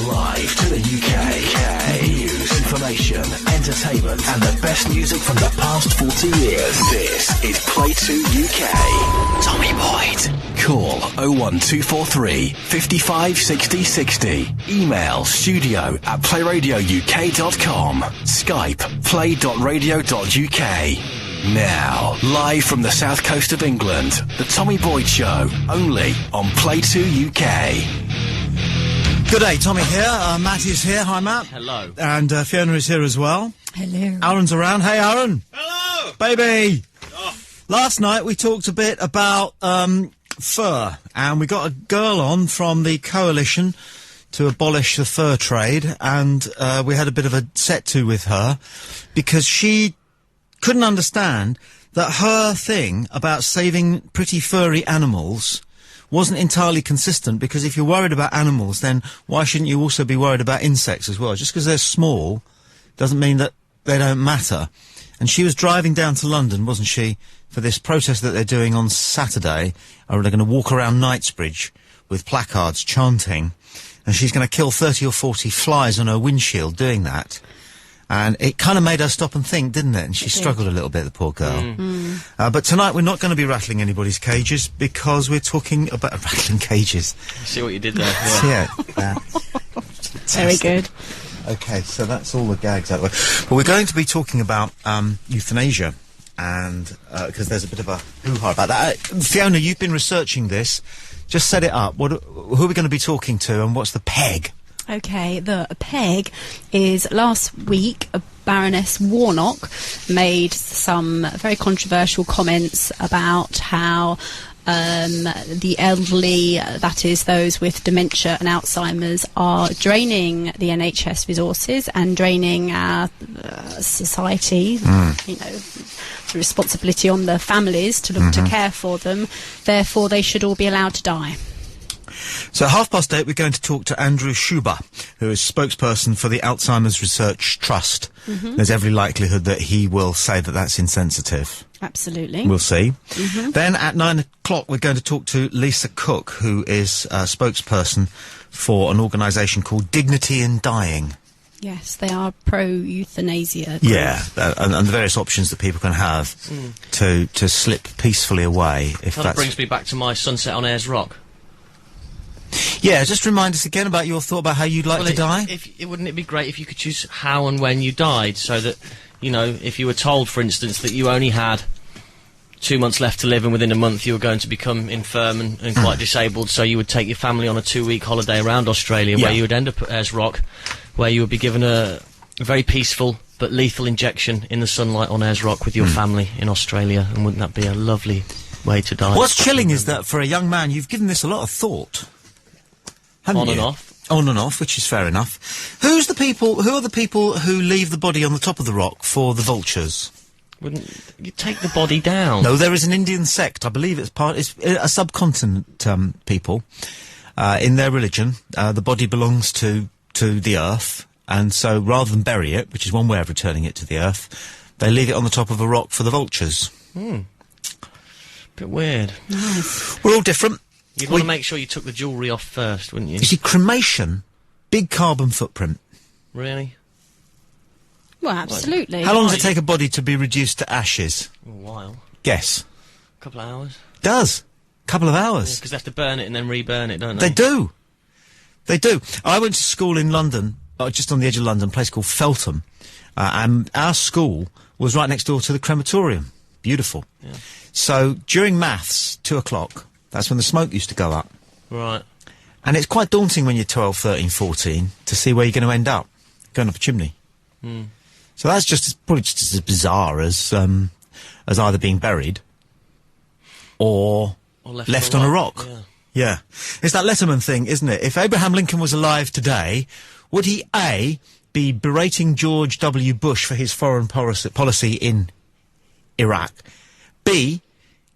Live to the UK. News, information, entertainment, and the best music from the past 40 years. This is Play 2 UK. Tommy Boyd. Call 01243 55 60 60. Email studio@playradiouk.com. Skype play.radio.uk. Now, live from the south coast of England, the Tommy Boyd Show, only on Play 2 UK. Good day, Tommy here. Matt is here. Hi, Matt. Hello. And Fiona is here as well. Hello. Aaron's around. Hey, Aaron. Hello! Baby! Oh. Last night we talked a bit about fur, and we got a girl on from the Coalition to Abolish the Fur Trade, and we had a bit of a set-to with her, because she couldn't understand that her thing about saving pretty furry animals wasn't entirely consistent, because if you're worried about animals, then why shouldn't you also be worried about insects as well? Just because they're small doesn't mean that they don't matter. And she was driving down to London, wasn't she, for this protest that they're doing on Saturday. They're going to walk around Knightsbridge with placards chanting, and she's going to kill 30 or 40 flies on her windshield doing that. And it kind of made her stop and think, didn't it? And she struggled a little bit, the poor girl. But tonight we're not going to be rattling anybody's cages, because we're talking about rattling cages. See what you did there. Yeah. Very good. Okay, so that's all the gags out of the way. But we're going to be talking about euthanasia, and because there's a bit of a hoo-ha about that. Fiona, you've been researching this. Just set it up. Who are we going to be talking to, and what's the peg? Okay, the peg is last week Baroness Warnock made some very controversial comments about how the elderly, that is those with dementia and Alzheimer's, are draining the NHS resources and draining our society. You know, the responsibility on the families to look to care for them. Therefore, they should all be allowed to die. So at 8:30 we're going to talk to Andrew Schuber, who is spokesperson for the Alzheimer's Research Trust. There's every likelihood that he will say that that's insensitive. Absolutely. We'll see. Then at 9 o'clock we're going to talk to Lisa Cook, who is a spokesperson for an organisation called Dignity in Dying. Yes, they are pro-euthanasia. Yeah, and the various options that people can have to slip peacefully away. If That brings me back to my Sunset on Ayers Rock. Yeah, just remind us again about your thought about how you'd like to die. Wouldn't it be great if you could choose how and when you died, so that, you know, if you were told, for instance, that you only had 2 months left to live, and within a month you were going to become infirm and quite disabled, so you would take your family on a 2-week holiday around Australia, where you would end up at Ayers Rock, where you would be given a very peaceful but lethal injection in the sunlight on Ayers Rock with your family in Australia. And wouldn't that be a lovely way to die? What's chilling is that for a young man, you've given this a lot of thought. On and off. On and off, which is fair enough. Who are the people who leave the body on the top of the rock for the vultures? Wouldn't you take the body down? No, there is an Indian sect, I believe it's a subcontinent people. In their religion, the body belongs to the earth, and so rather than bury it, which is one way of returning it to the earth, they leave it on the top of a rock for the vultures. Bit weird. Nice. We're all different. You'd want to make sure you took the jewellery off first, wouldn't you? You see, cremation, big carbon footprint. Really? Well, absolutely. How long does it take a body to be reduced to ashes? A while. Guess. A couple of hours. Does. Couple of hours. Because they have to burn it and then reburn it, don't they? They do. They do. I went to school in London, just on the edge of London, a place called Feltham, and our school was right next door to the crematorium. Beautiful. Yeah. So, during maths, 2 o'clock, that's when the smoke used to go up. Right. And it's quite daunting when you're 12, 13, 14 to see where you're going to end up, going up a chimney. So that's probably just as bizarre as either being buried or left on a rock. Yeah. It's that Letterman thing, isn't it? If Abraham Lincoln was alive today, would he, A, be berating George W. Bush for his foreign policy in Iraq, B,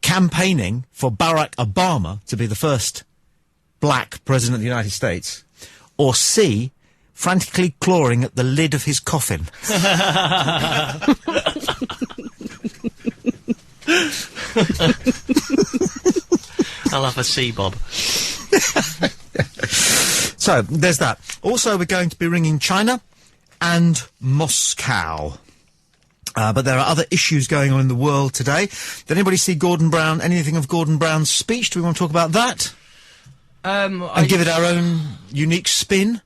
campaigning for Barack Obama to be the first black president of the United States, or C, frantically clawing at the lid of his coffin? I'll have a C, Bob. So So, there's that. Also, we're going to be ringing China and Moscow. But there are other issues going on in the world today. Did anybody see anything of Gordon Brown's speech? Do we want to talk about that? And give it our own unique spin?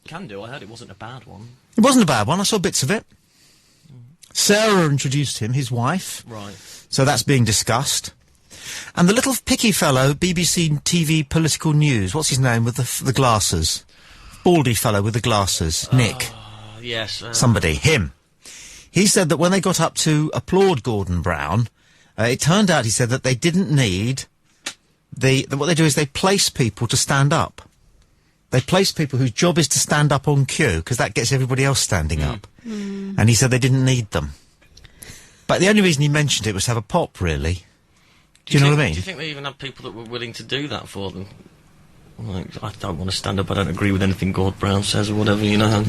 Can do. I heard it wasn't a bad one. It wasn't a bad one. I saw bits of it. Sarah introduced him, his wife. Right. So that's being discussed. And the little picky fellow, BBC TV Political News, what's his name with the glasses? Baldy fellow with the glasses. Nick. Yes. Somebody. Him. He said that when they got up to applaud Gordon Brown, it turned out, he said, that they didn't need what they do is they place people to stand up. They place people whose job is to stand up on cue, because that gets everybody else standing up. And he said they didn't need them. But the only reason he mentioned it was to have a pop, really. Do you know what I mean? Do you think they even had people that were willing to do that for them? Like, I don't want to stand up, I don't agree with anything Gordon Brown says or whatever, you know.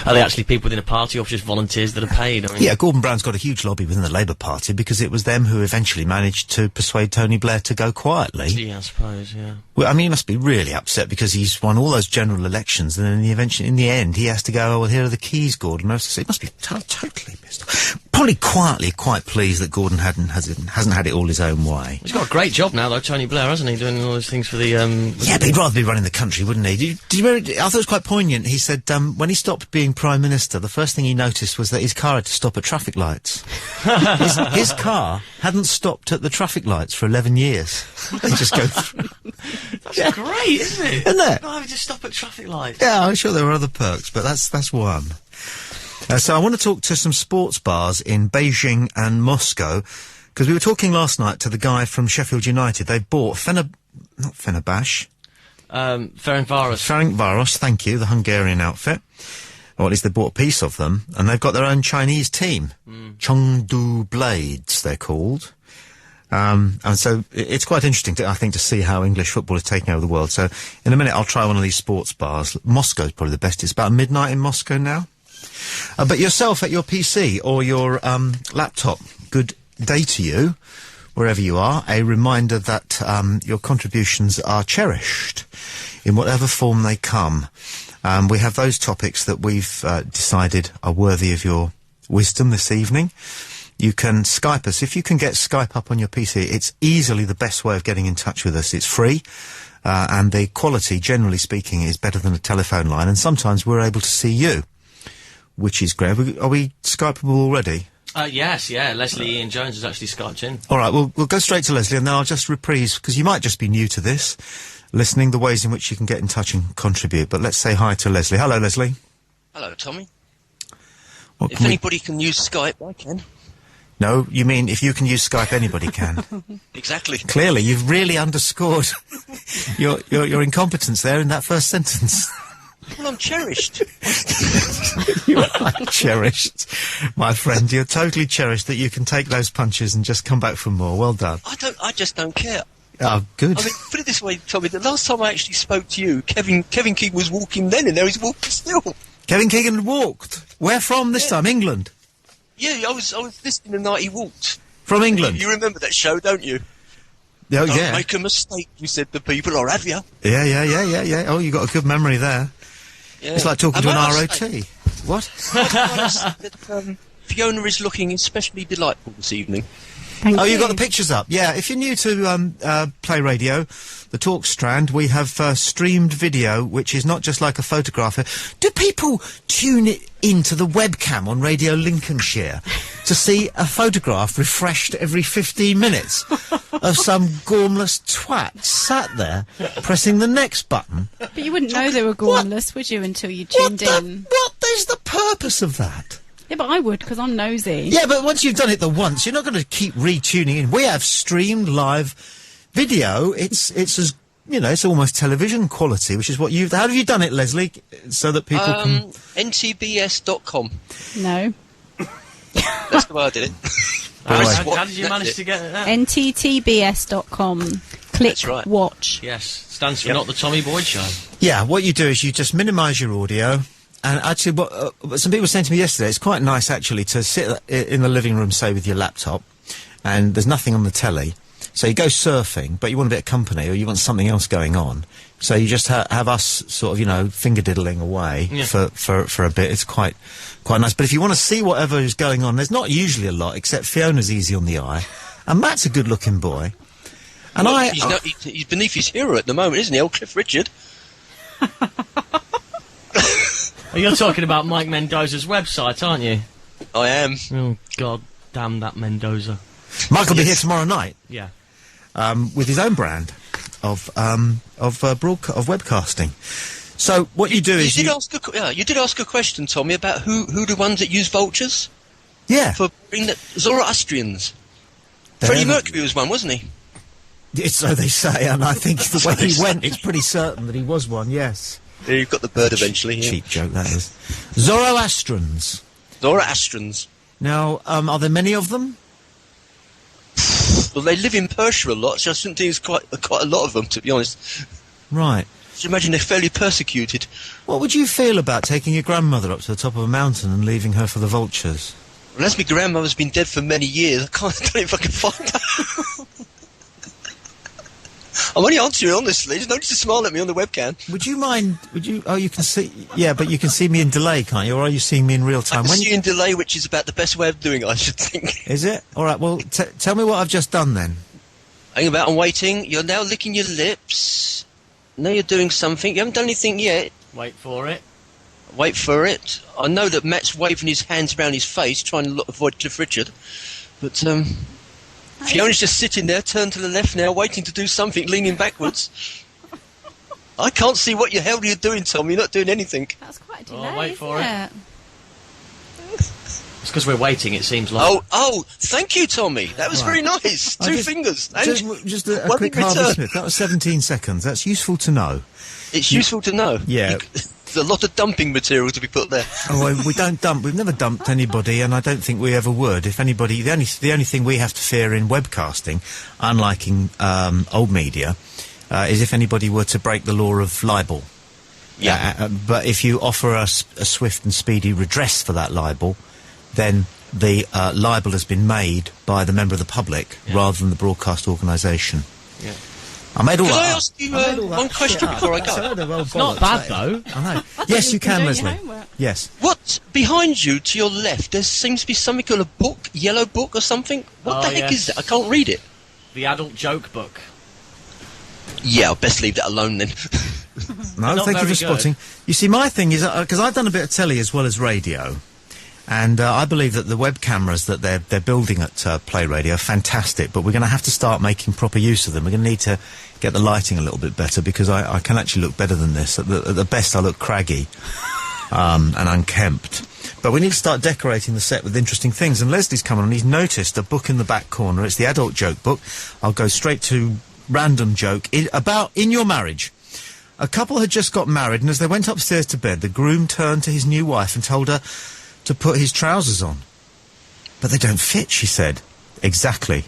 Are they actually people within a party or just volunteers that are paid? I mean, yeah, Gordon Brown's got a huge lobby within the Labour Party because it was them who eventually managed to persuade Tony Blair to go quietly. Yeah, I suppose, yeah. Well, I mean, he must be really upset because he's won all those general elections and then in the end he has to go, oh, well, here are the keys, Gordon. He must be totally pissed off. Probably quietly quite pleased that Gordon hasn't had it all his own way. He's got a great job now, though, Tony Blair, hasn't he, doing all those things for the, Yeah, but he'd rather be running the country, wouldn't he? Did you remember, I thought it was quite poignant. He said, when he stopped being Prime Minister, the first thing he noticed was that his car had to stop at traffic lights. his car hadn't stopped at the traffic lights for 11 years. They just go through. That's great, isn't it? Isn't it? No, I would just stop at traffic lights. Yeah, I'm sure there were other perks, but that's one. So I want to talk to some sports bars in Beijing and Moscow, because we were talking last night to the guy from Sheffield United. They bought Fenerbahce. Ferencváros, thank you, the Hungarian outfit. Or at least they bought a piece of them, and they've got their own Chinese team. Chengdu Blades, they're called. And so it's quite interesting, I think, to see how English football is taking over the world. So in a minute I'll try one of these sports bars. Moscow's probably the best. It's about midnight in Moscow now. But yourself at your PC or your laptop, good day to you, wherever you are. A reminder that your contributions are cherished in whatever form they come. We have those topics that we've decided are worthy of your wisdom this evening. You can Skype us. If you can get Skype up on your PC, it's easily the best way of getting in touch with us. It's free, and the quality, generally speaking, is better than a telephone line, and sometimes we're able to see you, which is great. Are we Skypeable already? Yes, yeah. Leslie Ian Jones has actually Skyped in. All right, we'll go straight to Leslie, and then I'll just reprise, because you might just be new to this, listening, the ways in which you can get in touch and contribute. But let's say hi to Leslie. Hello, Leslie. Hello, Tommy. If anybody can use Skype, I can. No, you mean if you can use Skype, anybody can. Exactly. Clearly, you've really underscored your incompetence there in that first sentence. Well, I'm cherished. You are cherished, my friend. You're totally cherished that you can take those punches and just come back for more. Well done. I just don't care. Oh, good. I mean, put it this way, Tommy, the last time I actually spoke to you, Kevin Keegan was walking then, and there he's walking still. Kevin Keegan walked. Where from this time? England? Yeah, I was listening the night he walked. From England? You remember that show, don't you? Oh, Don't yeah. make a mistake, you said to people, or have you? Yeah. Oh, you got a good memory there. Yeah. It's like talking to an ROT. What? Fiona is looking especially delightful this evening. Thank you. You got the pictures up. Yeah, if you're new to Play Radio, the Talk Strand, we have streamed video, which is not just like a photograph. Do people tune it into the webcam on Radio Lincolnshire to see a photograph refreshed every 15 minutes of some gormless twat sat there pressing the next button? But you wouldn't know they were gormless, would you, until you tuned in? What is the purpose of that? Yeah, but I would, because I'm nosy. Yeah, but once you've done it the once, you're not going to keep retuning in. We have streamed live video. It's as, you know, it's almost television quality, which is what you've... How have you done it, Leslie, so that people can... ntbs.com. No. That's the way I did it. How did you manage to get that? nttbs.com. Click That's right. watch. Yes, stands for Not the Tommy Boyd Show. Yeah, what you do is you just minimise your audio. And actually, what some people were saying to me yesterday, it's quite nice, actually, to sit in the living room, say, with your laptop, and there's nothing on the telly, So you go surfing, but you want a bit of company, or you want something else going on. So you just have us sort of, you know, finger diddling away for a bit. It's quite nice. But if you want to see whatever is going on, there's not usually a lot, except Fiona's easy on the eye, and Matt's a good-looking boy. And well, he's beneath his hero at the moment, isn't he, old Cliff Richard? You're talking about Mike Mendoza's website, aren't you? I am. Oh, God damn that Mendoza. Mike will be here tomorrow night. Yeah. With his own brand of webcasting. So what you do is you did ask a question, Tommy, about who the ones that use vultures. Yeah. For being the Zoroastrians. Freddie Mercury was one, wasn't he? So they say, and I think the way he went, it's pretty certain that he was one. Yes. Yeah, you've got the bird eventually. Yeah. Cheap joke that is. Zoroastrians. Zoroastrians. Now, are there many of them? Well, they live in Persia a lot, so I think there's quite a lot of them, to be honest. Right. Just imagine they're fairly persecuted. What would you feel about taking your grandmother up to the top of a mountain and leaving her for the vultures? Well, as my grandmother's been dead for many years, I don't know if I can find her. I'm only answering honestly. Just don't need to smile at me on the webcam. Would you mind? Oh, you can see. Yeah, but you can see me in delay, can't you? Or are you seeing me in real time? I can see you in delay, which is about the best way of doing it, I should think. Is it? All right. Well, tell me what I've just done then. Hang about. I'm waiting. You're now licking your lips. Now you're doing something. You haven't done anything yet. Wait for it. Wait for it. I know that Matt's waving his hands around his face, trying to avoid Cliff Richard. But Fiona's just sitting there, turned to the left now, waiting to do something, leaning backwards. I can't see what the hell you're doing, Tom. You're not doing anything. That's quite a delay. Wait for isn't it. It's because we're waiting, it seems like. Oh, thank you, Tommy. That was very nice. Two fingers. Just a quick Harvey Smith. That was 17 seconds. That's useful to know. It's useful to know. Yeah. There's a lot of dumping material to be put there. Oh, we don't dump. We've never dumped anybody, and I don't think we ever would. If anybody, the only thing we have to fear in webcasting, unlike in old media, is if anybody were to break the law of libel. Yeah. But if you offer us a swift and speedy redress for that libel, then the libel has been made by the member of the public rather than the broadcast organisation. Yeah. I ask you one question before I go? It's not bad, though. I know. Yes, you can, Leslie. Yes. What? Behind you, to your left, there seems to be something called a book, yellow book or something. What the heck is that? I can't read it. The adult joke book. Yeah, I'll best leave that alone then. No, thank you for spotting. You see, my thing is, because I've done a bit of telly as well as radio, and I believe that the web cameras that they're building at Play Radio are fantastic, but we're going to have to start making proper use of them. We're going to need to get the lighting a little bit better, because I can actually look better than this. At the best, I look craggy and unkempt. But we need to start decorating the set with interesting things. And Leslie's come on and he's noticed a book in the back corner. It's the adult joke book. I'll go straight to random joke. About in your marriage. A couple had just got married, and as they went upstairs to bed, the groom turned to his new wife and told her to put his trousers on. But they don't fit, she said. Exactly.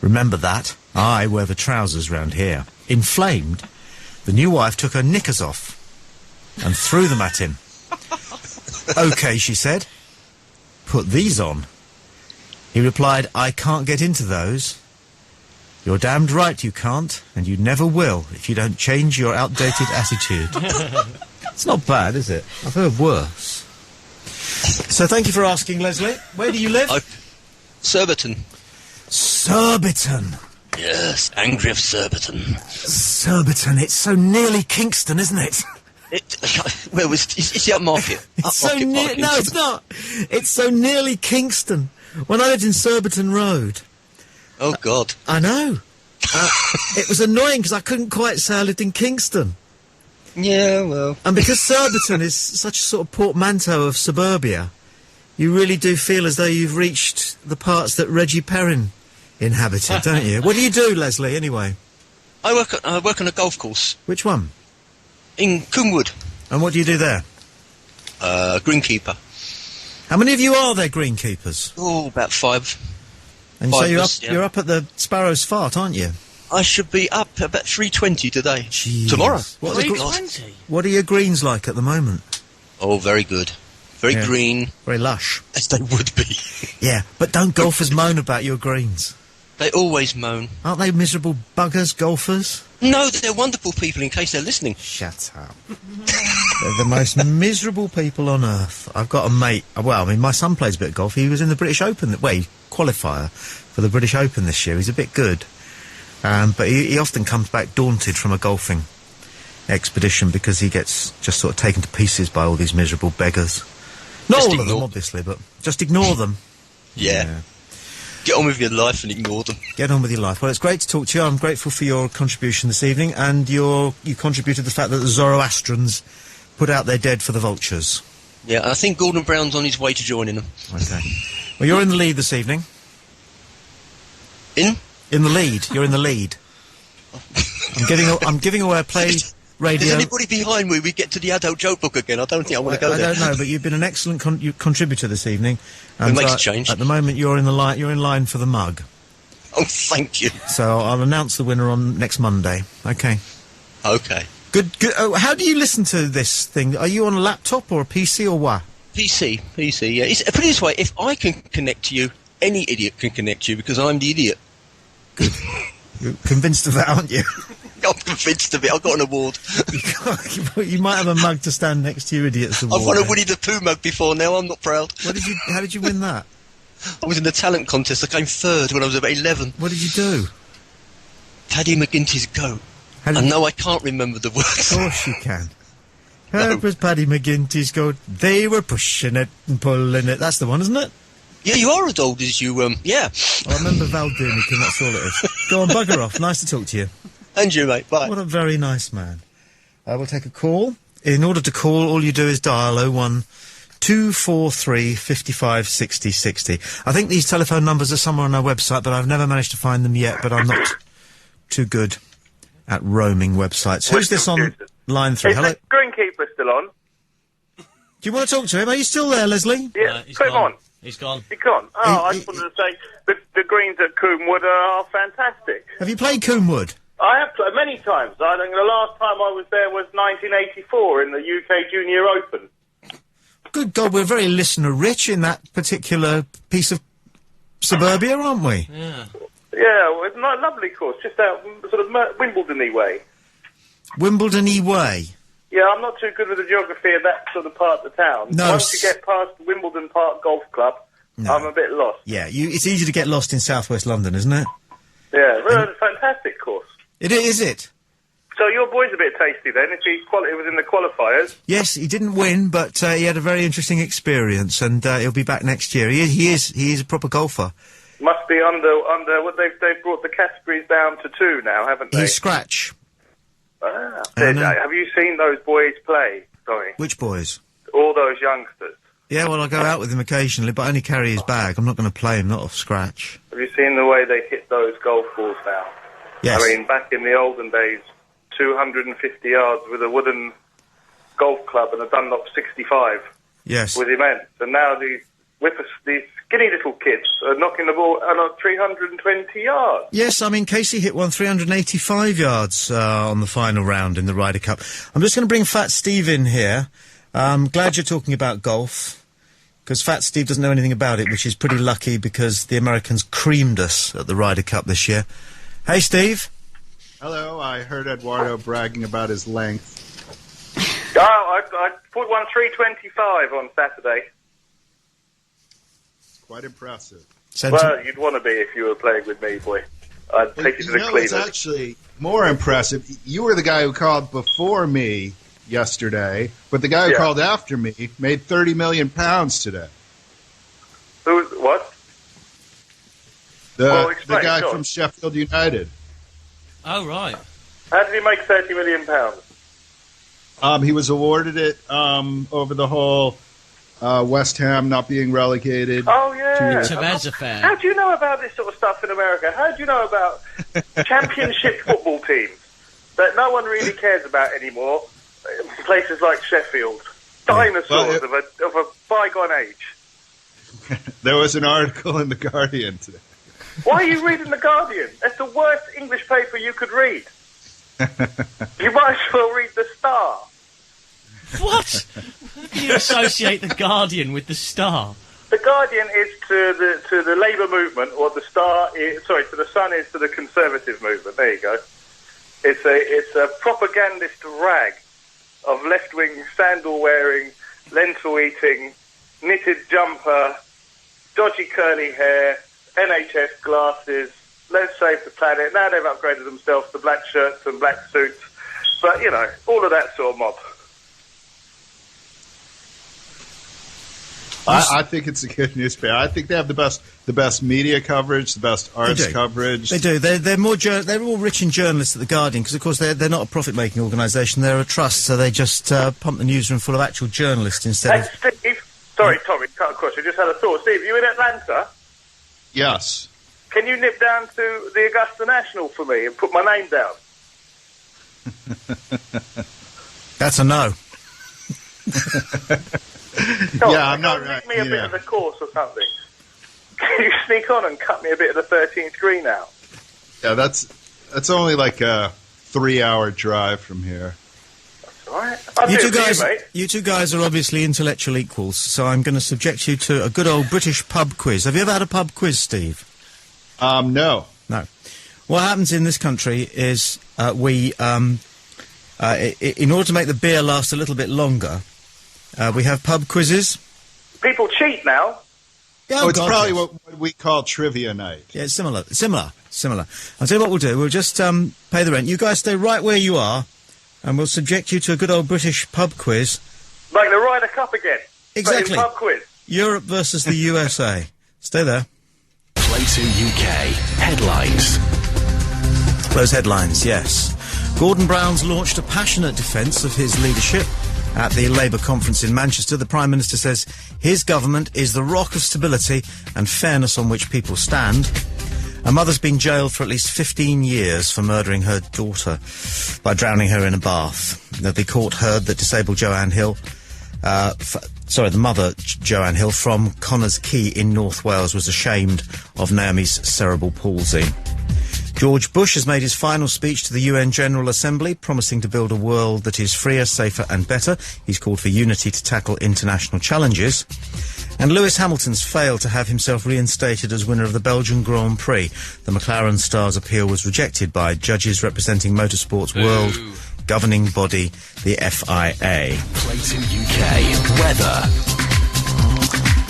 Remember that? I wear the trousers round here. Inflamed, the new wife took her knickers off and threw them at him. Okay, she said. Put these on. He replied, I can't get into those. You're damned right you can't, and you never will if you don't change your outdated attitude. It's not bad, is it? I've heard worse. So thank you for asking, Leslie. Where do you live? Surbiton. Surbiton. Yes, angry of Surbiton. Surbiton. It's so nearly Kingston, isn't it? Well, it's the upmarket. It's so near. No, it's not. It's so nearly Kingston. When I lived in Surbiton Road. Oh, God. I know. It was annoying because I couldn't quite say I lived in Kingston. Yeah, well. And because Surbiton is such a sort of portmanteau of suburbia, you really do feel as though you've reached the parts that Reggie Perrin inhabited, don't you? What do you do, Leslie, anyway? I work on a golf course. Which one? In Coomwood. And what do you do there? Greenkeeper. How many of you are there, greenkeepers? Oh, about 5. And so you're up at the Sparrow's Fart, aren't you? I should be up about 3:20 today. Jeez. Tomorrow. 3:20? What are your greens like at the moment? Oh, very good. Very green. Very lush. As they would be. Yeah, but don't golfers moan about your greens? They always moan. Aren't they miserable buggers, golfers? No, they're wonderful people in case they're listening. Shut up. They're the most miserable people on earth. I've got a mate, well, I mean, my son plays a bit of golf. He was in the British Open, qualifier for the British Open this year. He's a bit good. But he often comes back daunted from a golfing expedition because he gets just sort of taken to pieces by all these miserable beggars. Not Just all of ignore them, obviously, but just ignore them. Yeah. Get on with your life and ignore them. Get on with your life. Well, it's great to talk to you. I'm grateful for your contribution this evening, and you contributed the fact that the Zoroastrians put out their dead for the vultures. Yeah, I think Gordon Brown's on his way to joining them. Okay. Well, you're in the lead this evening. In? In the lead. You're in the lead. I'm giving away a Play Radio. Is anybody behind me? We get to the adult joke book again. I don't think I want to go there. I don't know, but you've been an excellent contributor this evening. And makes a change. At the moment, you're in line for the mug. Oh, thank you. So I'll announce the winner on next Monday. Okay. Okay. Good. Oh, how do you listen to this thing? Are you on a laptop or a PC or what? PC, yeah. Put it this way, if I can connect to you, any idiot can connect to you because I'm the idiot. Good. You're convinced of that, aren't you? I'm convinced of it. I've got an award. You might have a mug to stand next to your idiot's award. I've won a Winnie the Pooh mug before now. I'm not proud. How did you win that? I was in the talent contest. I came third when I was about 11. What did you do? Paddy McGinty's goat. And no, I can't remember the words. Of course you can. It was Paddy McGinty's goat. They were pushing it and pulling it. That's the one, isn't it? Yeah, you are as old as you, yeah. I remember Val Doonican, that's all it is. Go on, bugger off. Nice to talk to you. And you, mate. Bye. What a very nice man. We'll take a call. In order to call, all you do is dial 01243 55 60 60. I think these telephone numbers are somewhere on our website, but I've never managed to find them yet, but I'm not too good at roaming websites. Who's this on line 3? Hello? Is the greenkeeper still on? Do you want to talk to him? Are you still there, Leslie? Yeah, put him on. He's gone. He's gone. Oh, I just wanted to say the greens at Coombe are fantastic. Have you played Coombe? I have played many times. I think the last time I was there was 1984 in the UK Junior Open. Good God, we're very listener-rich in that particular piece of suburbia, aren't we? Yeah. Yeah, well, it's a lovely course, just out sort of Wimbledon-y way. Wimbledon-y way? Yeah, I'm not too good with the geography of that sort of part of the town. No, once you get past Wimbledon Park Golf Club, I'm a bit lost. Yeah, it's easy to get lost in southwest London, isn't it? Yeah, well, it's a fantastic course. Is it? So your boy's a bit tasty then, if he was in the qualifiers. Yes, he didn't win, but he had a very interesting experience, and he'll be back next year. He is a proper golfer. Must be under what they've brought the categories down to 2 now, haven't they? He's scratch. Have you seen those boys play? Sorry. Which boys? All those youngsters. Yeah, well, I go out with him occasionally, but I only carry his bag. I'm not going to play him, not off scratch. Have you seen the way they hit those golf balls now? Yes. I mean, back in the olden days, 250 yards with a wooden golf club and a Dunlop 65 Yes. was immense. And now these skinny little kids are knocking the ball at 320 yards. Yes, I mean, Casey hit one 385 yards on the final round in the Ryder Cup. I'm just going to bring Fat Steve in here. I'm glad you're talking about golf, because Fat Steve doesn't know anything about it, which is pretty lucky because the Americans creamed us at the Ryder Cup this year. Hey, Steve. Hello, I heard Eduardo bragging about his length. Oh, I put one 325 on Saturday. Quite impressive. Well, you'd want to be if you were playing with me, boy. I'd take you to the Cleveland. It's actually more impressive. You were the guy who called before me yesterday, but the guy who called after me made £30 million today. What? The guy from Sheffield United. Oh, right. How did he make £30 million? He was awarded it over the whole West Ham not being relegated. Oh, yeah. Tevez affair. How do you know about this sort of stuff in America? How do you know about championship football teams that no one really cares about anymore? Places like Sheffield. Dinosaurs of a bygone age. There was an article in The Guardian today. Why are you reading The Guardian? That's the worst English paper you could read. You might as well read The Star. What? How can you associate The Guardian with The Star? The Guardian is to the Labour movement, or the Star is, sorry, to the Sun is to the Conservative movement. There you go. It's a propagandist rag of left-wing, sandal-wearing, lentil-eating, knitted jumper, dodgy curly hair, NHS glasses, let's save the planet. Now they've upgraded themselves to black shirts and black suits. But, you know, all of that sort of mob. I think it's a good newspaper. I think they have the best media coverage, the best arts coverage. They do. They're more rich in journalists at the Guardian because, of course, they're not a profit-making organisation. They're a trust, so they just pump the newsroom full of actual journalists instead of. Steve, sorry, Tommy, cut across. I just had a thought. Steve, you in Atlanta? Yes. Can you nip down to the Augusta National for me and put my name down? That's a no. I'm not right. Give me a bit of the course or something. Can you sneak on and cut me a bit of the 13th green out? Yeah, that's only like a 3-hour drive from here. That's all right. You two guys are obviously intellectual equals, so I'm going to subject you to a good old British pub quiz. Have you ever had a pub quiz, Steve? No. No. What happens in this country is we, in order to make the beer last a little bit longer, we have pub quizzes. People cheat now. Yeah, it's probably what we call trivia night. Yeah, it's similar. I'll tell you what we'll do. We'll just pay the rent. You guys stay right where you are, and we'll subject you to a good old British pub quiz. Like the Ryder Cup again. Exactly. Pub quiz. Europe versus the USA. Stay there. Play 2 UK. Headlines. Those headlines, yes. Gordon Brown's launched a passionate defence of his leadership. At the Labour conference in Manchester, the Prime Minister says his government is the rock of stability and fairness on which people stand. A mother's been jailed for at least 15 years for murdering her daughter by drowning her in a bath. The court heard that disabled Joanne Hill, the mother, Joanne Hill, from Connors Quay in North Wales, was ashamed of Naomi's cerebral palsy. George Bush has made his final speech to the UN General Assembly, promising to build a world that is freer, safer and better. He's called for unity to tackle international challenges. And Lewis Hamilton's failed to have himself reinstated as winner of the Belgian Grand Prix. The McLaren star's appeal was rejected by judges representing motorsport's world governing body, the FIA. Play 2 UK. Weather.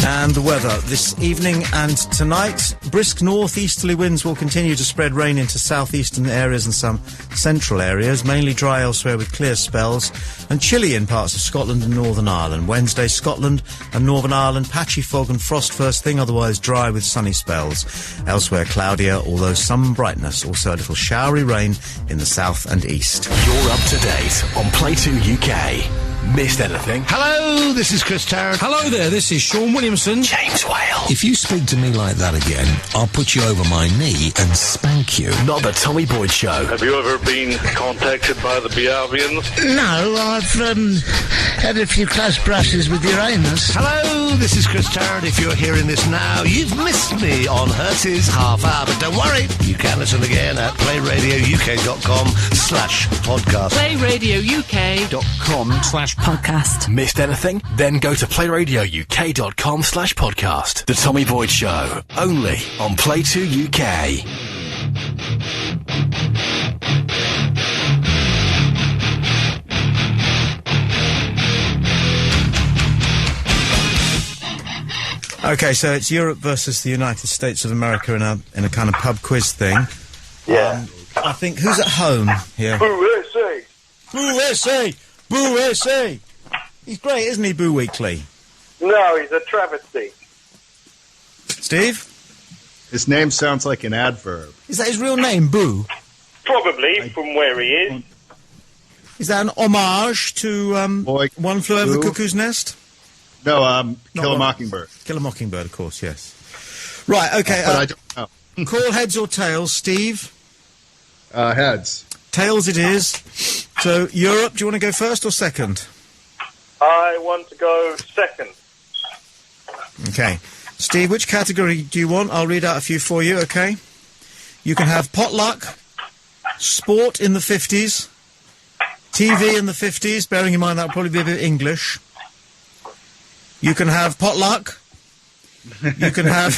And the weather this evening and tonight. Brisk northeasterly winds will continue to spread rain into southeastern areas and some central areas, mainly dry elsewhere with clear spells, and chilly in parts of Scotland and Northern Ireland. Wednesday, Scotland and Northern Ireland, patchy fog and frost first thing, otherwise dry with sunny spells. Elsewhere cloudier, although some brightness, also a little showery rain in the south and east. You're up to date on Play 2 UK. Missed anything? Hello, this is Chris Tarrant. Hello there, this is Sean Williamson. James Whale. If you speak to me like that again, I'll put you over my knee and spank you. Not the Tommy Boyd Show. Have you ever been contacted by the Biavians? No, I've had a few close brushes with Uranus. Hello, this is Chris Tarrant. If you're hearing this now, you've missed me on Hertie's Half Hour. But don't worry, you can listen again at playradiouk.com/podcast. playradiouk.com/podcast. Missed anything? Then go to playradiouk.com/podcast. The Tommy Boyd Show. Only on Play 2 UK. Okay, so it's Europe versus the United States of America in a kind of pub quiz thing. Yeah. I think, who's at home here? Boo USA! Boo USA! Boo USA! He's great, isn't he, Boo Weekly? No, he's a travesty. Steve? His name sounds like an adverb. Is that his real name, Boo? Probably, from where he is. Is that an homage to One Flew Over the Boo? Cuckoo's Nest? No, Kill a Mockingbird. Kill a Mockingbird, of course, yes. Right, okay. But I don't know. Call heads or tails, Steve? Heads. Tails it is. So, Europe, do you want to go first or second? I want to go second. Okay. Steve, which category do you want? I'll read out a few for you, okay? You can have potluck, sport in the 50s, TV in the 50s, bearing in mind that will probably be a bit English. You can have potluck, You can have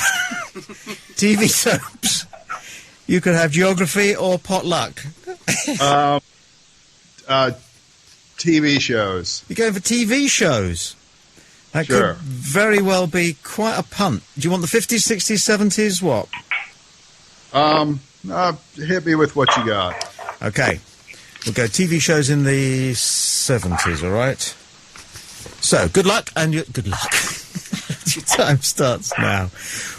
TV soaps. You can have geography or potluck. TV shows. You're going for TV shows. That Sure. could very well be quite a punt. Do you want the 50s, 60s, 70s? What? Hit me with what you got. Okay. We'll go TV shows in the 70s, all right? So, good luck, and good luck. Your time starts now.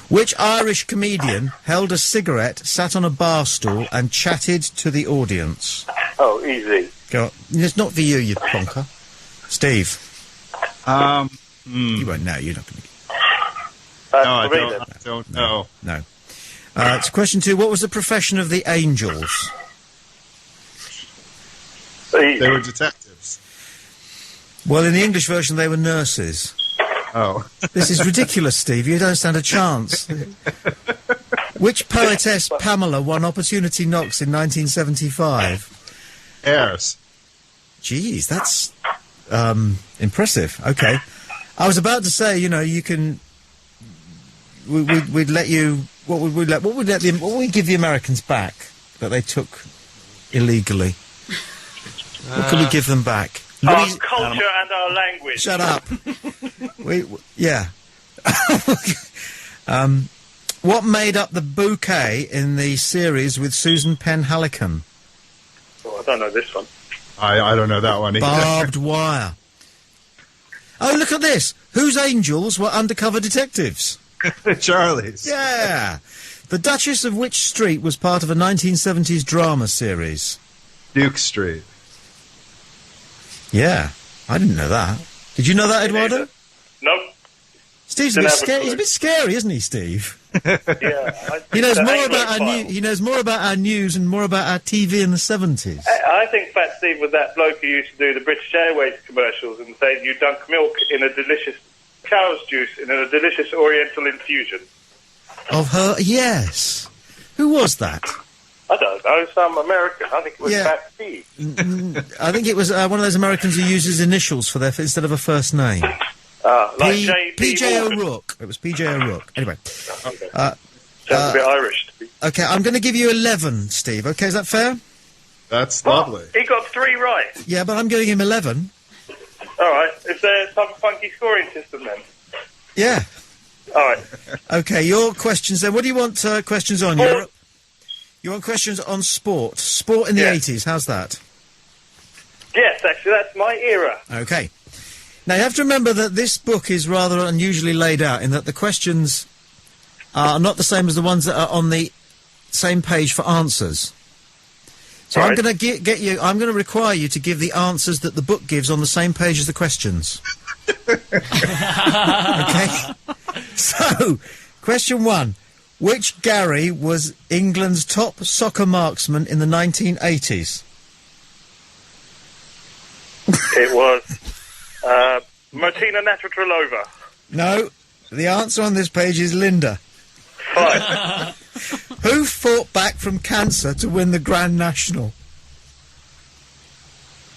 Which Irish comedian held a cigarette, sat on a bar stool, and chatted to the audience? Oh, easy. Go on. It's not for you, you plonker. Steve. You won't know. You're not going to get. No, I don't know. No. It's question 2. What was the profession of the angels? They were detectives. Well, in the English version, they were nurses. Oh. This is ridiculous, Steve. You don't stand a chance. Which poetess Pamela won Opportunity Knocks in 1975? Heirs. Jeez, that's impressive. Okay. I was about to say, you know, you can... We'd let you... What would we give the Americans back that they took illegally? What could we give them back? Our culture and our language. Shut up. Yeah. What made up the bouquet in the series with Susan Penn-Hallecan? Oh, I don't know this one. I don't know that one either. Barbed wire. Oh, look at this. Whose angels were undercover detectives? Charlie's. Yeah. The Duchess of which street was part of a 1970s drama series? Duke Street. Yeah. I didn't know that. Did you know that, Eduardo? Nope. Steve's a bit scary. He's a bit scary, isn't he, Steve? Yeah. He knows more about our He knows more about our news and more about our TV in the 70s. I think Fat Steve was that bloke who used to do the British Airways commercials and say you dunk milk in a delicious cow's juice in a delicious Oriental infusion. Of her, yes. Who was that? I don't know, some American. I think it was Yeah. Fat Steve. I think it was one of those Americans who uses initials for their instead of a first name. Like J.P. P.J. Morgan. O'Rourke. It was P.J. O'Rourke. Anyway. Sounds a bit Irish to me. Okay, I'm going to give you 11, Steve. Okay, is that fair? That's lovely. He got 3 right. Yeah, but I'm giving him 11. All right. Is there some funky scoring system then? Yeah. All right. Okay, your questions then. What do you want questions on? Sport. You want questions on sport? Sport in the 80s, how's that? Yes, actually, that's my era. Okay. Now, you have to remember that this book is rather unusually laid out in that the questions are not the same as the ones that are on the same page for answers. So Right. I'm going to get you... I'm going to require you to give the answers that the book gives on the same page as the questions. Okay? So, question 1. Which Gary was England's top soccer marksman in the 1980s? It was Martina Navratilova. No. The answer on this page is Linda. Fine. Who fought back from cancer to win the Grand National?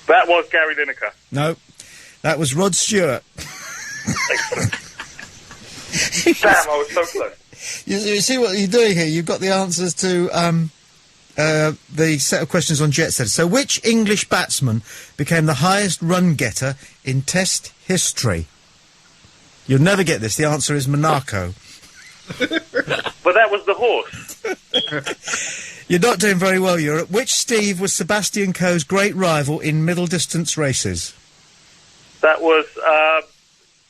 That was Gary Lineker. No. That was Rod Stewart. Excellent. Damn, I was so close. You see what you're doing here? You've got the answers to the set of questions on Jet Set. So which English batsman became the highest run getter in Test history? You'll never get this. The answer is Monaco. But that was the horse. You're not doing very well, Europe. Which Steve was Sebastian Coe's great rival in middle distance races? That was, oh,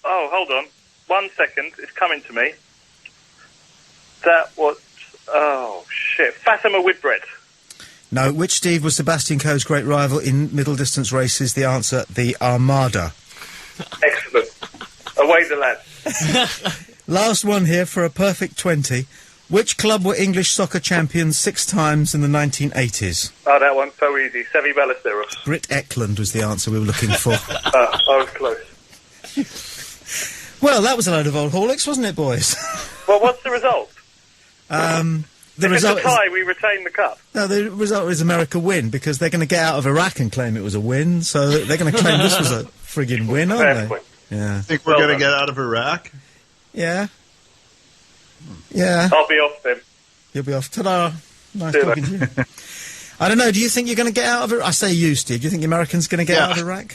hold on. 1 second. It's coming to me. That was, oh, shit. Fatima Whitbread. No, which Steve was Sebastian Coe's great rival in middle distance races? The answer, the Armada. Excellent. Away the lads. Last one here for a perfect 20. Which club were English soccer champions 6 times in the 1980s? Oh, that one's so easy. Sevi Ballesteros. Britt Ekland was the answer we were looking for. I was close. Well, that was a load of old Horlicks, wasn't it, boys? Well, what's the result? The If result it's a tie, we retain the cup. No, the result is America win, because they're going to get out of Iraq and claim it was a win, so they're going to claim this was a friggin' win, aren't Fair they? point. Yeah. Think we're going to get out of Iraq? Yeah. Yeah. I'll be off then. You'll be off. Ta-da. Nice See you talking to you. I don't know, do you think you're going to get out of it? I say you, Steve. Do you think the Americans going to get out of Iraq?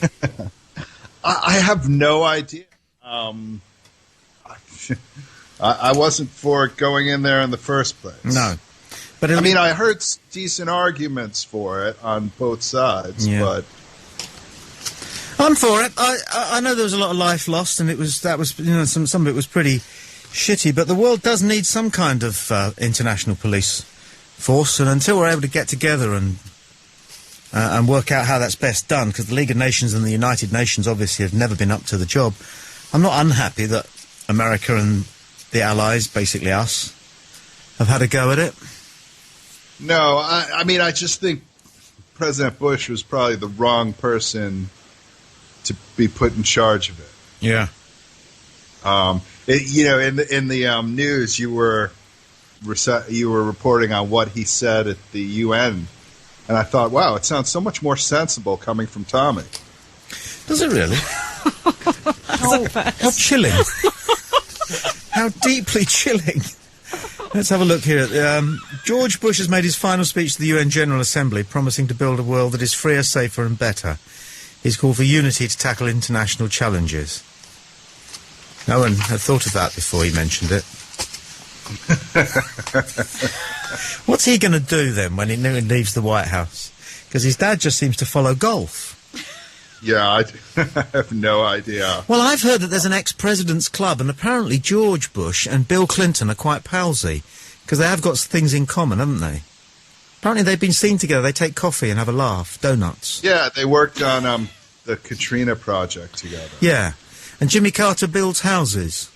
I have no idea. I wasn't for going in there in the first place. No. But I mean, I heard decent arguments for it on both sides, but... I'm for it. I know there was a lot of life lost, and some of it was pretty shitty, but the world does need some kind of international police force, and until we're able to get together and work out how that's best done, because the League of Nations and the United Nations obviously have never been up to the job, I'm not unhappy that America and the Allies, basically us, have had a go at it. No, I mean, I just think President Bush was probably the wrong person to be put in charge of it. Yeah. In the news, you were reporting on what he said at the UN, and I thought, wow, it sounds so much more sensible coming from Tommy. Does it really? How chilling. How deeply chilling. Let's have a look here. George Bush has made his final speech to the UN General Assembly, promising to build a world that is freer, safer and better. He's called for unity to tackle international challenges. No one had thought of that before he mentioned it. What's he going to do then when he leaves the White House? Because his dad just seems to follow golf. Yeah, I have no idea. Well, I've heard that there's an ex-president's club, and apparently George Bush and Bill Clinton are quite palsy, because they have got things in common, haven't they? Apparently they've been seen together. They take coffee and have a laugh. Donuts. Yeah, they worked on the Katrina project together. Yeah. And Jimmy Carter builds houses.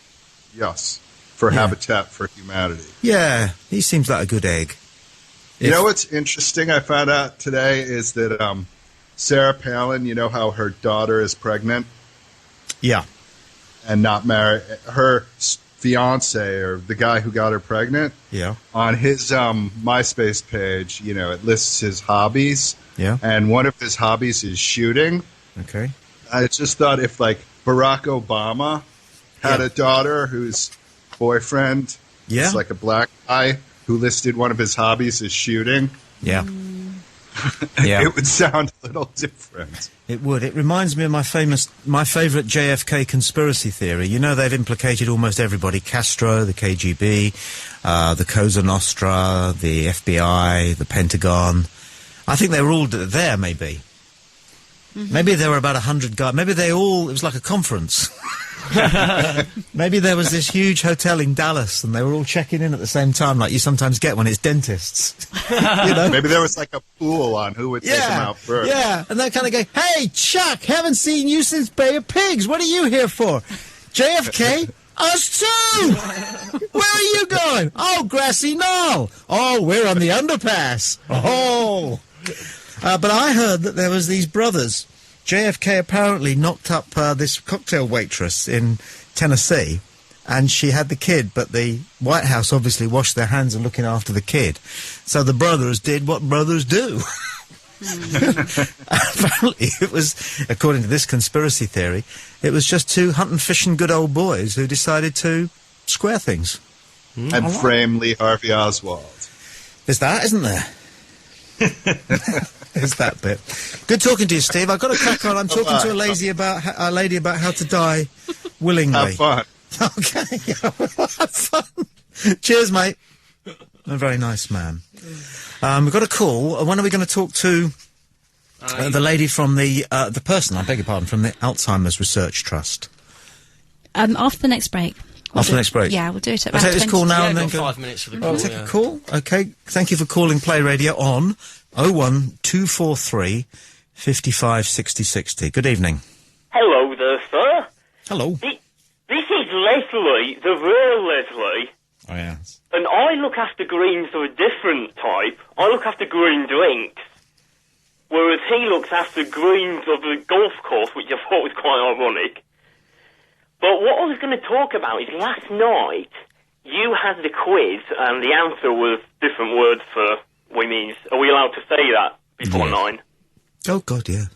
Yes, for Habitat for Humanity. Yeah, he seems like a good egg. You know what's interesting I found out today is that Sarah Palin, you know how her daughter is pregnant? Yeah. And not married. Her fiance, or the guy who got her pregnant, on his MySpace page, it lists his hobbies. Yeah. And one of his hobbies is shooting. Okay. I just thought if, Barack Obama had a daughter whose boyfriend is like a black guy who listed one of his hobbies as shooting. Yeah. It would sound a little different. It would. It reminds me of my favourite JFK conspiracy theory. You know, they've implicated almost everybody. Castro, the KGB, the Cosa Nostra, the FBI, the Pentagon. I think they were all there, maybe. Mm-hmm. Maybe there were about 100 guys. Maybe it was like a conference. Maybe there was this huge hotel in Dallas and they were all checking in at the same time, like you sometimes get when it's dentists. Maybe there was like a pool on who would take them out first. Yeah, and they kind of go, hey, Chuck, haven't seen you since Bay of Pigs. What are you here for? JFK? Us too! Where are you going? Oh, Grassy Knoll. Oh, we're on the underpass. Oh! But I heard that there was these brothers. JFK apparently knocked up this cocktail waitress in Tennessee, and she had the kid, but the White House obviously washed their hands of looking after the kid. So the brothers did what brothers do. Apparently it was, according to this conspiracy theory, it was just two hunting, fishing good old boys who decided to square things. And frame Lee Harvey Oswald. There's that, isn't there? There's that bit. Good talking to you, Steve. I've got to crack on. I'm talking to a lady about how to die willingly. Have fun. Okay. Have fun. Cheers, mate. A very nice man. We've got a call. When are we going to talk to the lady from the person, I beg your pardon, from the Alzheimer's Research Trust? After the next break. After the next break? Yeah, we'll do it at I'll take this call now and then go. go. 5 minutes for the call. I'll take a call. Okay. Thank you for calling Play Radio on 01243 55 60 60. Good evening. Hello there, sir. Hello. This is Leslie, the real Leslie. Oh, yes. And I look after greens of a different type. I look after green drinks. Whereas he looks after greens of the golf course, which I thought was quite ironic. But what I was going to talk about is last night you had the quiz and the answer was different words for women's. Are we allowed to say that before 9? Oh, God, yeah.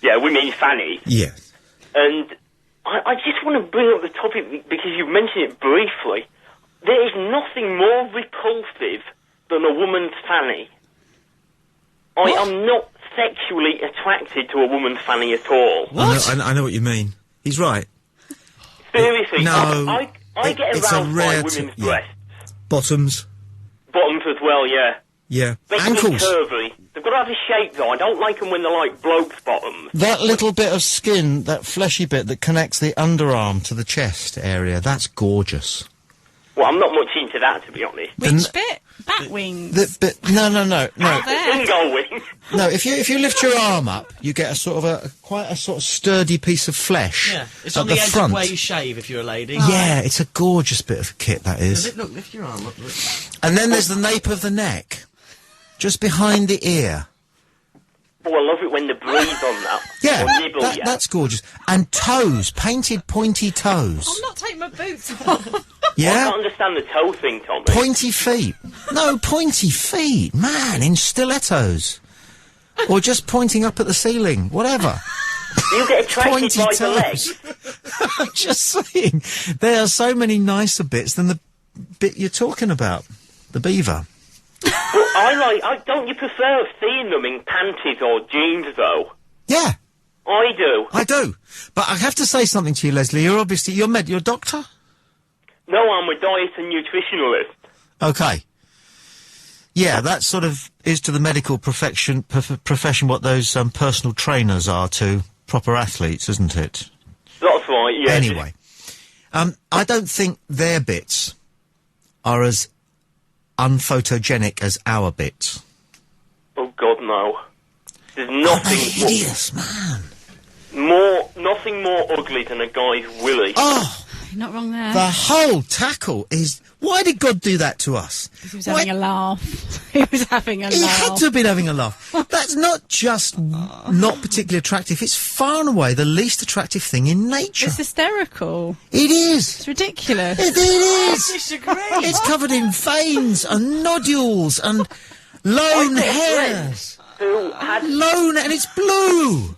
Yeah, women's fanny. Yes. And I just want to bring up the topic because you mentioned it briefly. There is nothing more repulsive than a woman's fanny. I am not sexually attracted to a woman's fanny at all. What? I know what you mean. He's right. Seriously, no, I get aroused by women's breasts. Bottoms. Bottoms as well, yeah. Yeah. Basically Ankles. curvy. They've got to have a shape, though. I don't like them when they're like blokes' bottoms. That little bit of skin, that fleshy bit that connects the underarm to the chest area, that's gorgeous. Well, I'm not much into that, to be honest. Which bit? Bat wings? No. Dingo wings. No, if you lift your arm up, you get a sort of quite a sort of sturdy piece of flesh. Yeah, it's at on the edge front. of where you shave if you're a lady. Yeah, it's a gorgeous bit of kit, that is. Does it? Look, lift your arm up. Look. And then there's the nape of the neck, just behind the ear. Oh, I love it when they breathe on that. Yeah, Or nibble, that's gorgeous. And toes, painted pointy toes. I'm not taking my boots off. Yeah? I can't understand the toe thing, Tommy. Pointy feet. No, pointy feet. Man, in stilettos. Or just pointing up at the ceiling. Whatever. You get attracted Pointy by toes. the legs. I'm just saying. There are so many nicer bits than the bit you're talking about. The beaver. But don't you prefer seeing them in panties or jeans, though? Yeah. I do. I do. But I have to say something to you, Leslie. You're a doctor? No, I'm a diet and nutritionalist. Okay. Yeah, that sort of is to the medical profession what those personal trainers are to proper athletes, isn't it? That's right, yeah. Anyway, I don't think their bits are as unphotogenic as our bits. Oh, God, no. There's nothing... hideous, man. Nothing more ugly than a guy's willy. Oh! You're not wrong there. The whole tackle is... Why did God do that to us? He was having a laugh. He was having a laugh. He had to have been having a laugh. That's not just not particularly attractive. It's far and away the least attractive thing in nature. It's hysterical. It is. It's ridiculous. It is. I disagree. It's covered in veins and nodules and lone hairs. Lone, and it's blue.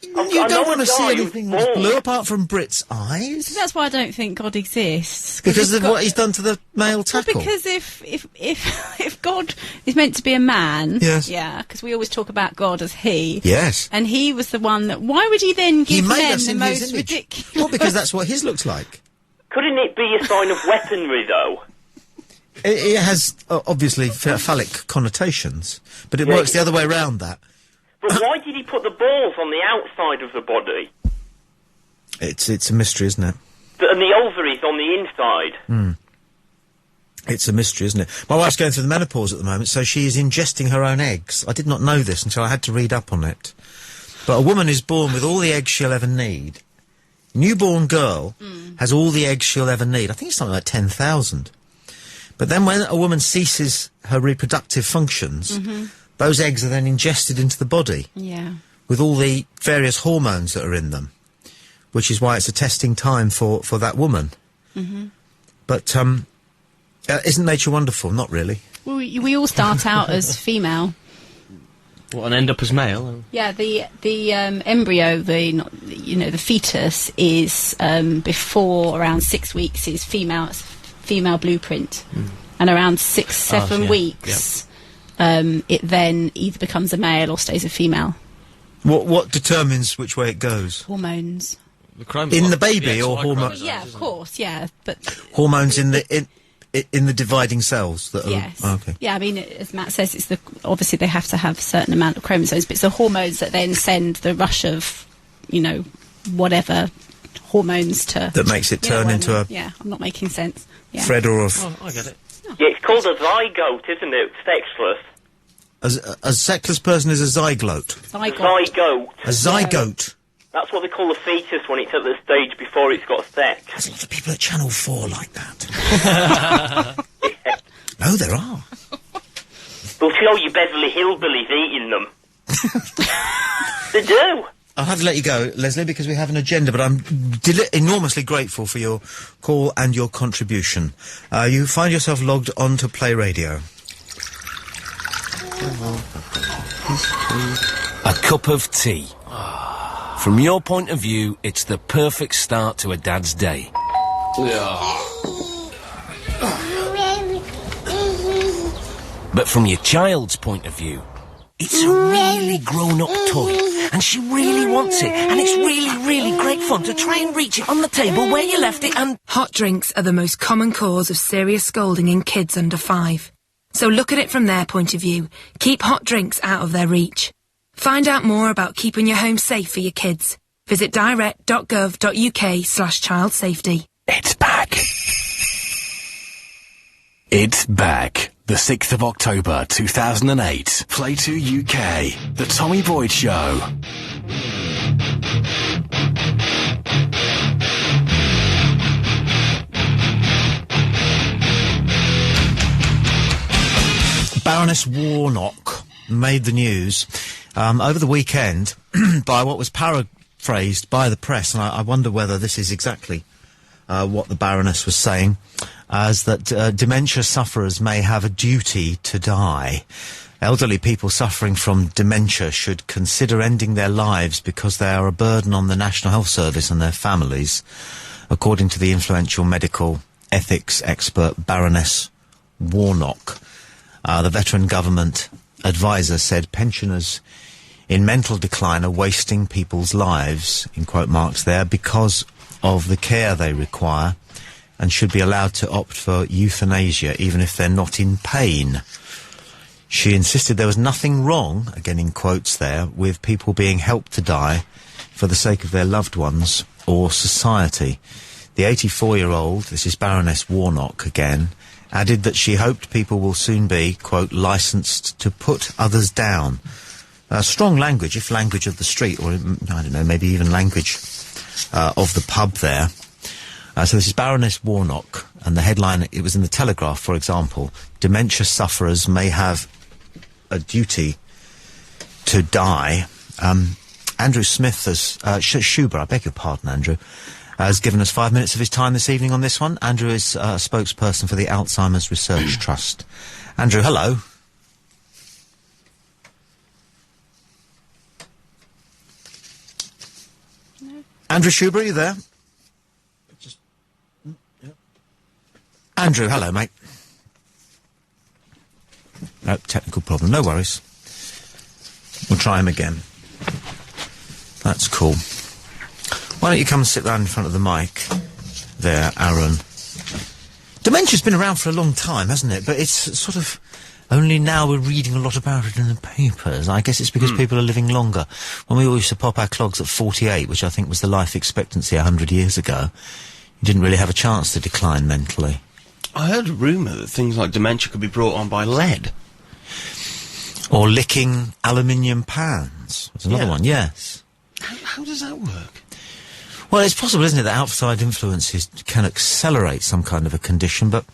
You don't want to see anything that's blue apart from Brit's eyes. That's why I don't think God exists. Because of what he's done to the male tackle. Well, because if God is meant to be a man, yes. Yeah, because we always talk about God as he. Yes. And he was the one that... Why would he then give men the most ridiculous... Well, because that's what his looks like. Couldn't it be a sign of weaponry, though? It has, obviously, phallic connotations, but it works the other way around that. But why did he put the balls on the outside of the body? It's a mystery, isn't it? And the ovaries on the inside? It's a mystery, isn't it? My wife's going through the menopause at the moment, so she is ingesting her own eggs. I did not know this until I had to read up on it. But a woman is born with all the eggs she'll ever need. Newborn girl has all the eggs she'll ever need. I think it's something like 10,000. But then when a woman ceases her reproductive functions, those eggs are then ingested into the body. Yeah. With all the various hormones that are in them, which is why it's a testing time for that woman. But, isn't nature wonderful? Not really. Well, we all start out as female. What, and end up as male? Yeah, the embryo, the fetus is before around 6 weeks is female blueprint, and around 6-7 weeks, it then either becomes a male or stays a female. What determines which way it goes? Hormones. In the baby, or hormones? Yeah, of course. Yeah, but hormones in the dividing cells that are... Yes. Oh, okay. Yeah, I mean, as Matt says, it's obviously they have to have a certain amount of chromosomes, but it's the hormones that then send the rush of, whatever hormones to... That makes it turn into a... Yeah, I'm not making sense. Yeah. Thread or a... Oh, I get it. Yeah, it's called a zygote, isn't it? Sexless. A sexless person is a zygote. Zygote. A zygote. That's what they call a fetus when it's at the stage before it's got sex. There's a lot of people at Channel 4 like that. No, there are. They'll show you Beverly Hillbillies eating them. They do. I'll have to let you go, Leslie, because we have an agenda, but I'm enormously grateful for your call and your contribution. You find yourself logged on to Play Radio. A cup of tea. From your point of view, it's the perfect start to a dad's day. But from your child's point of view, it's a really grown-up toy, and she really wants it, and it's really, really great fun to try and reach it on the table where you left it and... Hot drinks are the most common cause of serious scolding in kids under 5. So look at it from their point of view. Keep hot drinks out of their reach. Find out more about keeping your home safe for your kids. Visit direct.gov.uk/child safety. It's back. It's back. The 6th of October 2008. Play 2 UK. The Tommy Boyd Show. Baroness Warnock made the news over the weekend by what was paraphrased by the press, and I wonder whether this is exactly what the Baroness was saying, as that dementia sufferers may have a duty to die. Elderly people suffering from dementia should consider ending their lives because they are a burden on the National Health Service and their families, according to the influential medical ethics expert Baroness Warnock. The veteran government advisor said pensioners in mental decline are wasting people's lives, in quote marks there, because of the care they require, and should be allowed to opt for euthanasia even if they're not in pain. She insisted there was nothing wrong, again in quotes there, with people being helped to die for the sake of their loved ones or society. The 84-year-old, this is Baroness Warnock again, added that she hoped people will soon be, quote, licensed to put others down. Strong language, if language of the street, or, I don't know, maybe even language of the pub there. So this is Baroness Warnock, and the headline, it was in the Telegraph, for example, dementia sufferers may have a duty to die. Andrew Smith has, Schuber, I beg your pardon, Andrew, has given us 5 minutes of his time this evening on this one. Andrew is a spokesperson for the Alzheimer's Research Trust. Andrew, hello. No. Andrew Schuber, are you there? Andrew, hello, mate. No, technical problem, no worries. We'll try him again. That's cool. Why don't you come and sit down in front of the mic there, Aaron? Dementia's been around for a long time, hasn't it? But it's sort of only now we're reading a lot about it in the papers. I guess it's because people are living longer. When we all used to pop our clogs at 48, which I think was the life expectancy 100 years ago, you didn't really have a chance to decline mentally. I heard a rumour that things like dementia could be brought on by lead. Or licking aluminium pans. That's another one, yes. How does that work? Well, it's possible, isn't it, that outside influences can accelerate some kind of a condition, but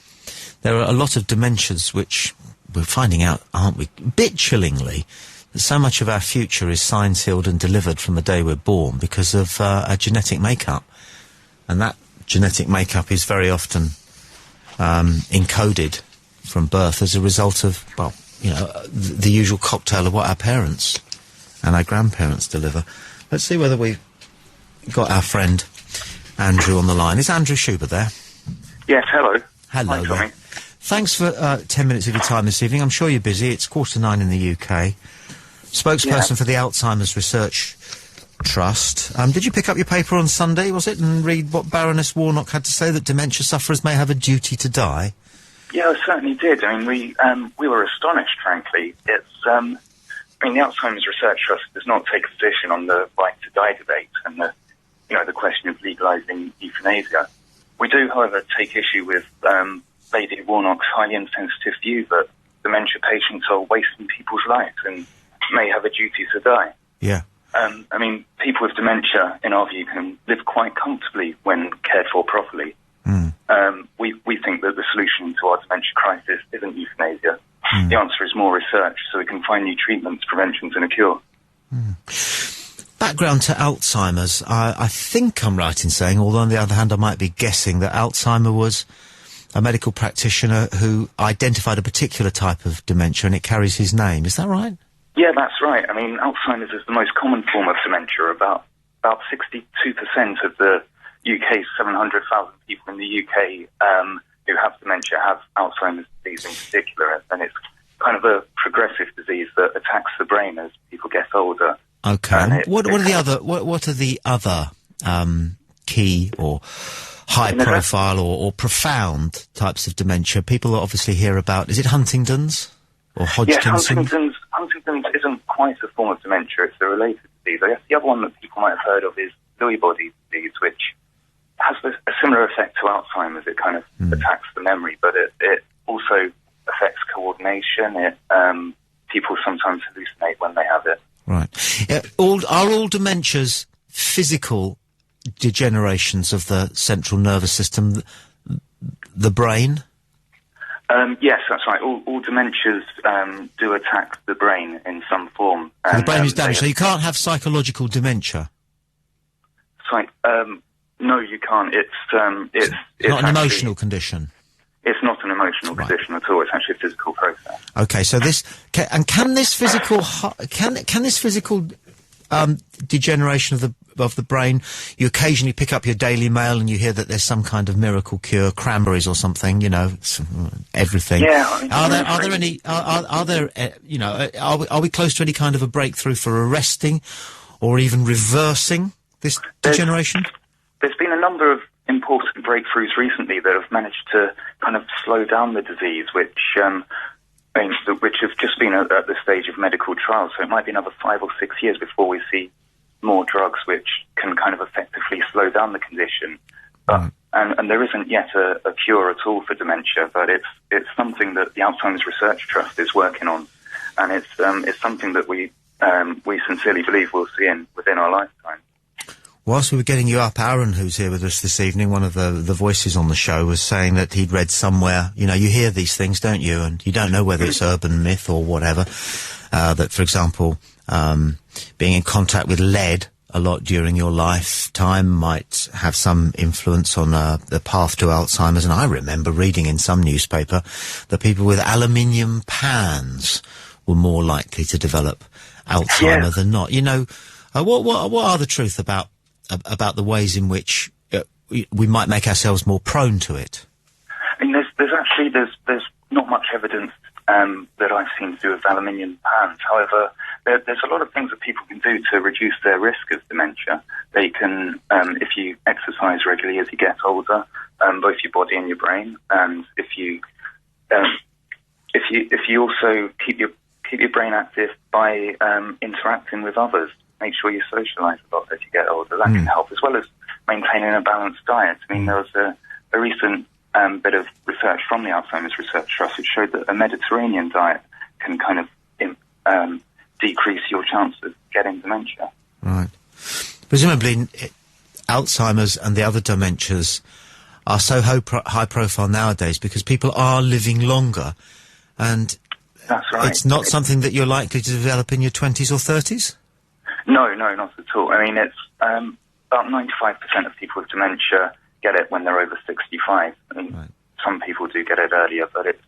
there are a lot of dementias which we're finding out, aren't we, a bit chillingly, that so much of our future is signed, sealed and delivered from the day we're born because of our genetic makeup. And that genetic makeup is very often encoded from birth as a result of, well, you know, the usual cocktail of what our parents and our grandparents deliver. Let's see whether we've got our friend Andrew on the line. Is Andrew Schuber there? Yes, hello. Hello Hi, there. Tommy. Thanks for 10 minutes of your time this evening. I'm sure you're busy. It's 9:15 in the UK. Spokesperson for the Alzheimer's Research Trust. Did you pick up your paper on Sunday, was it, and read what Baroness Warnock had to say, that dementia sufferers may have a duty to die? Yeah, I certainly did. I mean, we were astonished, frankly. It's, I mean, the Alzheimer's Research Trust does not take a position on the right to die debate and the question of legalising euthanasia. We do, however, take issue with Lady Warnock's highly insensitive view that dementia patients are wasting people's lives and may have a duty to die. Yeah. I mean, people with dementia, in our view, can live quite comfortably when cared for properly. We think that the solution to our dementia crisis isn't euthanasia. The answer is more research, so we can find new treatments, preventions and a cure. Background to Alzheimer's. I think I'm right in saying, although on the other hand I might be guessing, that Alzheimer was a medical practitioner who identified a particular type of dementia and it carries his name. Is that right? Yeah, that's right. I mean, Alzheimer's is the most common form of dementia. About 62% of the UK's 700,000 people in the UK who have dementia have Alzheimer's disease in particular, and it's kind of a progressive disease that attacks the brain as people get older. Okay. What are the other key or high profile or profound types of dementia? People obviously hear about, is it Huntington's or Hodgkinson? Yes, Huntington's isn't quite a form of dementia, it's a related disease. I guess the other one that people might have heard of is Lewy body disease, which has a similar effect to Alzheimer's. It kind of attacks the memory, but it also affects coordination. People sometimes hallucinate when they have it. Right. Are all dementias physical degenerations of the central nervous system, the brain? Yes, that's right. All dementias do attack the brain in some form. So the brain is damaged, so you can't have psychological dementia? No, you can't. It's not an emotional condition? It's not an emotional condition at all. It's actually a physical process. Okay, so can this physical degeneration of the brain, you occasionally pick up your Daily Mail and you hear that there's some kind of miracle cure, cranberries or something, everything. Yeah. Are we close to any kind of a breakthrough for arresting or even reversing this degeneration? There's been a number of important breakthroughs recently that have managed to kind of slow down the disease, which have just been at the stage of medical trials. So it might be another 5 or 6 years before we see more drugs which can kind of effectively slow down the condition. And there isn't yet a cure at all for dementia, but it's something that the Alzheimer's Research Trust is working on, and it's something that we sincerely believe we'll see within our lifetime. Whilst we were getting you up, Aaron, who's here with us this evening, one of the voices on the show, was saying that he'd read somewhere, you hear these things, don't you? And you don't know whether it's urban myth or whatever, that, for example, being in contact with lead a lot during your lifetime might have some influence on the path to Alzheimer's. And I remember reading in some newspaper that people with aluminium pans were more likely to develop Alzheimer than not. What are the truth about the ways in which we might make ourselves more prone to it? I mean, there's not much evidence that I've seen to do with aluminium pans. However, there's a lot of things that people can do to reduce their risk of dementia. They can, if you exercise regularly as you get older, both your body and your brain, and if you also keep your brain active by interacting with others. Make sure you socialise a lot as you get older. That can help, as well as maintaining a balanced diet. I mean, there was a recent bit of research from the Alzheimer's Research Trust which showed that a Mediterranean diet can kind of decrease your chance of getting dementia. Right. Presumably, Alzheimer's and the other dementias are so high profile nowadays because people are living longer, and that's right. It's not something that you're likely to develop in your 20s or 30s? No, not at all. I mean, it's about 95% of people with dementia get it when they're over 65. I mean, some people do get it earlier, but it's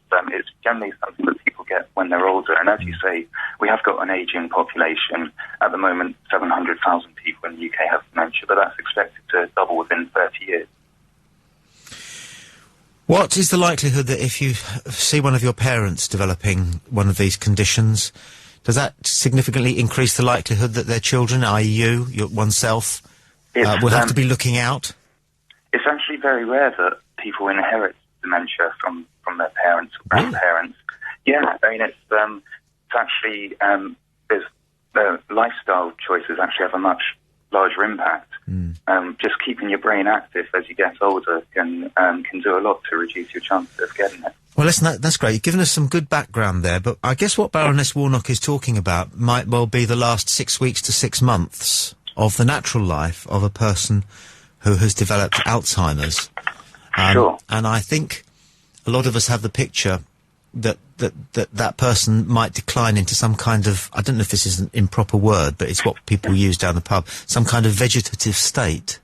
generally something that people get when they're older. And as you say, we have got an ageing population. At the moment, 700,000 people in the UK have dementia, but that's expected to double within 30 years. What is the likelihood that if you see one of your parents developing one of these conditions, does that significantly increase the likelihood that their children, i.e. oneself, will have to be looking out? It's actually very rare that people inherit dementia from their parents or grandparents. Yeah, I mean, it's actually, the lifestyle choices actually have a much larger impact. Just keeping your brain active as you get older can do a lot to reduce your chances of getting it. Well, listen, that's great. You've given us some good background there, but I guess what Baroness Warnock is talking about might well be the last 6 weeks to 6 months of the natural life of a person who has developed Alzheimer's. Sure. And I think a lot of us have the picture that person might decline into some kind of, I don't know if this is an improper word, but it's what people use down the pub, some kind of vegetative state,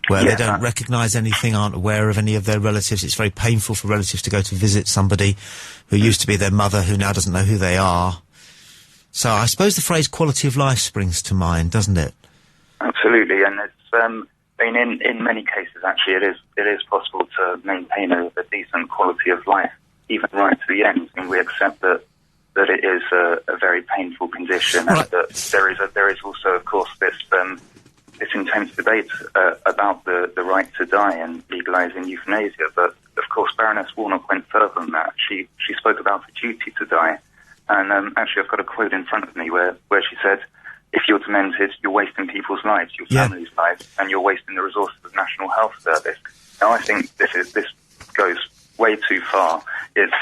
where they don't recognise anything, aren't aware of any of their relatives. It's very painful for relatives to go to visit somebody who used to be their mother, who now doesn't know who they are. So I suppose the phrase quality of life springs to mind, doesn't it? Absolutely, and it's, I mean, in many cases, actually, it is possible to maintain a decent quality of life, even right to the end. And we accept that that it is a very painful condition, and that there is also, of course, this intense debate about the right to die and legalising euthanasia. But of course, Baroness Warnock went further than that. She spoke about the duty to die, and actually, I've got a quote in front of me where she said, "If you're demented, you're wasting people's lives, your family's lives, and you're wasting the resources of the National Health Service." Now, I think this goes way too far. It's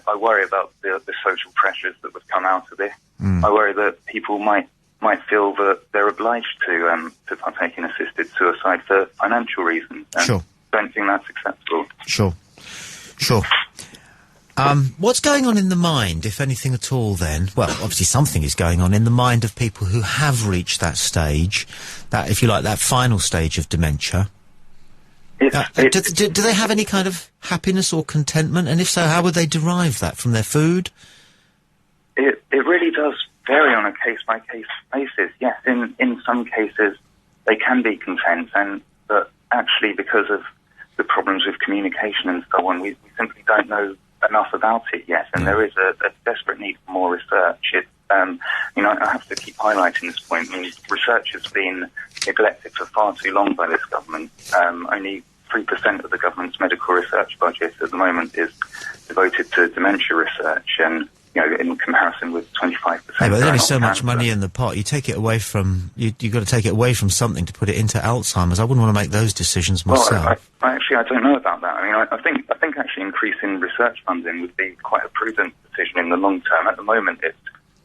I worry about the social pressures that would come out of this. I worry that people might feel that they're obliged to partake in assisted suicide for financial reasons. Sure. Don't think that's acceptable. Sure. What's going on in the mind, if anything at all, then? Well, obviously something is going on in the mind of people who have reached that stage, that, if you like, that final stage of dementia. Do they have any kind of happiness or contentment? And if so, how would they derive that? From their food? It really does vary on a case-by-case basis. Yes, in some cases they can be content, but actually because of the problems with communication and so on, we simply don't know enough about it yet, and there is a desperate need for more research. I have to keep highlighting this point. I mean, research has been neglected for far too long by this government. Only 3% of the government's medical research budget at the moment is devoted to dementia research, and in comparison with 25%. Yeah, but there's only so much money in the pot. You take it away from you've got to take it away from something to put it into Alzheimer's. I wouldn't want to make those decisions myself. Well, I don't know about that. I mean, I think actually increasing research funding would be quite a prudent decision in the long term. At the moment, it's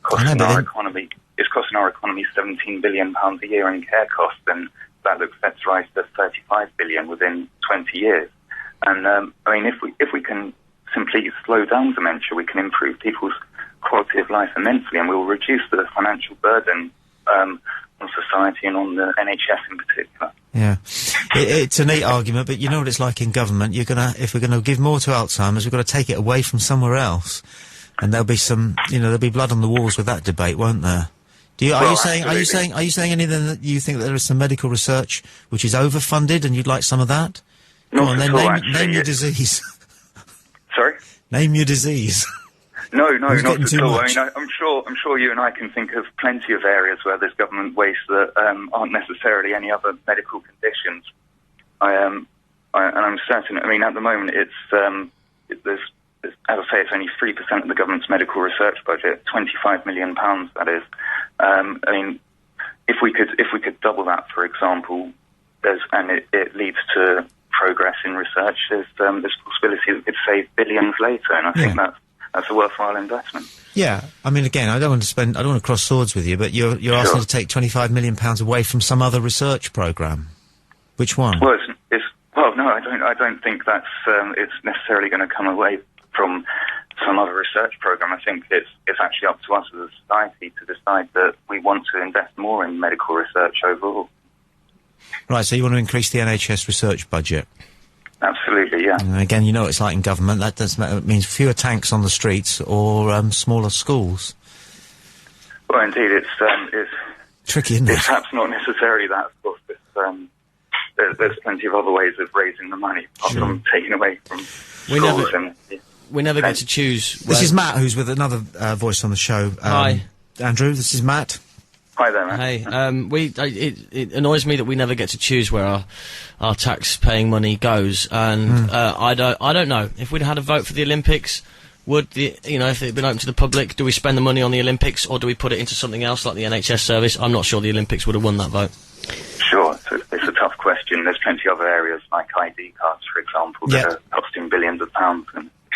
costing our economy. It's costing our economy £17 billion a year in care costs, and that looks set to rise to £35 billion within 20 years. And I mean, if we can simply slow down dementia, we can improve people's quality of life immensely, and we'll reduce the financial burden on society and on the NHS in particular. Yeah, it's a neat argument, but you know what it's like in government. If we're gonna give more to Alzheimer's, we've got to take it away from somewhere else, and there'll be there'll be blood on the walls with that debate, won't there? Are you saying anything that you think that there is some medical research which is overfunded, and you'd like some of that? Not at all, name your disease. Sorry? Name your disease. No, not at all. Much. I mean, I'm sure you and I can think of plenty of areas where there's government waste that aren't necessarily any other medical conditions. And I'm certain. I mean, at the moment, there's as I say, it's only 3% of the government's medical research budget, £25 million. That is. I mean, if we could double that, for example, it leads to progress in research. There's possibility that we could save billions later, and I think that's a worthwhile investment. Yeah, I mean, again, I don't want to cross swords with you, but you're asking to take £25 million away from some other research programme. Which one? Well, no, I don't think that's it's necessarily going to come away from some other research programme. I think it's actually up to us as a society to decide that we want to invest more in medical research overall. Right, so you want to increase the NHS research budget? Absolutely, yeah. And again, you know what it's like in government. That doesn't matter. It means fewer tanks on the streets or smaller schools. Well, indeed, it's tricky, isn't it? It's perhaps not necessarily that. Of course, there's plenty of other ways of raising the money, apart from taking away from schools. We never get to choose. This is Matt, who's with another voice on the show. Hi, Andrew. This is Matt. Hi there, Matt. Hey, it annoys me that we never get to choose where our tax-paying money goes, and I don't know if we'd had a vote for the Olympics. Would if it had been open to the public, do we spend the money on the Olympics, or do we put it into something else like the NHS service? I'm not sure the Olympics would have won that vote. Sure, it's a tough question. There's plenty of other areas like ID cards, for example, that are costing billions of pounds.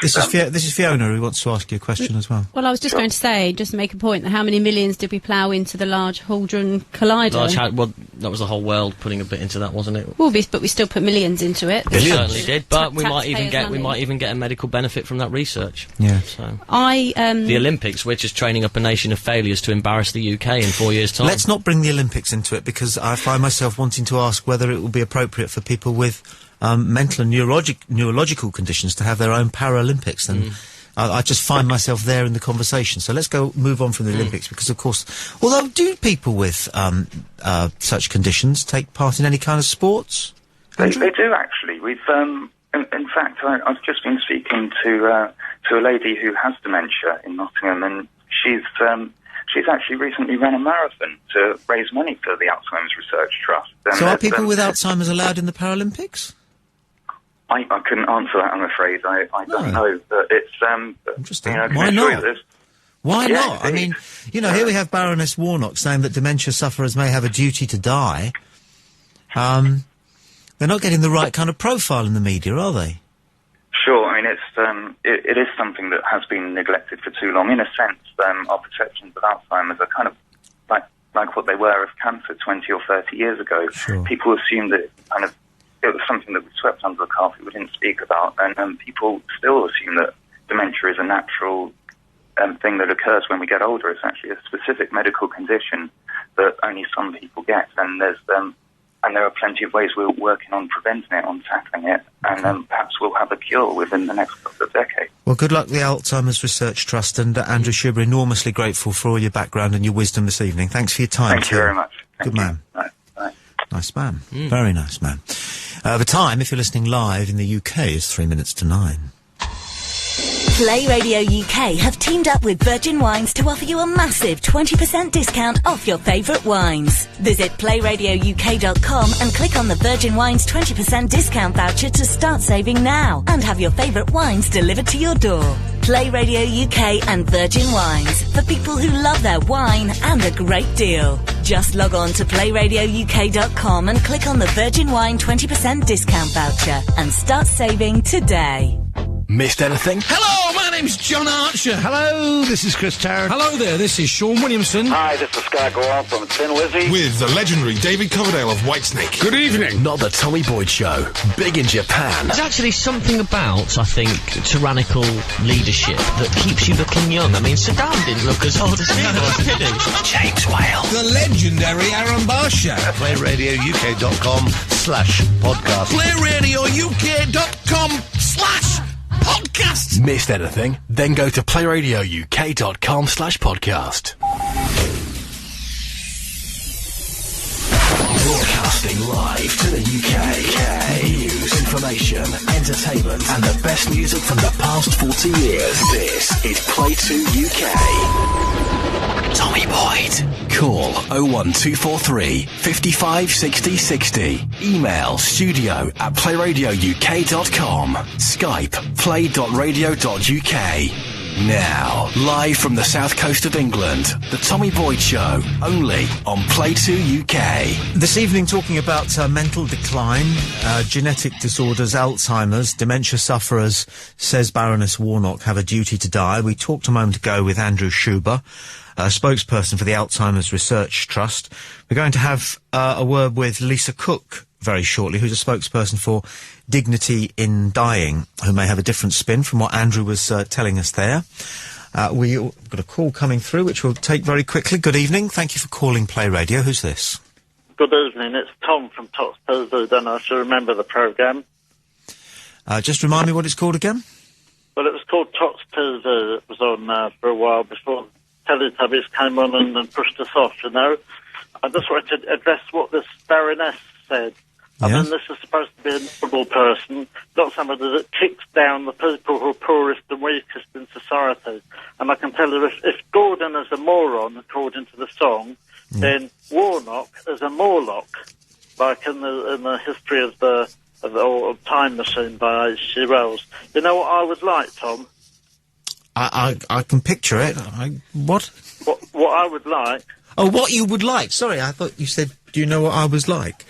This is Fiona who wants to ask you a question as well. Well, I was just going to say, just to make a point, how many millions did we plough into the Large Hadron Collider? Well, that was the whole world putting a bit into that, wasn't it? Well, but we still put millions into it. We certainly did, but we might even get a medical benefit from that research. Yeah. So the Olympics, we're just training up a nation of failures to embarrass the UK in 4 years' time. Let's not bring the Olympics into it, because I find myself wanting to ask whether it would be appropriate for people with mental and neurological conditions to have their own Paralympics, and I just find myself there in the conversation. So let's move on from the Olympics, because of course, although do people with such conditions take part in any kind of sports? They do actually. We've in fact, I've just been speaking to a lady who has dementia in Nottingham, and she's actually recently run a marathon to raise money for the Alzheimer's Research Trust. And So are people with Alzheimer's allowed in the Paralympics? I couldn't answer that, I'm afraid. I don't know, but it's interesting. Why not? Why Yeah, not? I indeed. mean, you know, here we have Baroness Warnock saying that dementia sufferers may have a duty to die. They're not getting the right kind of profile in the media, are they? Sure. I mean, it is something that has been neglected for too long. In a sense, our perceptions of Alzheimer's are kind of like what they were of cancer 20 or 30 years ago. Sure. People assumed that it was something that we swept under the carpet, we didn't speak about, and people still assume that dementia is a natural thing that occurs when we get older. It's actually a specific medical condition that only some people get, and there are plenty of ways we're working on preventing it, on tackling it, and perhaps we'll have a cure within the next couple of decades. Well, good luck, the Alzheimer's Research Trust, and Andrew Schuber, enormously grateful for all your background and your wisdom this evening. Thanks for your time. Thank you very much. Good man. Right. Nice man. Very nice man. The time, if you're listening live in the UK, is 3 minutes to 9. Play Radio UK have teamed up with Virgin Wines to offer you a massive 20% discount off your favourite wines. Visit playradiouk.com and click on the Virgin Wines 20% discount voucher to start saving now and have your favourite wines delivered to your door. Play Radio UK and Virgin Wines for people who love their wine and a great deal. Just log on to playradiouk.com and click on the Virgin Wine 20% discount voucher and start saving today. Missed anything? Hello, my name's John Archer. Hello, this is Chris Tarrant. Hello there, this is Sean Williamson. Hi, this is Scott Gorham from Tin Lizzy. With the legendary David Coverdale of Whitesnake. Good evening. Not the Tommy Boyd Show. Big in Japan. There's actually something about, I think, tyrannical leadership that keeps you looking young. I mean, Saddam didn't look as old as he was, did he? James Whale. The legendary Aaron Barr Show. PlayRadioUK.com/podcast. PlayRadioUK.com/podcast. Missed anything? Then go to playradiouk.com/podcast. Broadcasting live to the UK. News, information, entertainment, and the best music from the past 40 years. This is Play 2 UK. Tommy Boyd. Call 01243 55 60 60. Email studio@playradiouk.com. Skype play.radio.uk. Now, live from the south coast of England, the Tommy Boyd Show, only on Play 2 UK. This evening talking about mental decline, genetic disorders, Alzheimer's, dementia sufferers, says Baroness Warnock, have a duty to die. We talked a moment ago with Andrew Schuber, spokesperson for the Alzheimer's Research Trust. We're going to have a word with Lisa Cook very shortly, who's a spokesperson for Dignity in Dying, who may have a different spin from what Andrew was telling us there. We've got a call coming through, which we'll take very quickly. Good evening. Thank you for calling Play Radio. Who's this? Good evening. It's Tom from Tots Thursday. Don't know if you remember the programme. Just remind me what it's called again? Well, it was called Tots Tuesday. It was on for a while before Teletubbies came on and pushed us off, you know. I just wanted to address what this Baroness said. I mean, this is supposed to be a noble person, not somebody that kicks down the people who are poorest and weakest in society. And I can tell you, if Gordon is a moron, according to the song, then Warnock is a Morlock, like in the history of the Time Machine by H.G. Wells. You know what I would like, Tom? I can picture it. What? What I would like. Oh, what you would like. Sorry, I thought you said, do you know what I was like?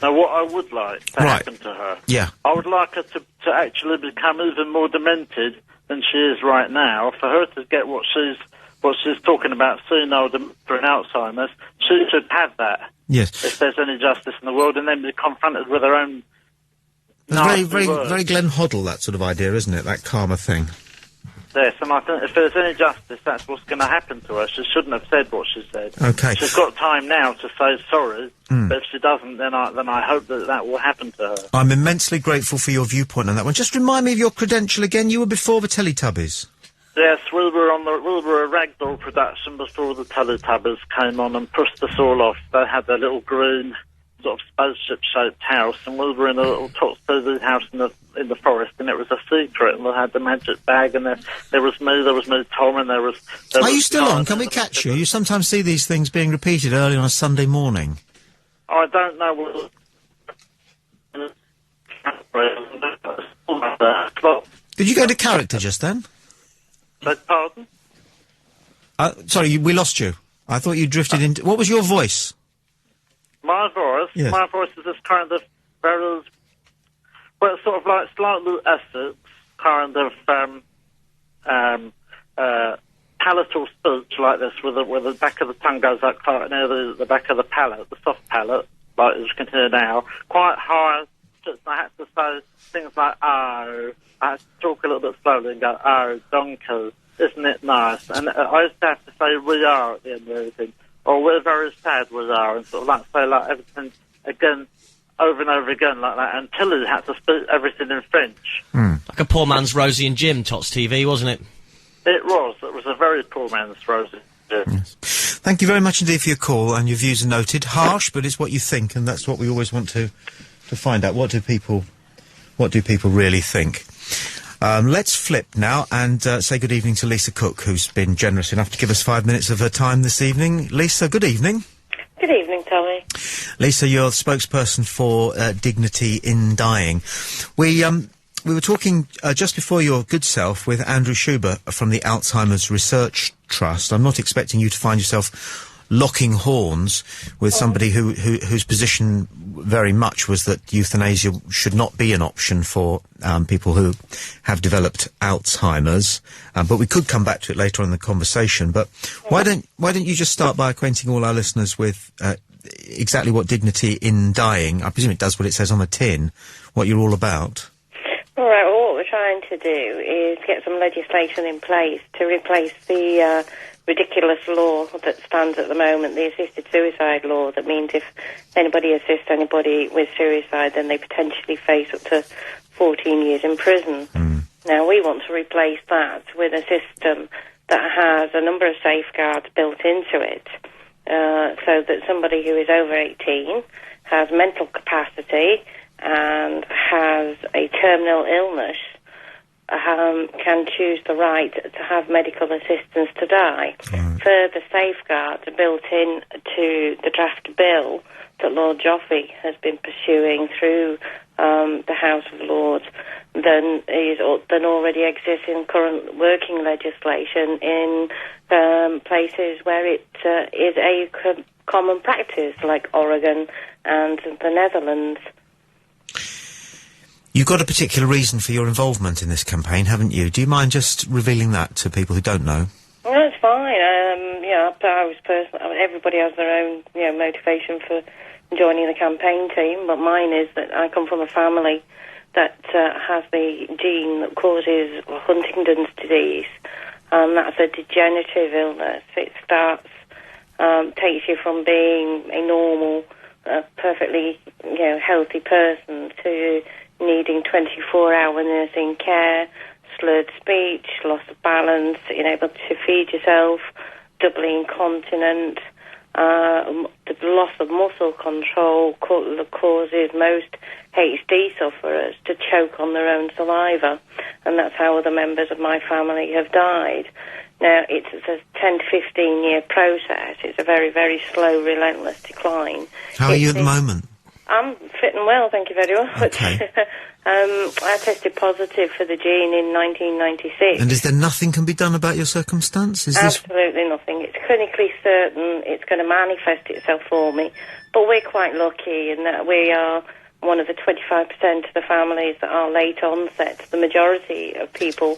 Now, what I would like to happen to her, I would like her to actually become even more demented than she is right now. For her to get what she's talking about, senile dementia and Alzheimer's, she should have that. Yes. If there's any justice in the world, and then be confronted with her own. Very, very Glenn Hoddle, that sort of idea, isn't it? That karma thing. Yes, and I think if there's any justice, that's what's going to happen to her. She shouldn't have said what she said. Okay. She's got time now to say sorry, but if she doesn't, then I hope that will happen to her. I'm immensely grateful for your viewpoint on that one. Just remind me of your credential again. You were before the Teletubbies. Yes, we were a ragdoll production before the Teletubbies came on and pushed us all off. They had their little green sort of spaceship-shaped house, and we were in a little topsy house in the forest, and it was a secret, and we had the magic bag, and there was me, Tom, and there was... Are you still on? Can we catch you? You sometimes see these things being repeated early on a Sunday morning. I don't know what... Did you go to character just then? Pardon? Sorry, we lost you. I thought you drifted into... What was your voice? My voice? Yes. My voice is this kind of very... Well, it's sort of like slightly Essex, kind of palatal speech like this, where the back of the tongue goes up quite near the back of the palate, the soft palate, like as you can hear now. Quite high. I had to say things like, oh. I had to talk a little bit slowly and go, oh, donkey, isn't it nice? And I used to have to say we are at the end of everything. Or we're very sad we are, and sort of like say like everything again, over and over again like that, until he had to speak everything in French. Like a poor man's Rosie and Jim, Tots TV, wasn't it? It was a very poor man's Rosie and Jim. Yes. Thank you very much indeed for your call, and your views are noted. Harsh, but it's what you think, and that's what we always want to find out. What do people really think? Let's flip now and say good evening to Lisa Cook, who's been generous enough to give us 5 minutes of her time this evening. Lisa, good evening. Good evening, Tommy. Lisa, you're the spokesperson for Dignity in Dying. We were talking just before your good self with Andrew Schubert from the Alzheimer's Research Trust. I'm not expecting you to find yourself locking horns with somebody whose position very much was that euthanasia should not be an option for people who have developed Alzheimer's. But we could come back to it later on in the conversation. But why don't you just start by acquainting all our listeners with exactly what Dignity in Dying, I presume it does what it says on the tin, what you're all about? All right, well, what we're trying to do is get some legislation in place to replace the ridiculous law that stands at the moment, the assisted suicide law, that means if anybody assists anybody with suicide, then they potentially face up to 14 years in prison. Now, we want to replace that with a system that has a number of safeguards built into it, so that somebody who is over 18 has mental capacity and has a terminal illness can choose the right to have medical assistance to die. Further safeguards are built in to the draft bill that Lord Joffe has been pursuing through the House of Lords than already exists in current working legislation in places where it is a common practice, like Oregon and the Netherlands. You've got a particular reason for your involvement in this campaign, haven't you? Do you mind just revealing that to people who don't know? No, it's fine. I was everybody has their own, motivation for joining the campaign team, but mine is that I come from a family that has the gene that causes Huntington's disease, and that's a degenerative illness. It starts, takes you from being a normal, perfectly, healthy person to needing 24-hour nursing care, slurred speech, loss of balance, unable to feed yourself, doubly incontinent, the loss of muscle control causes most HD sufferers to choke on their own saliva, and that's how other members of my family have died. Now, it's a 10 to 15-year process. It's a very, very slow, relentless decline. How are you at the moment? I'm fit and well, thank you very much. Okay. I tested positive for the gene in 1996. And is there nothing can be done about your circumstance? Absolutely nothing. It's clinically certain it's going to manifest itself for me. But we're quite lucky in that we are one of the 25% of the families that are late onset. The majority of people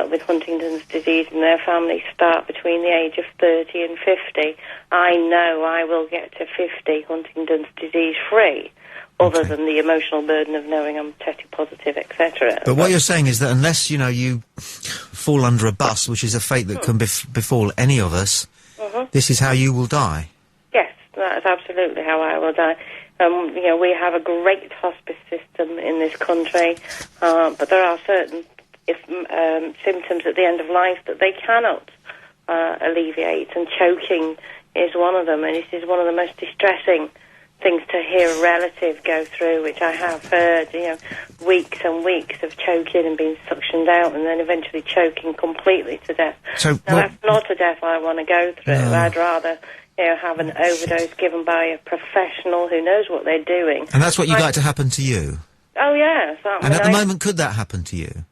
with Huntington's disease in their families start between the age of 30 and 50. I know I will get to 50 Huntington's disease free, other than the emotional burden of knowing I'm tested positive, etc. But what you're saying is that unless, you fall under a bus, which is a fate that can befall any of us, this is how you will die. Yes, that is absolutely how I will die. We have a great hospice system in this country, but there are certain symptoms at the end of life that they cannot alleviate, and choking is one of them, and it is one of the most distressing things to hear a relative go through, which I have heard, weeks and weeks of choking and being suctioned out and then eventually choking completely to death. So, that's not a death I want to go through. No. I'd rather, have an overdose given by a professional who knows what they're doing. And that's what you'd like to happen to you? Oh, yes. And at the moment, could that happen to you?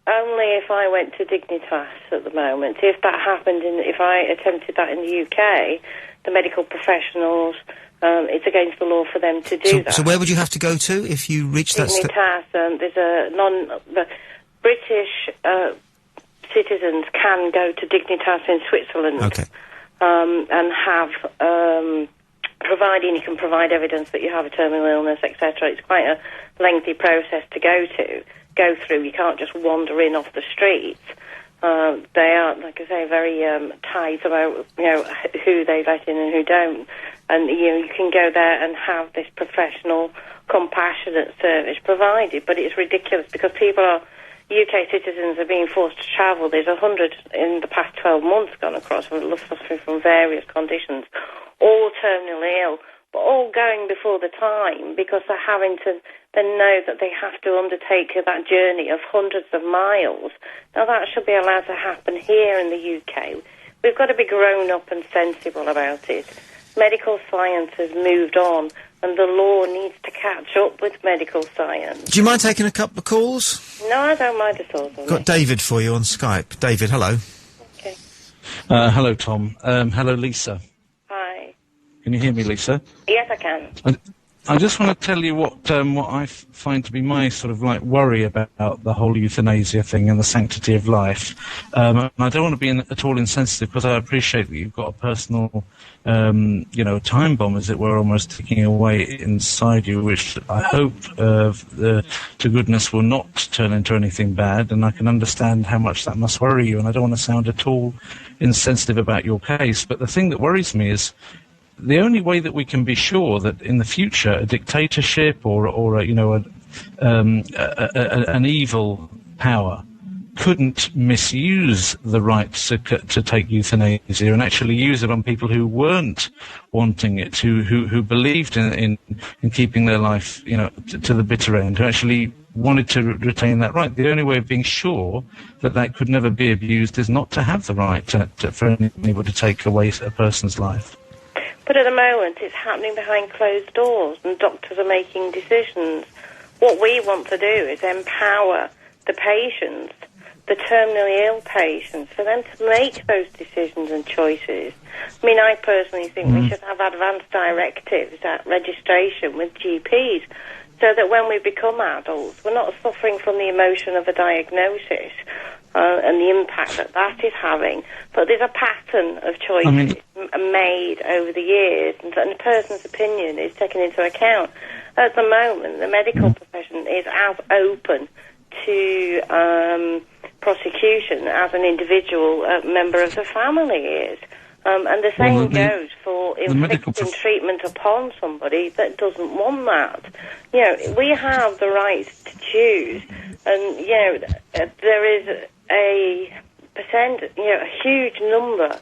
Only if I went to Dignitas at the moment. If that happened, if I attempted that in the UK, the medical professionals, it's against the law for them to do that. So where would you have to go to if you reach that stage? Dignitas, there's the British citizens can go to Dignitas in Switzerland. Okay. And have, providing you can provide evidence that you have a terminal illness, etc. It's quite a lengthy process to go through. You can't just wander in off the streets. They are, like I say, very tight about who they let in and who don't. And you can go there and have this professional, compassionate service provided. But it's ridiculous because UK citizens are being forced to travel. There's 100 in the past 12 months gone across, suffering from various conditions, all terminally ill, but all going before the time because they're having to then know that they have to undertake that journey of hundreds of miles. Now, that should be allowed to happen here in the UK. We've got to be grown up and sensible about it. Medical science has moved on, and the law needs to catch up with medical science. Do you mind taking a couple of calls? No, I don't mind at all. Got David for you on Skype. David, hello. Okay. Hello, Tom. Hello, Lisa. Hi. Can you hear me, Lisa? Yes, I can. I just want to tell you what I find to be my sort of worry about the whole euthanasia thing and the sanctity of life. And I don't want to be at all insensitive because I appreciate that you've got a personal, time bomb, as it were, almost ticking away inside you, which I hope to goodness will not turn into anything bad. And I can understand how much that must worry you. And I don't want to sound at all insensitive about your case. But the thing that worries me is, the only way that we can be sure that in the future a dictatorship or an evil power couldn't misuse the right to take euthanasia and actually use it on people who weren't wanting it, who believed in keeping their life to the bitter end, who actually wanted to retain that right. The only way of being sure that could never be abused is not to have the right for anybody to take away a person's life. But at the moment, it's happening behind closed doors, and doctors are making decisions. What we want to do is empower the patients, the terminally ill patients, for them to make those decisions and choices. I mean, I personally think we should have advanced directives at registration with GPs, so that when we become adults, we're not suffering from the emotion of a diagnosis and the impact that is having. But there's a pattern of choices made over the years, and a person's opinion is taken into account. At the moment, the medical profession is as open to prosecution as an individual member of the family is. And the same goes for inflicting treatment upon somebody that doesn't want that. We have the right to choose, and there is a huge number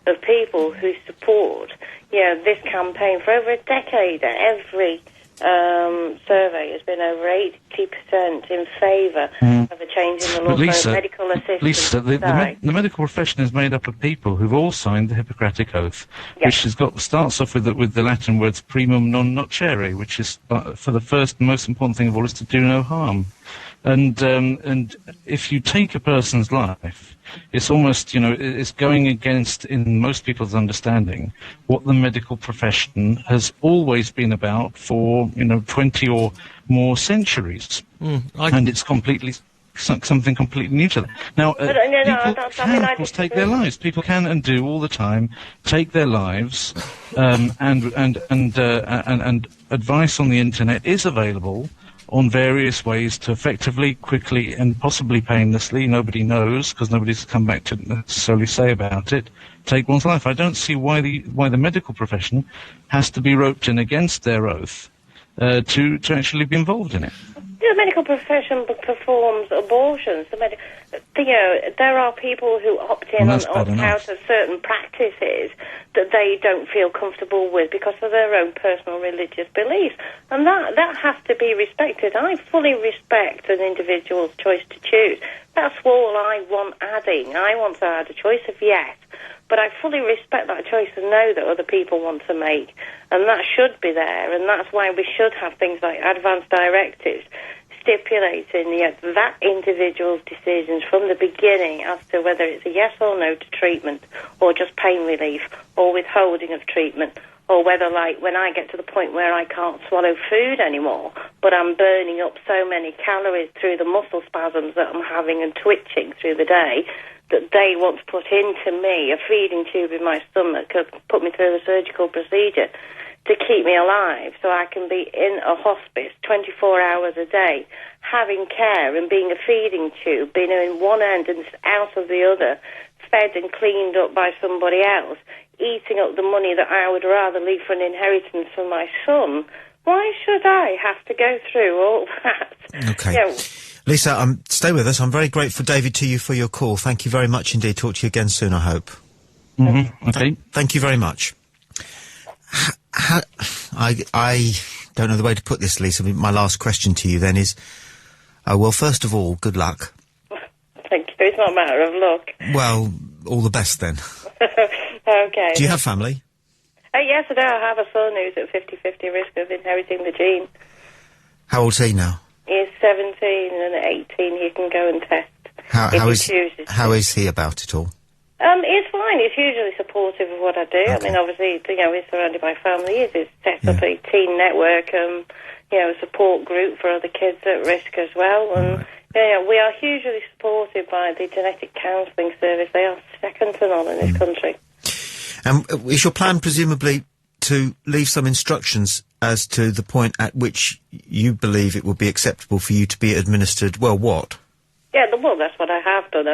of people who support this campaign for over a decade. Every survey has been over 80% in favour of a change in the law for medical assistance. Lisa, the medical profession is made up of people who've all signed the Hippocratic Oath, which starts off with the Latin words primum non nocere, which is for the first and most important thing of all is to do no harm. And if you take a person's life, it's almost, it's going against, in most people's understanding, what the medical profession has always been about for, 20 or more centuries. And it's something completely new to them. Now, people can, of course, take their lives. People can and do all the time take their lives, and advice on the internet is available on various ways to effectively, quickly, and possibly painlessly, nobody knows, because nobody's come back to necessarily say about it, take one's life. I don't see why the medical profession has to be roped in against their oath to actually be involved in it. The medical profession performs abortions. There are people who opt in and opt out of certain practices that they don't feel comfortable with because of their own personal religious beliefs. And that has to be respected. I fully respect an individual's choice to choose. That's all I want adding. I want to add a choice of yes. But I fully respect that choice and know that other people want to make. And that should be there. And that's why we should have things like advanced directives stipulating that individual's decisions from the beginning as to whether it's a yes or no to treatment or just pain relief or withholding of treatment, or whether, like, when I get to the point where I can't swallow food anymore, but I'm burning up so many calories through the muscle spasms that I'm having and twitching through the day, that they want to put into me a feeding tube in my stomach, put me through a surgical procedure to keep me alive so I can be in a hospice 24 hours a day, having care and being a feeding tube, being in one end and out of the other, fed and cleaned up by somebody else, eating up the money that I would rather leave for an inheritance for my son. Why should I have to go through all that? Okay. Lisa, stay with us. I'm very grateful, David, to you for your call. Thank you very much indeed. Talk to you again soon, I hope. Okay. Thank you very much. I don't know the way to put this, Lisa. My last question to you then is, well, first of all, good luck. Thank you. It's not a matter of luck. Well, all the best then. Okay. Do you have family? Yes, I do. I have a son who's at 50-50 risk of inheriting the gene. How old's he now? He's 17, and at 18 he can go and test. How is he about it all? He's fine. He's hugely supportive of what I do. Okay. I mean, obviously, he's surrounded by family. He's set up a teen network, a support group for other kids at risk as well. And we are hugely supported by the genetic counselling service. They are second to none in this country. Is your plan presumably to leave some instructions as to the point at which you believe it would be acceptable for you to be administered, well, what? Yeah, well, that's what I have done.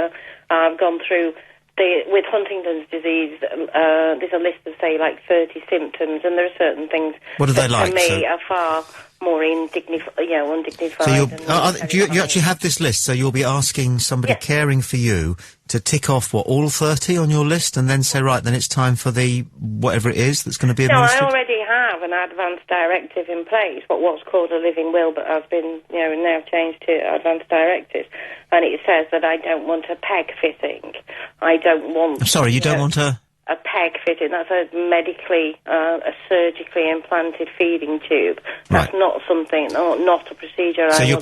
I've gone through... with Huntington's disease, there's a list of, say, like 30 symptoms, and there are certain things what are they that, like, to me, are far more undignified. So do you actually have this list? So you'll be asking somebody caring for you to tick off, all 30 on your list, and then say, right, then it's time for the whatever it is that's going to be administered? No, I already have an advanced directive in place, what's called a living will, but has been, now changed to advanced directives. And it says that I don't want a peg fitting. I don't want... I'm sorry, you don't want a peg fitting. That's a medically, a surgically implanted feeding tube. That's not something, not a procedure. So you're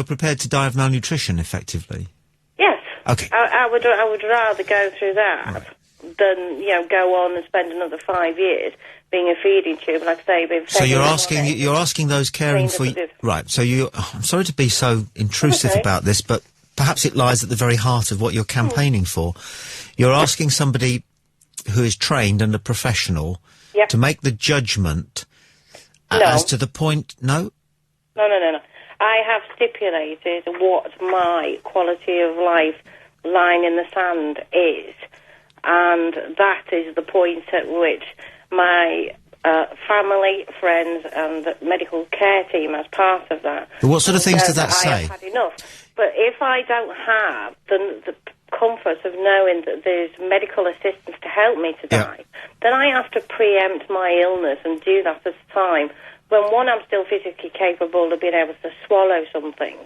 prepared to die of malnutrition, effectively? Yes. Okay. I would rather go through that than go on and spend another 5 years being a feeding tube. Like I say, so you're asking those caring for you, right? So I'm sorry to be so intrusive about this, but perhaps it lies at the very heart of what you're campaigning for. You're asking somebody who is trained and a professional to make the judgment as to the point. No. I have stipulated what my quality of life line in the sand is, and that is the point at which my family, friends, and the medical care team, as part of that. But what sort of things does that say? I have had enough. But if I don't have the comfort of knowing that there's medical assistance to help me to die, then I have to preempt my illness and do that at a time when, one, I'm still physically capable of being able to swallow something.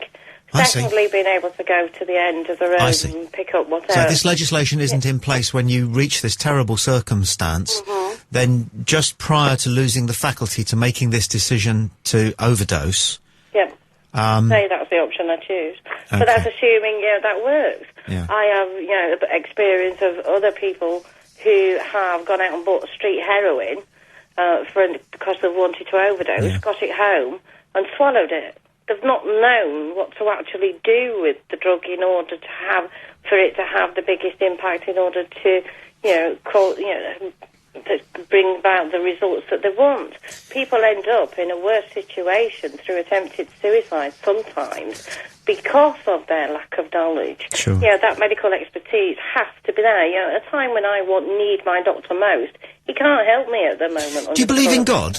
Secondly, being able to go to the end of the road and pick up whatever. So this legislation isn't in place when you reach this terrible circumstance, then just prior to losing the faculty to making this decision to overdose. Say that's the option I choose. Okay. But that's assuming, that works. Yeah. I have, experience of other people who have gone out and bought street heroin because they wanted to overdose, got it home and swallowed it. They've not known what to actually do with the drug in order for it to have the biggest impact, in order to, to bring about the results that they want. People end up in a worse situation through attempted suicide sometimes because of their lack of knowledge. Sure. That medical expertise has to be there. At a time when I need my doctor most, he can't help me at the moment. Do you believe in God?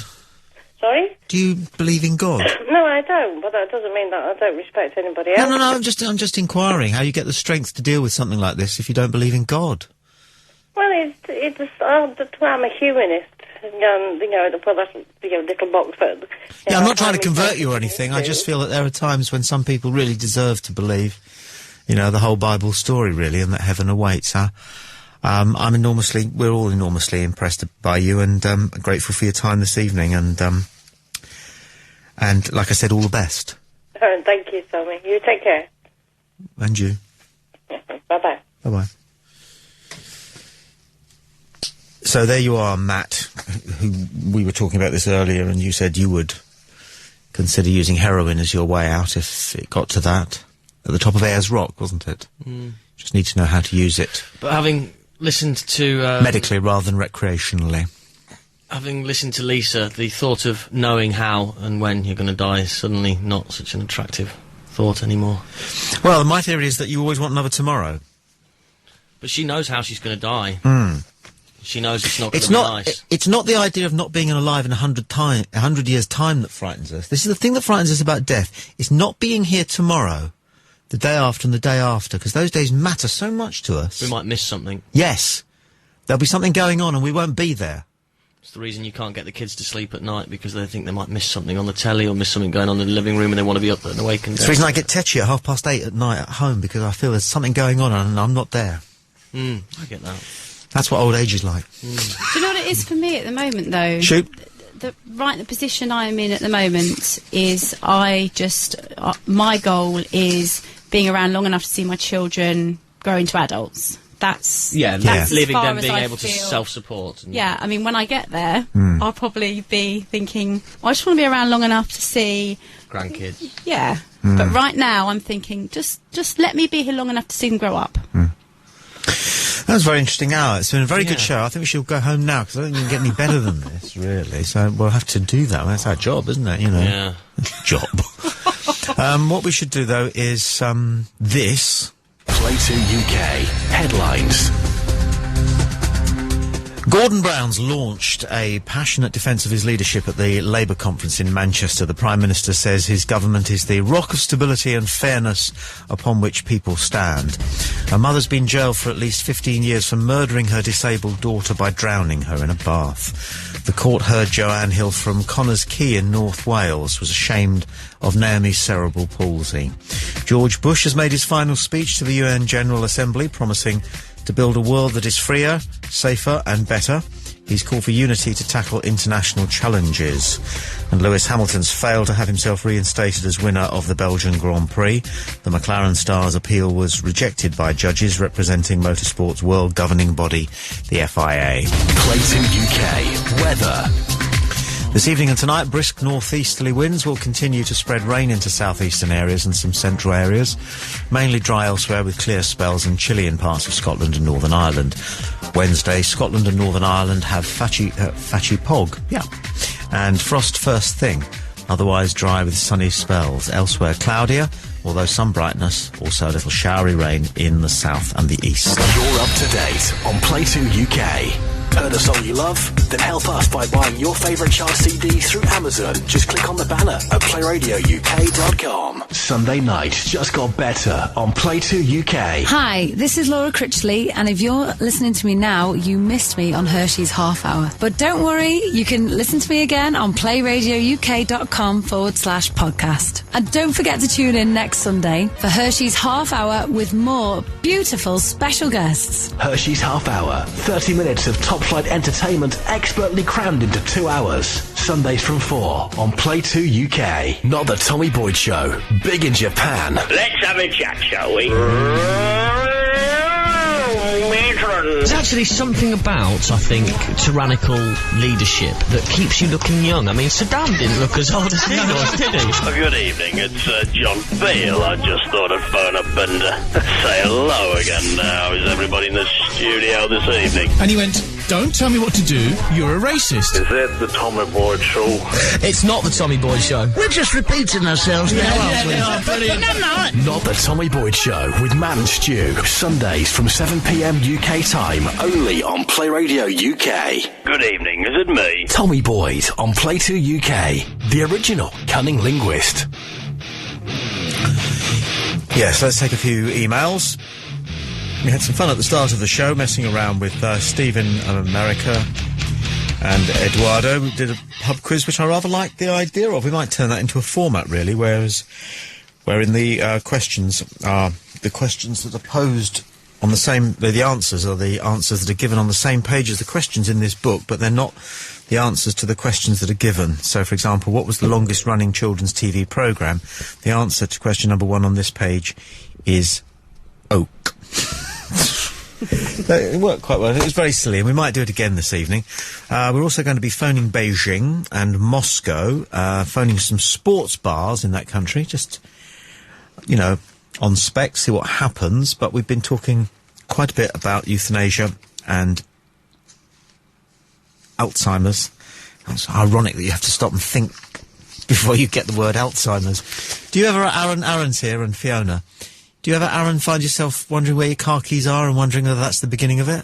Sorry? Do you believe in God? No, I don't, but that doesn't mean that I don't respect anybody else. No, I'm just inquiring how you get the strength to deal with something like this if you don't believe in God. Well, I'm a humanist. Well, that's little box. But, I'm not trying to convert you or anything. I just feel that there are times when some people really deserve to believe, the whole Bible story, really, and that heaven awaits. We're all enormously impressed by you and grateful for your time this evening. And like I said, all the best. Oh, thank you, Tommy. You take care. And you. Bye-bye. Bye-bye. So there you are, Matt, who we were talking about this earlier, and you said you would consider using heroin as your way out if it got to that. At the top of Ayers Rock, wasn't it? Just need to know how to use it. But having listened to... medically rather than recreationally. Having listened to Lisa, the thought of knowing how and when you're going to die is suddenly not such an attractive thought anymore. Well, my theory is that you always want another tomorrow. But she knows how she's going to die. She knows it's not going to be nice. It's not the idea of not being alive in 100 years' time that frightens us. This is the thing that frightens us about death. It's not being here tomorrow, the day after and the day after, because those days matter so much to us. We might miss something. Yes. There'll be something going on and we won't be there. It's the reason you can't get the kids to sleep at night, because they think they might miss something on the telly or miss something going on in the living room and they want to be up and awake and... It's the reason I get tetchy at 8:30 at night at home, because I feel there's something going on and I'm not there. I get that. That's what old age is like. Do you know what it is for me at the moment, though? Shoot. The position I'm in at the moment is my goal is being around long enough to see my children grow into adults. That's leaving them being I able to self-support. Yeah, I mean, when I get there, I'll probably be thinking, I just want to be around long enough to see... grandkids. Yeah, but right now I'm thinking, just let me be here long enough to see them grow up. That was a very interesting hour. It's been a very good show. I think we should go home now, because I don't think we can get any better than this, really. So we'll have to do that. That's our job, isn't it? Yeah. Job. What we should do, though, is this. Play 2 UK. Headlines. Gordon Brown's launched a passionate defence of his leadership at the Labour conference in Manchester. The Prime Minister says his government is the rock of stability and fairness upon which people stand. A mother's been jailed for at least 15 years for murdering her disabled daughter by drowning her in a bath. The court heard Joanne Hill from Connors Quay in North Wales was ashamed of Naomi's cerebral palsy. George Bush has made his final speech to the UN General Assembly, promising to build a world that is freer, safer and better. He's called for unity to tackle international challenges. And Lewis Hamilton's failed to have himself reinstated as winner of the Belgian Grand Prix. The McLaren star's appeal was rejected by judges representing motorsport's world governing body, the FIA. Play 2 UK. Weather. This evening and tonight, brisk northeasterly winds will continue to spread rain into southeastern areas and some central areas. Mainly dry elsewhere with clear spells and chilly in parts of Scotland and Northern Ireland. Wednesday, Scotland and Northern Ireland have fatchy pog. Yeah. And frost first thing. Otherwise dry with sunny spells. Elsewhere cloudier, although some brightness. Also a little showery rain in the south and the east. You're up to date on Play 2 UK. Heard a song you love? Then help us by buying your favourite chart CD through Amazon. Just click on the banner at playradiouk.com. Sunday night just got better on Play 2 UK. Hi, this is Laura Critchley, and if you're listening to me now, you missed me on Hershey's Half Hour. But don't worry, you can listen to me again on playradiouk.com/podcast. And don't forget to tune in next Sunday for Hershey's Half Hour with more beautiful special guests. Hershey's Half Hour. 30 minutes of top flight entertainment expertly crammed into 2 hours. Sundays from 4 on Play 2 UK. Not the Tommy Boyd Show. Big in Japan. Let's have a chat, shall we? There's actually something about, I think, tyrannical leadership that keeps you looking young. I mean, Saddam didn't look as old as he was, did he? Good evening, it's John Beale. I just thought I'd phone up and say hello again now. Is everybody in the studio this evening? And he went, Don't tell me what to do. You're a racist. Is that the Tommy Boyd Show? It's not the Tommy Boyd Show. We're just repeating ourselves now, aren't we? Brilliant. No, not. Not the Tommy Boyd Show with Matt and Stu. Sundays from 7 p.m. UK time, only on Play Radio UK. Good evening, is it me? Tommy Boyd on Play 2 UK, the original cunning linguist. Yes, let's take a few emails. We had some fun at the start of the show, messing around with Stephen of America and Eduardo. We did a pub quiz, which I rather liked the idea of. We might turn that into a format, really, wherein the questions are the questions that are posed on the same... the answers are the answers that are given on the same page as the questions in this book, but they're not the answers to the questions that are given. So, for example, what was the longest-running children's TV programme? The answer to question number 1 on this page is Oak. It worked quite well. It was very silly, and we might do it again this evening. We're also going to be phoning Beijing and Moscow, phoning some sports bars in that country, just, you know, on spec, see what happens. But we've been talking quite a bit about euthanasia and Alzheimer's. It's ironic that you have to stop and think before you get the word Alzheimer's. Do you ever, Aaron's here, and Fiona, do you ever, Aaron, find yourself wondering where your car keys are and wondering whether that's the beginning of it?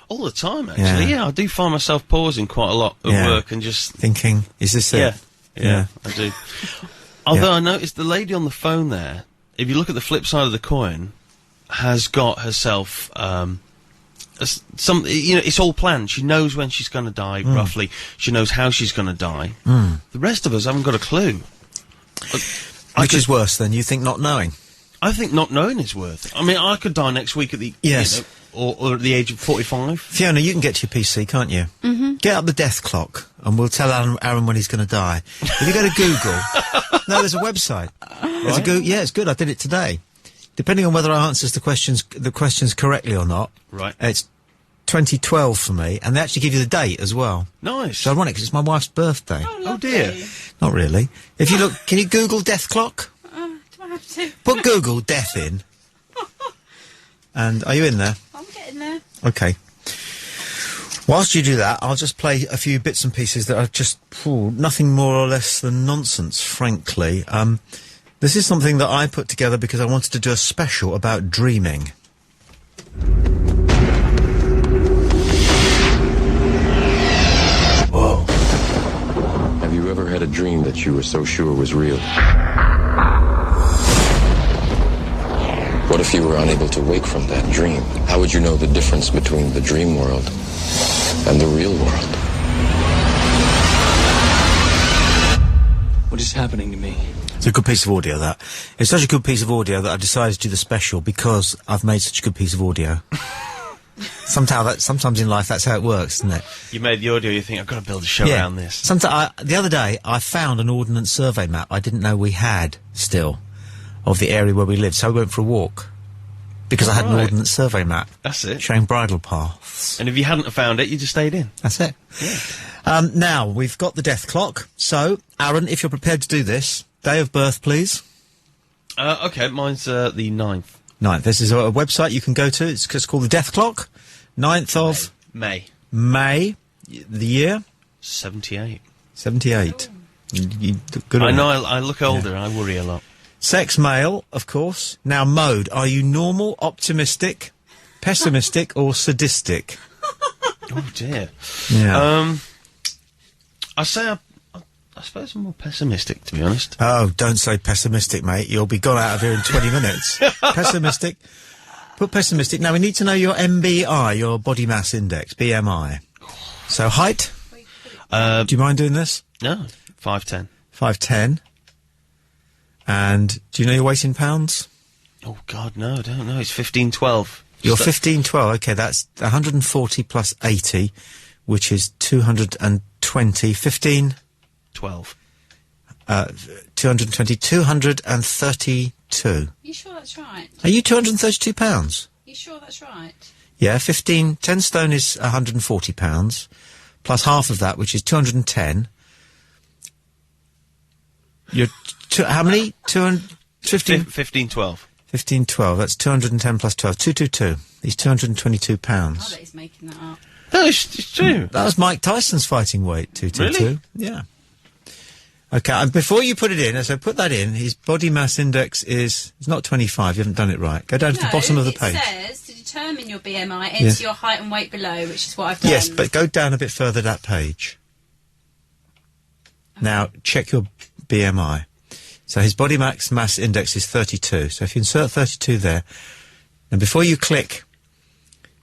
All the time, actually. Yeah, I do find myself pausing quite a lot at work and just... thinking, is this it? Yeah, I do. Although I noticed the lady on the phone there, if you look at the flip side of the coin, has got herself... some, you know, it's all planned. She knows when she's going to die, roughly. She knows how she's going to die. The rest of us haven't got a clue. Which is worse than you think not knowing? I think not knowing is worth. I mean, I could die next week at the... Yes. You know, or at the age of 45. Fiona, you can get to your PC, can't you? Mm-hmm. Get up the death clock, and we'll tell Aaron when he's going to die. If you go to Google... No, there's a website. There's a yeah, it's good. I did it today. Depending on whether I answers the questions correctly or not. Right. It's 2012 for me, and they actually give you the date as well. Nice. It's ironic, because it's my wife's birthday. Oh, dear. Not really. If you look... Can you Google death clock? Do I have to? Put Google death in. And are you in there? I'm getting there. Okay. Whilst you do that, I'll just play a few bits and pieces that are just nothing more or less than nonsense, frankly. This is something that I put together because I wanted to do a special about dreaming. Whoa. Have you ever had a dream that you were so sure was real? What if you were unable to wake from that dream? How would you know the difference between the dream world and the real world? What is happening to me? It's a good piece of audio, that. It's such a good piece of audio that I decided to do the special because I've made such a good piece of audio. Sometimes in life that's how it works, isn't it? You made the audio, you think, I've got to build a show around this. The other day, I found an ordnance survey map I didn't know we had still of the area where we lived, so I went for a walk. Because I had an ordnance survey map. That's it. Showing bridle paths. And if you hadn't have found it, you just stayed in. That's it. Yeah. Now, we've got the death clock. So, Aaron, if you're prepared to do this, day of birth, please. Okay, mine's the 9th. 9th. This is a website you can go to. It's called the Death Clock. 9th of... May. May. The year? 78. 78. Good. I know, I look older, I worry a lot. Sex male, of course. Now, mode. Are you normal, optimistic, pessimistic, or sadistic? Oh, dear. Yeah. I suppose I'm more pessimistic, to be honest. Oh, don't say pessimistic, mate. You'll be gone out of here in 20 minutes. Pessimistic. Put pessimistic. Now, we need to know your MBI, your body mass index, BMI. So, height? Do you mind doing this? No. 5'10". 5'10". And do you know your weight in pounds? Oh, God, no, I don't know. It's 1512. You're 1512. Okay, that's 140 plus 80, which is 220. 15... 12. 220. 232. You sure that's right? Are you 232 pounds? You sure that's right? Yeah, 10 stone is 140 pounds, plus half of that, which is 210. You're... how many? 215? 1512. 1512. That's 210 plus 12. 222. He's 222 pounds. I bet he's making that up. No, it's true. That was Mike Tyson's fighting weight, 222. Really? Yeah. Okay, and before you put it in, so put that in, his body mass index is, it's not 25, you haven't done it right. Go down to the bottom of the page. It says to determine your BMI, enter your height and weight below, which is what I've done. Yes, but go down a bit further that page. Now, check your BMI. So his body mass index is 32. So if you insert 32 there, and before you click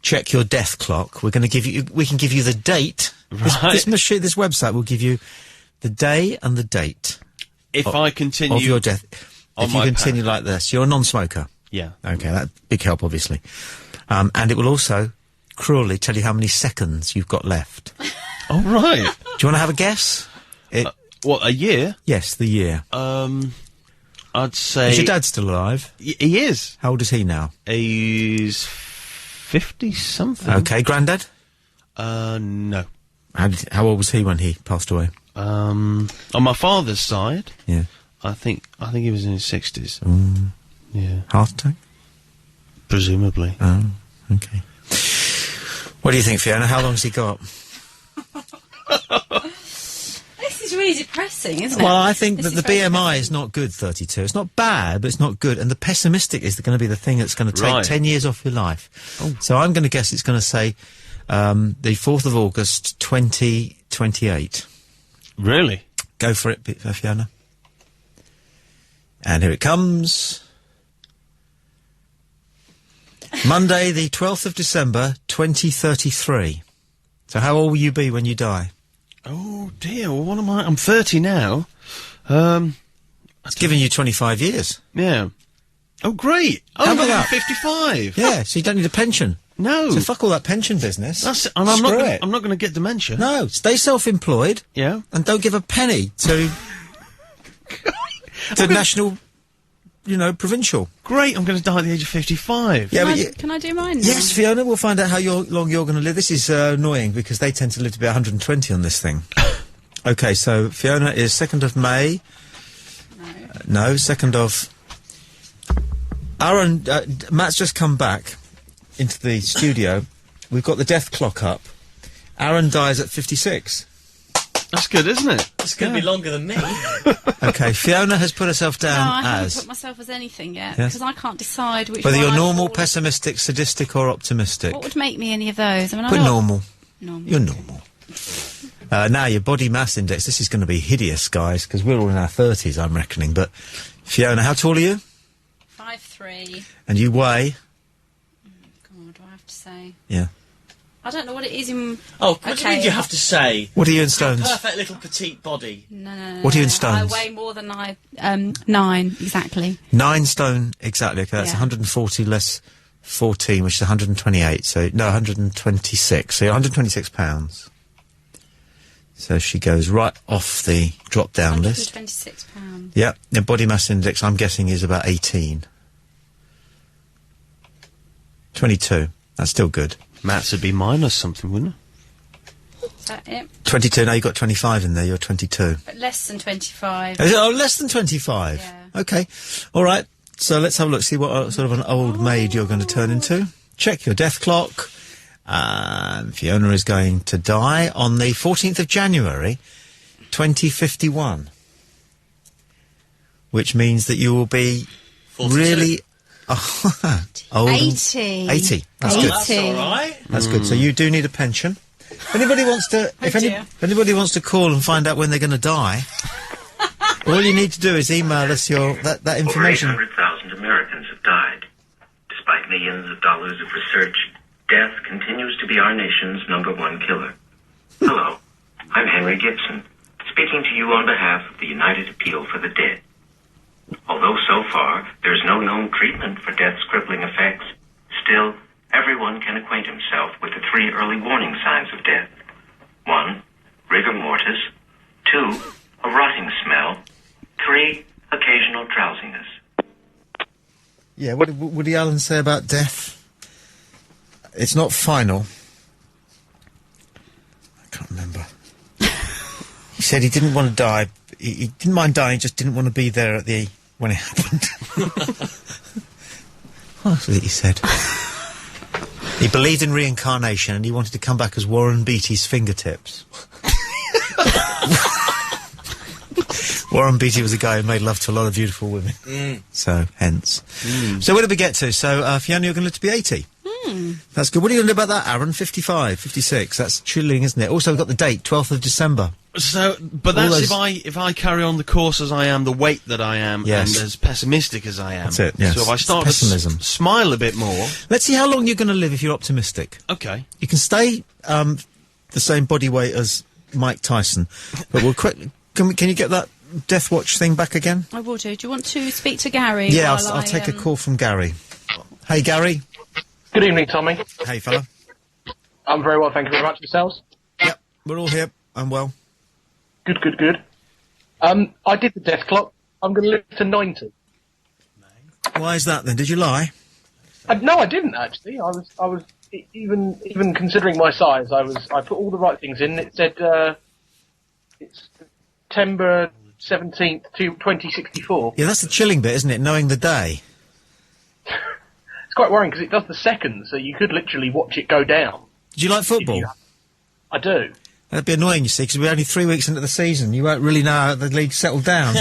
check your death clock, we can give you the date. Right. This website will give you the day and the date. If I continue of your death, if you continue path. like this, you're a non-smoker. Yeah. Okay, that's big help, obviously. And it will also cruelly tell you how many seconds you've got left. Oh, right. Do you want to have a guess? What, a year? Yes, the year. I'd say... Is your dad still alive? He is. How old is he now? He's 50-something. Okay, Grandad? No. How old was he when he passed away? On my father's side, yeah, I think he was in his 60s. Yeah. Heart attack? Presumably. Oh, okay. What do you think, Fiona? How long's he got? This is really depressing, isn't it? Well, I think that the BMI is not good, 32. It's not bad, but it's not good. And the pessimistic is going to be the thing that's going to take 10 years off your life. Oh. So I'm going to guess it's going to say the 4th of August, 2028. Really? Go for it, Fiona. And here it comes. Monday, the 12th of December, 2033. So how old will you be when you die? Oh, dear. Well, what am I? I'm 30 now. It's giving you 25 years. Yeah. Oh, great. Oh, How I'm about that? 55. Yeah, so you don't need a pension. No. So fuck all that pension business. And I'm not going to get dementia. No, stay self-employed. Yeah. And don't give a penny to national, provincial. Great, I'm going to die at the age of 55. Yeah, Can I do mine now? Yes, Fiona, we'll find out how long you're going to live. This is annoying because they tend to live to be 120 on this thing. Okay, so Fiona is 2nd of May. No, 2nd of... Aaron, Matt's just come back into the studio. We've got the death clock up. Aaron dies at 56. That's good, isn't it? It's going to be longer than me. Okay, Fiona has put herself down I haven't as... put myself as anything yet, Yes. because I can't decide which whether one you're I'd normal, fall- pessimistic, sadistic or optimistic. What would make me any of those? I mean, Put I'm not- normal. Normal. You're normal. Now, your body mass index, this is going to be hideous, guys, because we're all in our 30s, I'm reckoning. But, Fiona, how tall are you? 5'3". And you weigh? God, do I have to say? Yeah. I don't know what it is in... Oh, what do you mean you have to say? What are you in stones? Perfect little petite body. No. What are you in stones? I weigh more than 9, exactly. 9 stone, exactly. Okay, that's Yeah. 140 less 14, which is 128. So, no, 126. So you're 126 pounds. So she goes right off the drop-down list. 126 pounds. Yep. The body mass index, I'm guessing, is about 18. 22. That's still good. Matt's would be minus something, wouldn't Is that it? 22. Now you've got 25 in there. You're 22. But less than 25. Is it? Oh, less than 25? Yeah. Okay. All right. So let's have a look, see what sort of an old maid you're going to turn into. Check your death clock. Fiona is going to die on the 14th of January, 2051. Which means that you will be 42. really... old. 80. 80. That's good. That's all right. That's good. So you do need a pension. If anybody wants to, if anybody wants to call and find out when they're going to die, all you need to do is email us that information. Over 800,000 Americans have died. Despite millions of dollars of research, death continues to be our nation's #1 killer. Hello, I'm Henry Gibson, speaking to you on behalf of the United Appeal for the Dead. Although so far there is no known treatment for death's crippling effects, still everyone can acquaint himself with the 3 early warning signs of death. 1. Rigor mortis. 2. A rotting smell. 3. Occasional drowsiness. Yeah, what did Woody Allen say about death? It's not final. I can't remember. He said he didn't want to die. He didn't mind dying, he just didn't want to be there when it happened. What was it he said? He believed in reincarnation and he wanted to come back as Warren Beatty's fingertips. Warren Beatty was a guy who made love to a lot of beautiful women. So, hence. So, where did we get to? So, Fiona, you're going to live to be 80. That's good. What are you going to do about that, Aaron? 55, 56. That's chilling, isn't it? Also, we've got the date, 12th of December. So, but that's if I carry on the course as I am, the weight that I am, and as pessimistic as I am. That's it, yes. So if I start pessimism. to smile a bit more... Let's see how long you're going to live if you're optimistic. Okay. You can stay the same body weight as Mike Tyson, but we'll quickly... Can you get that Death Watch thing back again? I will do. Do you want to speak to Gary? Yeah, I'll take a call from Gary. Hey, Gary. Good evening, Tommy. Hey, fella. I'm very well, thank you very much. Yourselves? Yep, we're all here. I'm well. Good. I did the death clock. I'm going to live to 90. Why is that, then? Did you lie? No, I didn't, actually. I was even considering my size, I put all the right things in. It said, it's September 17th to 2064. Yeah, that's the chilling bit, isn't it? Knowing the day. It's quite worrying because it does the seconds, so you could literally watch it go down. Do you like football? I do. That'd be annoying, you see, because we're only 3 weeks into the season. You won't really know how the league's settled down.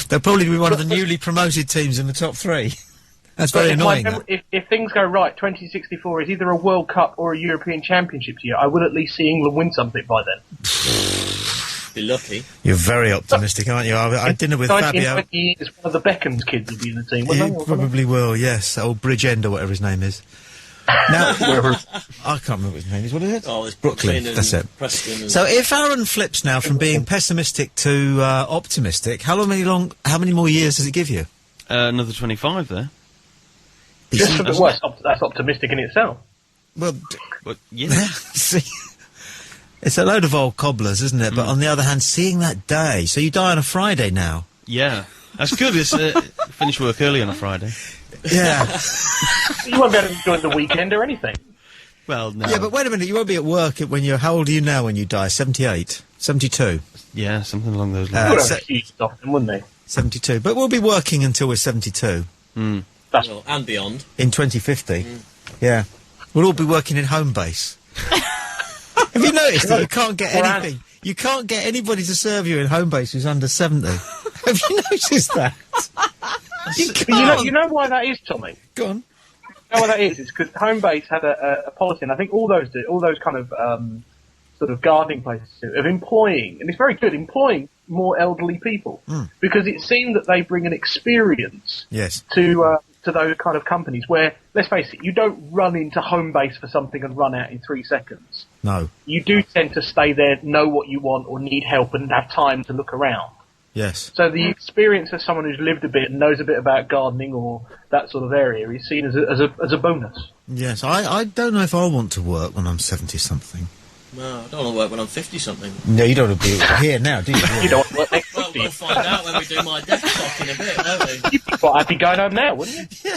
They'll probably be one of the newly promoted teams in the top three. That's very annoying. If things go right, 2064 is either a World Cup or a European Championship year. I would at least see England win something by then. Be lucky. You're very optimistic, aren't you? I had dinner with Fabio. In 20 years, one of the Beckham's kids will be in the team. He probably will, yes. Old Bridgend or whatever his name is. Now, I can't remember what his name is. What is it? Oh, it's Brooklyn. That's it. Preston So if Aaron flips now from being pessimistic to optimistic, how many more years does it give you? Another 25 there. Just for the worst, that's optimistic in itself. Well, yeah. See, it's a load of old cobblers, isn't it? But on the other hand, seeing that day. So you die on a Friday now. Yeah, that's good. It's finish work early on a Friday. Yeah. You won't be able to enjoy the weekend or anything. Well, no. Yeah, but wait a minute. You won't be at work when you're... How old are you now when you die? 78? 72? Yeah, something along those lines. Wouldn't they? 72. But we'll be working until we're 72. Well, and beyond. In 2050. Yeah. We'll all be working in home base. Have you noticed that you can't get anything? You can't get anybody to serve you in home base who's under 70. Have you noticed that? You know why that is, Tommy? Go on. You know why that is? It's because Homebase had a policy, and I think all those kind of sort of gardening places of employing, and it's very good, employing more elderly people because it seemed that they bring an experience to those kind of companies where, let's face it, you don't run into Homebase for something and run out in 3 seconds. No. You do tend to stay there, know what you want or need help and have time to look around. Yes. So the experience of someone who's lived a bit and knows a bit about gardening or that sort of area is seen as a bonus. Yes, I don't know if I want to work when I'm 70-something. No, I don't want to work when I'm 50-something. No, you don't want to be here now, do you? You don't want to work next Well, we'll find out when we do my death clock in a bit, won't we? You'd be quite happy going home now, wouldn't you?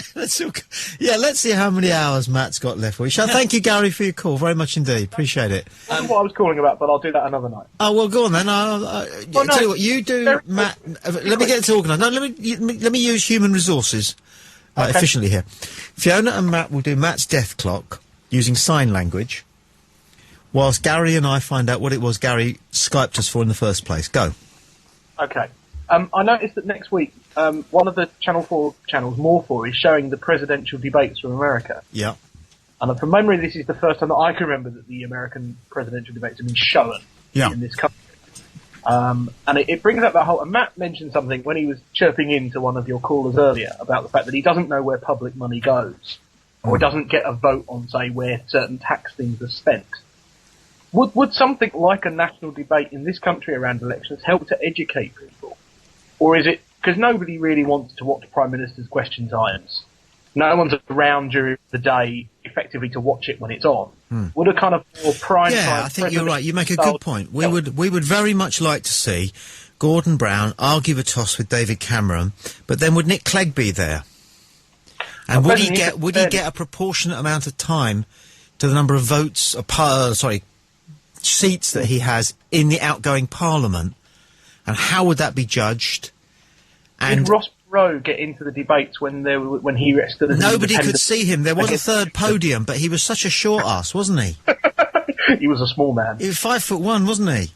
Yeah, let's see how many hours Matt's got left for you. Thank you, Gary, for your call. Very much indeed. Appreciate it. That's what I was calling about, but I'll do that another night. Oh, well, go on then. Tell you what, you do, Matt. Let me get it organised. No, let me use human resources efficiently here. Fiona and Matt will do Matt's death clock using sign language, whilst Gary and I find out what it was Gary Skyped us for in the first place. Go. Okay. I noticed that next week, one of the Channel 4 channels, More 4, is showing the presidential debates from America. Yeah. And from memory, this is the first time that I can remember that the American presidential debates have been shown in this country. And it brings up that whole... And Matt mentioned something when he was chirping into one of your callers earlier about the fact that he doesn't know where public money goes, or doesn't get a vote on, say, where certain tax things are spent. Would something like a national debate in this country around elections help to educate people? Or is it... Because nobody really wants to watch Prime Minister's question times. No one's around during the day effectively to watch it when it's on. Would a kind of more prime time... Yeah, I think you're right. You make a good point. We would very much like to see Gordon Brown argue a toss with David Cameron, but then would Nick Clegg be there? And would he get a proportionate amount of time to the number of votes... seats that he has in the outgoing Parliament, and how would that be judged? And did Ross row get into the debates when he stood as Nobody could see him. There was a third podium, but he was such a short ass, wasn't he? He was a small man. He was 5'1", wasn't he?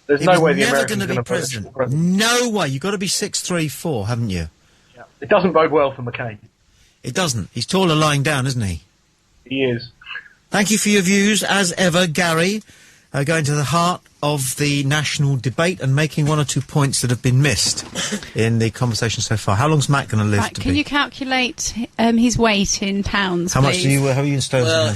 There's He no was way the never Americans going to be are president. president. No way. You've got to be 6'3", 4", haven't you? Yeah. It doesn't bode well for McCain. It doesn't. He's taller lying down, isn't he? He is. Thank you for your views, as ever, Gary. Going to the heart of the national debate and making one or two points that have been missed in the conversation so far. How long's Matt going to live Right, to can be? you calculate his weight in pounds, How much please? do you, how are you in stones? Well,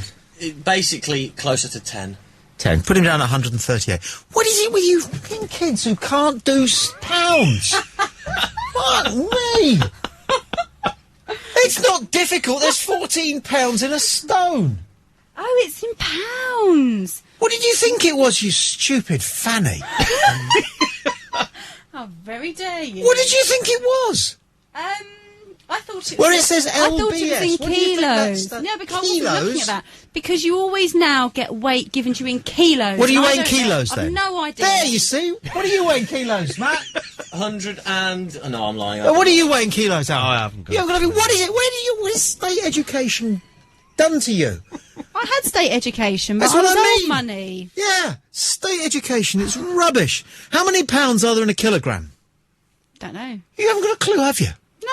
Matt? basically closer to 10. 10. Put him down at 138. What is it with you fucking kids who can't do pounds? Fuck me! It's not difficult. There's 14 pounds in a stone. Oh, it's in pounds. What did you think it was, you stupid fanny? Oh, very dare you. What did you think it was? I thought it Where was... it says I thought it was LBS. in What do you think kilos. that's No, because I kilos? wasn't looking at that. Because you always now get weight given to you in kilos. What do you and I weigh in don't know- kilos, I've then? no idea. There, you see. What do you weigh in kilos, Matt? 100 and... Oh, no, I'm lying. What do you weigh in kilos, Alan? I haven't got You haven't got a- What is it? What is state education done to you? I had state education, but That's I what was I old mean. money. Yeah, state education, it's rubbish. How many pounds are there in a kilogram? Don't know. You haven't got a clue, have you?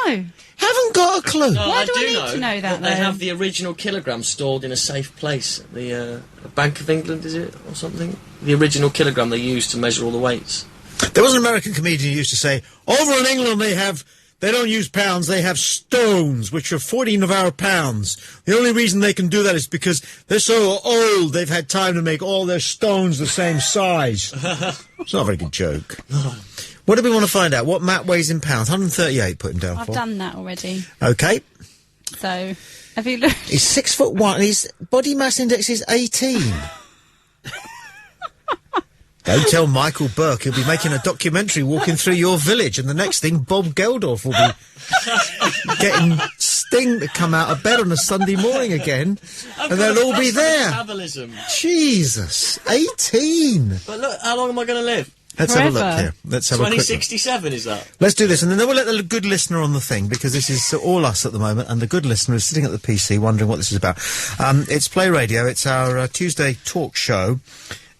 No. Haven't got a clue. No, Why I do I do need know to know that, They though? have the original kilogram stored in a safe place at the Bank of England, is it, or something? The original kilogram they used to measure all the weights. There was an American comedian who used to say, over in England they don't use pounds, they have stones, which are 14 of our pounds. The only reason they can do that is because they're so old, they've had time to make all their stones the same size. It's not a very good joke. What do we want to find out? What Matt weighs in pounds? 138, put him down I've for. done that already. Okay. So, have you looked? He's 6'1", his body mass index is 18. Don't tell Michael Burke, he'll be making a documentary walking through your village, and the next thing, Bob Geldorf will be getting Sting to come out of bed on a Sunday morning again, and they'll all be there. Metabolism. Jesus, 18. But look, how long am I going to live? Let's have a look here. Let's have a quick look. 2067 is that? Let's do this, and then we'll let the good listener on the thing, because this is all us at the moment, and the good listener is sitting at the PC wondering what this is about. It's Play Radio, it's our Tuesday talk show,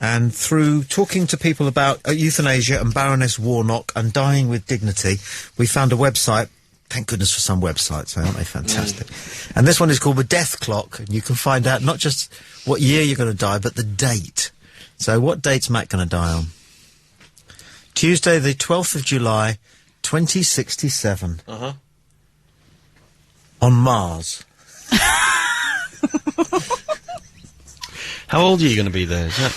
and through talking to people about euthanasia and Baroness Warnock and dying with dignity, we found a website. Thank goodness for some websites, aren't they fantastic? And this one is called The Death Clock, and you can find out not just what year you're going to die, but the date. So what date's Matt going to die on? Tuesday, the 12th of July, 2067. Uh-huh. On Mars. How old are you going to be there? Is that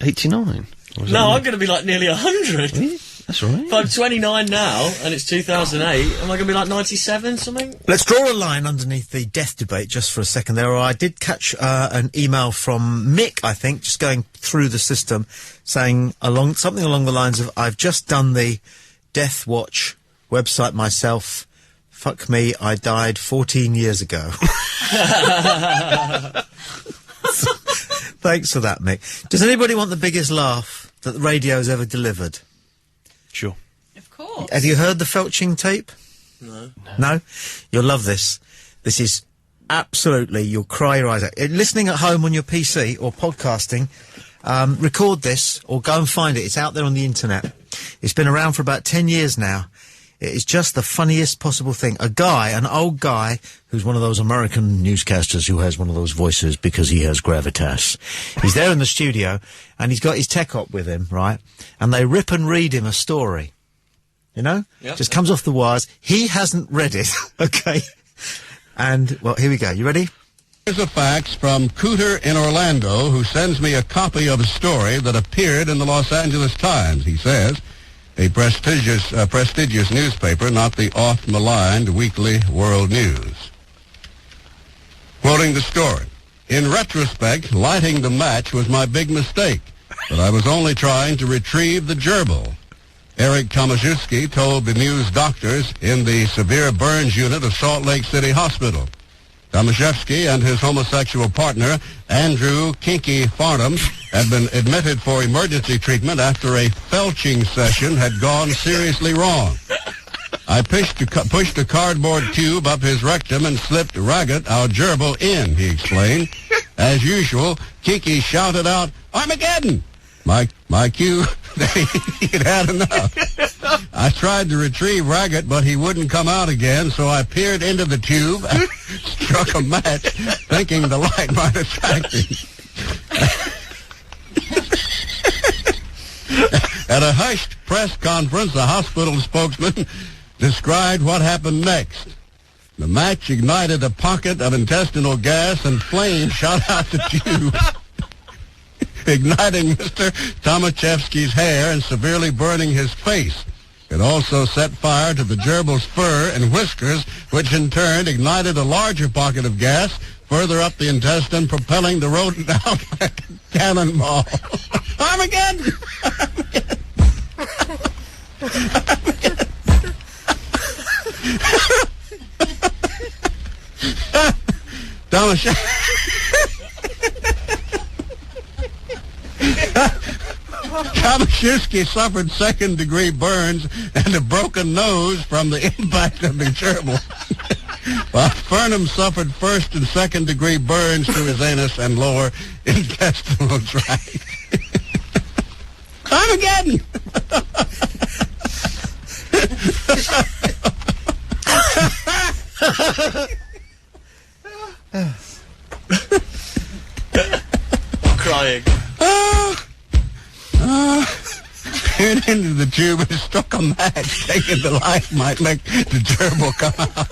89? No, I'm going to be like nearly 100. Really? That's right. If I'm 29 now, and it's 2008, am I going to be like 97, something? Let's draw a line underneath the death debate just for a second there. I did catch an email from Mick, I think, just going through the system, saying something along the lines of, I've just done the Death Watch website myself. Fuck me, I died 14 years ago. Thanks for that, Mick. Does anybody want the biggest laugh that the radio's ever delivered? Sure. Of course. Have you heard the Felching tape? No. No? You'll love this. This is absolutely, you'll cry your eyes out. Listening at home on your PC or podcasting, record this or go and find it. It's out there on the internet. It's been around for about 10 years now. It is just the funniest possible thing. An old guy, who's one of those American newscasters who has one of those voices because he has gravitas. He's there in the studio, and he's got his tech op with him, right? And they rip and read him a story. You know? Yep. Just comes off the wires. He hasn't read it, okay? And, well, here we go. You ready? Here's a fax from Cooter in Orlando, who sends me a copy of a story that appeared in the Los Angeles Times. He says, a prestigious newspaper, not the oft-maligned Weekly World News. Quoting the story, in retrospect, lighting the match was my big mistake, but I was only trying to retrieve the gerbil. Eric Tomaszewski told the News doctors in the severe burns unit of Salt Lake City Hospital. Tomaszewski and his homosexual partner, Andrew Kinky Farnham, had been admitted for emergency treatment after a felching session had gone seriously wrong. I pushed a cardboard tube up his rectum and slipped Raggett, our gerbil, in, he explained. As usual, Kiki shouted out, Armageddon! My cue that he'd had enough. I tried to retrieve Raggett, but he wouldn't come out again, so I peered into the tube and struck a match, thinking the light might attract him. At a hushed press conference, the hospital spokesman described what happened next. The match ignited a pocket of intestinal gas and flames shot out the tube, igniting Mr. Tomaszewski's hair and severely burning his face. It also set fire to the gerbil's fur and whiskers, which in turn ignited a larger pocket of gas further up the intestine, propelling the rodent out like a cannonball. Armageddon! Tomaszewski suffered second-degree burns and a broken nose from the impact of the gerbil, while Furnham suffered first and second-degree burns to his anus and lower intestinal tract. Armageddon! Crying. Peered into the tube and struck a match, thinking the light might make the gerbil come out.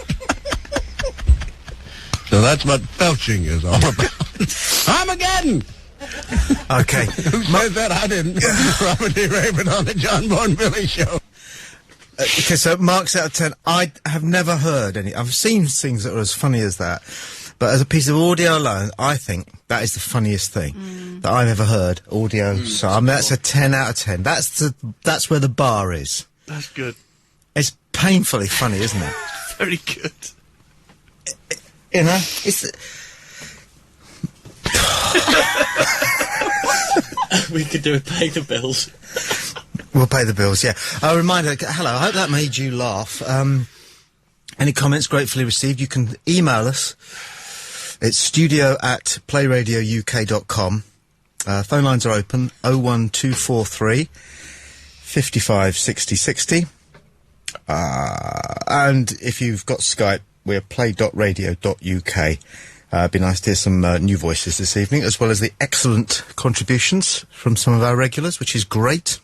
So that's what felching is all about. Armageddon! Okay. Who said that? I didn't. Robert D. Raven on the John Bourne Billy Show. Okay, so marks out of 10. I have never heard any. I've seen things that are as funny as that, but as a piece of audio alone, I think that is the funniest thing that I've ever heard. Audio. So I mean, that's a 10 out of 10. That's where the bar is. That's good. It's painfully funny, isn't it? Very good. You know, it's. We could do it. Pay the bills. We'll pay the bills, yeah. A reminder, hello, I hope that made you laugh. Any comments gratefully received, you can email us. It's studio@playradiouk.com. Phone lines are open, 01243 55 60 60. And if you've got Skype, we're play.radio.uk. It'd be nice to hear some new voices this evening, as well as the excellent contributions from some of our regulars, which is great.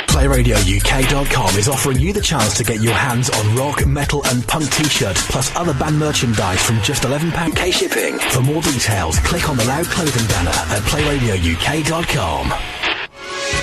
PlayRadioUK.com is offering you the chance to get your hands on rock, metal and punk t-shirts, plus other band merchandise from just £11 K shipping. For more details, click on the Loud Clothing banner at PlayRadioUK.com.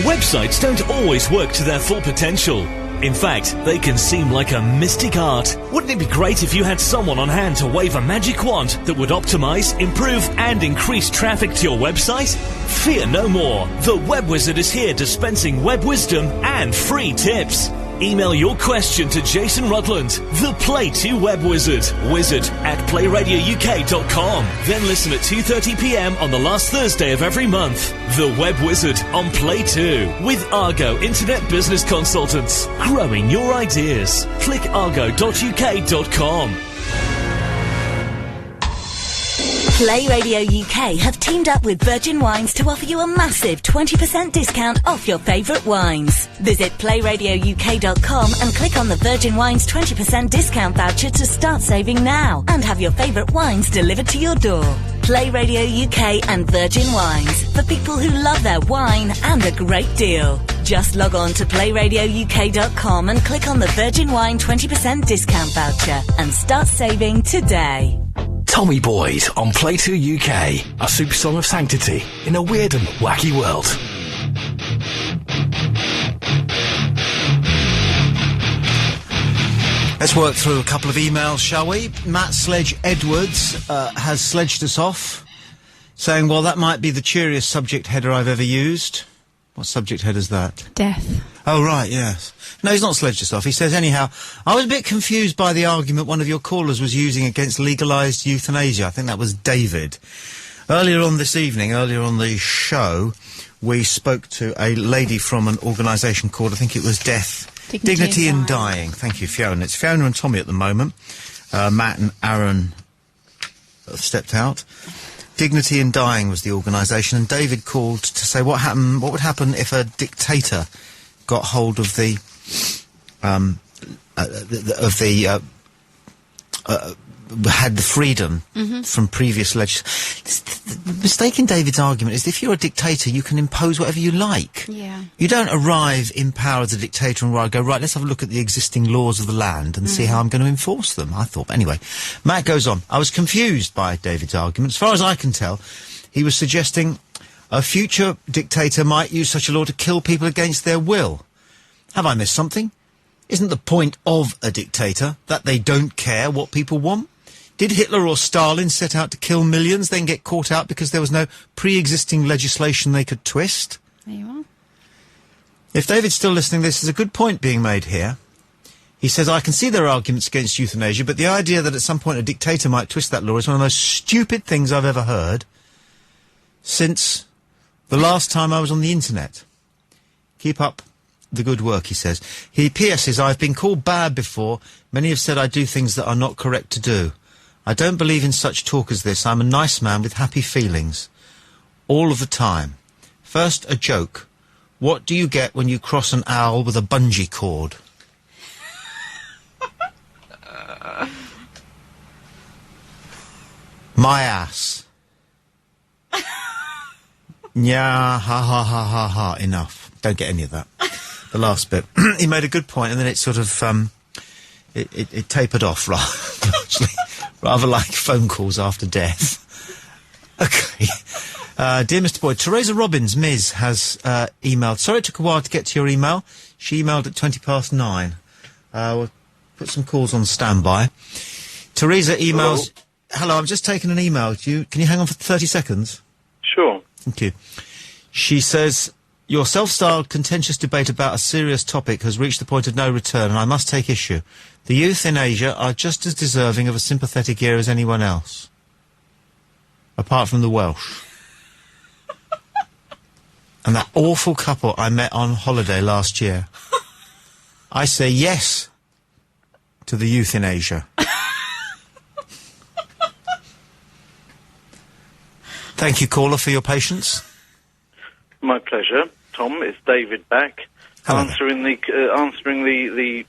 Websites don't always work to their full potential. In fact, they can seem like a mystic art. Wouldn't it be great if you had someone on hand to wave a magic wand that would optimize, improve, and increase traffic to your website? Fear no more. The Web Wizard is here dispensing web wisdom and free tips. Email your question to Jason Rutland, the Play 2 Web Wizard. wizard@playradiouk.com. Then listen at 2:30 p.m. on the last Thursday of every month. The Web Wizard on Play 2 with Argo Internet Business Consultants. Growing your ideas. Click argo.uk.com. Play Radio UK have teamed up with Virgin Wines to offer you a massive 20% discount off your favourite wines. Visit playradiouk.com and click on the Virgin Wines 20% discount voucher to start saving now and have your favourite wines delivered to your door. Play Radio UK and Virgin Wines for people who love their wine and a great deal. Just log on to playradiouk.com and click on the Virgin Wine 20% discount voucher and start saving today. Tommy Boyd on Play 2 UK, a super song of sanctity in a weird and wacky world. Let's work through a couple of emails, shall we? Matt Sledge Edwards has sledged us off, saying, well, that might be the cheeriest subject header I've ever used. What subject header's that? Death. Oh, right, yes. No, he's not sledged us off. He says, anyhow, I was a bit confused by the argument one of your callers was using against legalised euthanasia. I think that was David. Earlier on this evening, earlier on the show, we spoke to a lady from an organisation called, I think it was Death Dignity in Dying. Thank you, Fiona. It's Fiona and Tommy at the moment. Matt and Aaron have stepped out. Dignity in Dying was the organisation, and David called to say what would happen if a dictator got hold of had the freedom from previous legislation. The mistake in David's argument is that if you're a dictator, you can impose whatever you like. Yeah. You don't arrive in power as a dictator and go, right, let's have a look at the existing laws of the land and see how I'm going to enforce them, I thought. Anyway, Matt goes on. I was confused by David's argument. As far as I can tell, he was suggesting a future dictator might use such a law to kill people against their will. Have I missed something? Isn't the point of a dictator that they don't care what people want? Did Hitler or Stalin set out to kill millions, then get caught out because there was no pre-existing legislation they could twist? There you are. If David's still listening, this is a good point being made here. He says, I can see there are arguments against euthanasia, but the idea that at some point a dictator might twist that law is one of the most stupid things I've ever heard since the last time I was on the internet. Keep up the good work, he says. P.S. says, I've been called bad before. Many have said I do things that are not correct to do. I don't believe in such talk as this. I'm a nice man with happy feelings. All of the time. First, a joke. What do you get when you cross an owl with a bungee cord? My ass. Yeah, ha ha ha ha ha. Enough. Don't get any of that. The last bit. He made a good point, and then it sort of, it tapered off, rather like phone calls after death. Okay. Dear Mr. Boyd, Teresa Robbins, Ms., has emailed. Sorry it took a while to get to your email. She emailed at 9:20. We'll put some calls on standby. Teresa emails... Hello, I'm just taking an email. Can you hang on for 30 seconds? Sure. Thank you. She says... Your self-styled contentious debate about a serious topic has reached the point of no return, and I must take issue. The youth in Asia are just as deserving of a sympathetic ear as anyone else. Apart from the Welsh. And that awful couple I met on holiday last year. I say yes to the youth in Asia. Thank you, caller, for your patience. My pleasure, Tom. It's David back, answering the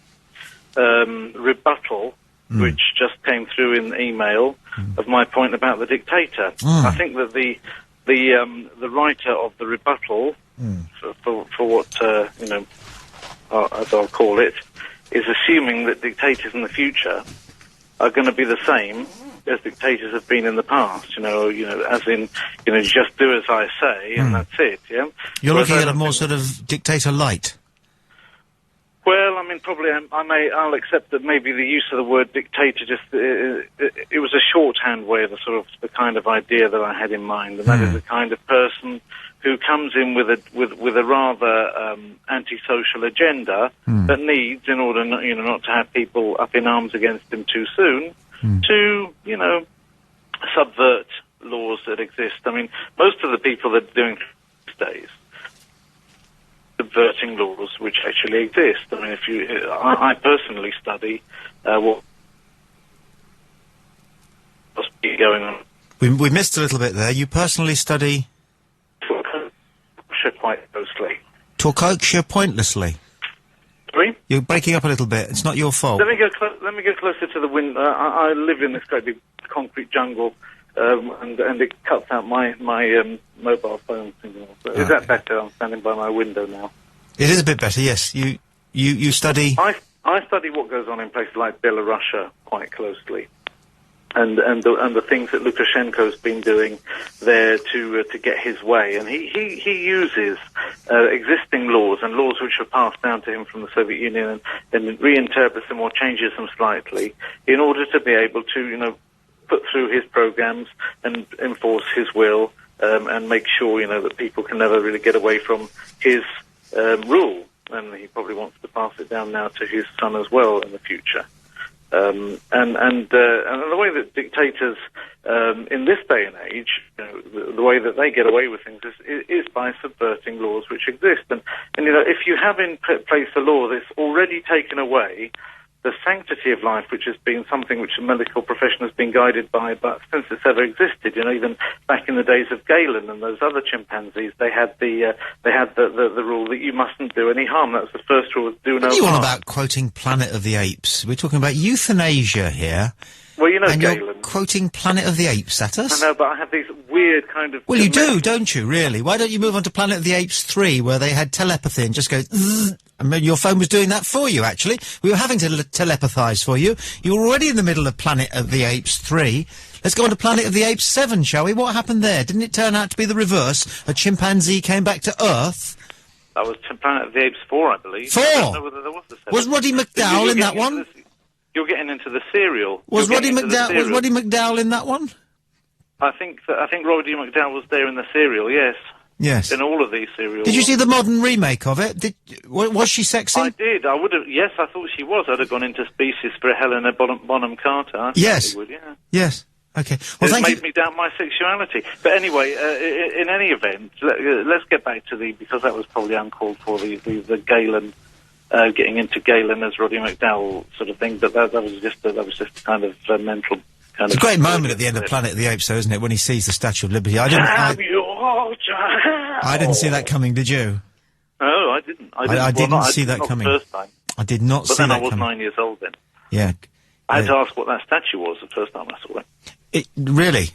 rebuttal which just came through in the email of my point about the dictator. I think that the writer of the rebuttal, for what as I'll call it, is assuming that dictators in the future are going to be the same as dictators have been in the past, as in, just do as I say, and that's it, yeah? You're looking at a more sort of dictator light. Well, I mean, probably I'll accept that maybe the use of the word dictator it was a shorthand way of the kind of idea that I had in mind, and that is the kind of person who comes in with a rather antisocial agenda that needs, in order not to have people up in arms against him too soon, to, subvert laws that exist. I mean, most of the people that are doing these days, subverting laws which actually exist. I mean, I personally study what's going on. We missed a little bit there. You personally study... quite closely. Torquotia pointlessly. Sorry? You're breaking up a little bit. It's not your fault. Let me go closer to the window. I live in this great big concrete jungle, and it cuts out my mobile phone signal. So is that better? I'm standing by my window now. It is a bit better, yes. You study... I study what goes on in places like Belarus quite closely. And the things that Lukashenko's been doing there to get his way, and he uses existing laws and laws which were passed down to him from the Soviet Union and reinterprets them or changes them slightly in order to be able to put through his programs and enforce his will and make sure that people can never really get away from his rule, and he probably wants to pass it down now to his son as well in the future. And the way that dictators in this day and age, the way that they get away with things is by subverting laws which exist. And if you have in place a law that's already taken away the sanctity of life, which has been something which the medical profession has been guided by, but since it's ever existed, even back in the days of Galen and those other chimpanzees, they had the rule that you mustn't do any harm. That was the first rule: do no harm. What are you on about quoting Planet of the Apes? We're talking about euthanasia here. Well, and Galen. You're quoting Planet of the Apes at us? I know, but I have these weird kind of... Well, you do, don't you, really? Why don't you move on to Planet of the Apes 3, where they had telepathy and just go... Zzz, I mean, your phone was doing that for you, actually. We were having to telepathise for you. You were already in the middle of Planet of the Apes 3. Let's go on to Planet of the Apes 7, shall we? What happened there? Didn't it turn out to be the reverse? A chimpanzee came back to Earth? That was Planet of the Apes 4, I believe. 4? I don't know whether there was the 7. Was Roddy McDowell in that one? You're getting into the serial. Was Roddy McDowell in that one? I think Roddy McDowell was there in the serial. Yes. Yes. In all of these serials. Did you see the modern remake of it? Was she sexy? I did. I would have. Yes, I thought she was. I'd have gone into Species for Helena Bonham Carter. Yes. Would, yeah. Yes. Okay. Well, it made me doubt my sexuality. But anyway, in any event, let's get back to because that was probably uncalled for, the Galen. Getting into Galen as Roddy McDowell sort of thing, but that was just kind of mental. It's a great moment at the end of Planet of the Apes, though, isn't it? When he sees the Statue of Liberty. I didn't see that coming. Did you? No, I didn't. I didn't see that coming. The first time. I did not see that coming. But then I was 9 years old then. Yeah. I had to ask what that statue was the first time I saw it. Really?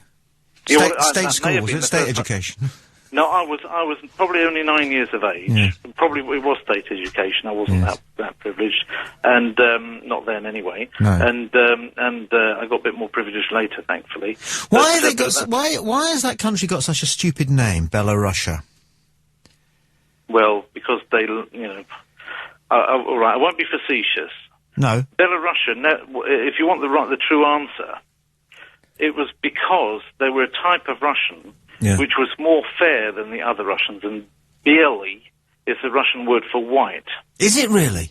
State school, was it? State education? No, I was probably only 9 years of age. Yeah. Probably it was state education. I wasn't that privileged, and not then anyway. No. And I got a bit more privileged later, thankfully. Why has that country got such a stupid name, Belorussia? Well, because they, all right. I won't be facetious. No. Belorussia. If you want the true answer, it was because they were a type of Russian. Yeah. Which was more fair than the other Russians, and bieli is the Russian word for white. Is it really?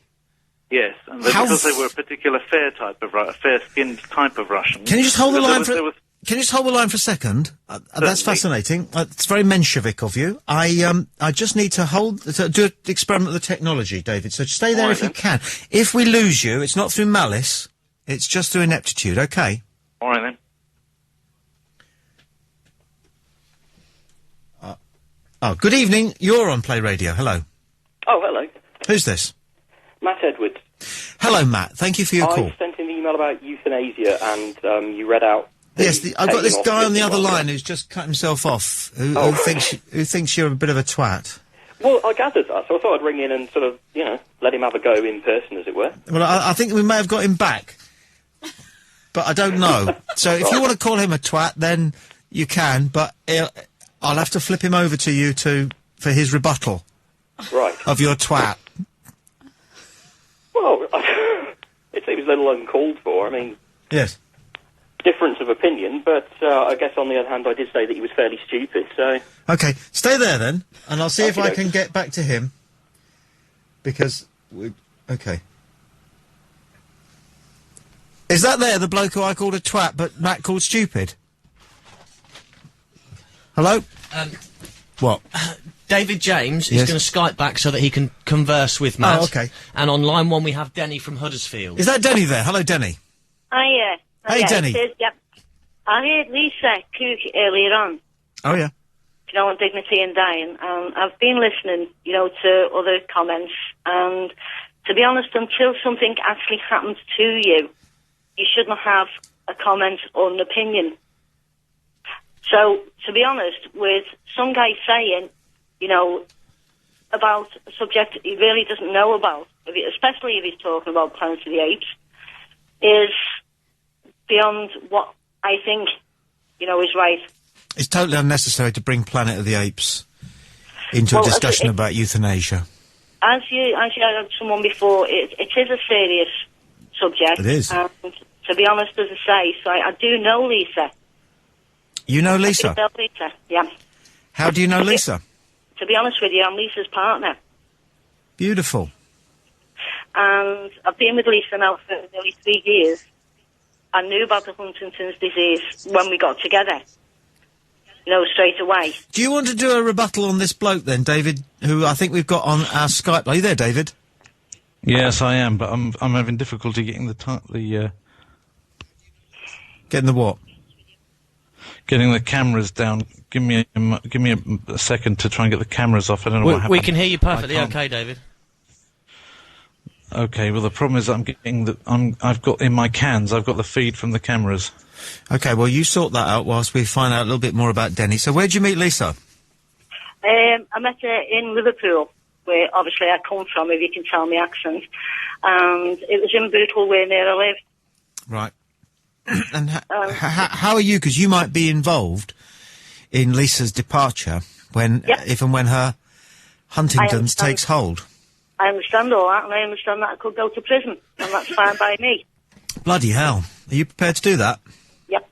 Yes, and because they were a particular fair-skinned type of Russian. Can you just hold the line for? Can you just hold the line for a second? That's fascinating. It's very Menshevik of you. I just need to do an experiment with the technology, David. So stay there if you can. If we lose you, it's not through malice. It's just through ineptitude. Okay. All right then. Oh, good evening. You're on Play Radio. Hello. Oh, hello. Who's this? Matt Edwards. Hello, Matt. Thank you for your call. I sent an email about euthanasia, and you read out... Yes, I've got this guy on the other line who's just cut himself off, who thinks you're a bit of a twat. Well, I gathered that, so I thought I'd ring in and sort of, let him have a go in person, as it were. Well, I think we may have got him back, but I don't know. So if you want to call him a twat, then you can, but... I'll have to flip him over to you for his rebuttal. Right. Of your twat. Well, it seems a little uncalled for. I mean... Yes. Difference of opinion, but I guess on the other hand I did say that he was fairly stupid, so... Okay, stay there then, and I'll see if I can get back to him. Because... Okay. Is that there, the bloke who I called a twat, but Matt called stupid? Hello? What? David James is going to Skype back so that he can converse with Matt. Oh, okay. And on line 1 we have Denny from Huddersfield. Is that Denny there? Hello, Denny. Hiya. Hey, Denny. Yep. I heard Lisa Cook earlier on. Oh, yeah. On dignity and dying. I've been listening, to other comments, and to be honest, until something actually happens to you, you shouldn't have a comment or an opinion. So, to be honest, with some guy saying, about a subject he really doesn't know about, especially if he's talking about Planet of the Apes, is beyond what I think, is right. It's totally unnecessary to bring Planet of the Apes into a discussion about euthanasia. As you had someone before, it is a serious subject. It is. And to be honest, as I say, so I do know Lisa. You know Lisa? I do know Lisa, yeah. How do you know Lisa? To be honest with you, I'm Lisa's partner. Beautiful. And I've been with Lisa now for nearly 3 years. I knew about the Huntington's disease when we got together. You know, straight away. Do you want to do a rebuttal on this bloke then, David, who I think we've got on our Skype? Are you there, David? Yes, I am, but I'm having difficulty getting Getting the what? Getting the cameras down. Give me a second to try and get the cameras off. I don't know what happened. We can hear you perfectly okay, David. Okay, well the problem is I'm getting I've got in my cans, I've got the feed from the cameras. Okay, well you sort that out whilst we find out a little bit more about Denny. So where'd you meet Lisa? I met her in Liverpool, where obviously I come from, if you can tell my accent. And it was in Bootle, where near I live. Right. And how are you? Because you might be involved in Lisa's departure if and when her Huntington's takes hold. I understand all that, and I understand that I could go to prison, and that's fine by me. Bloody hell. Are you prepared to do that? Yep.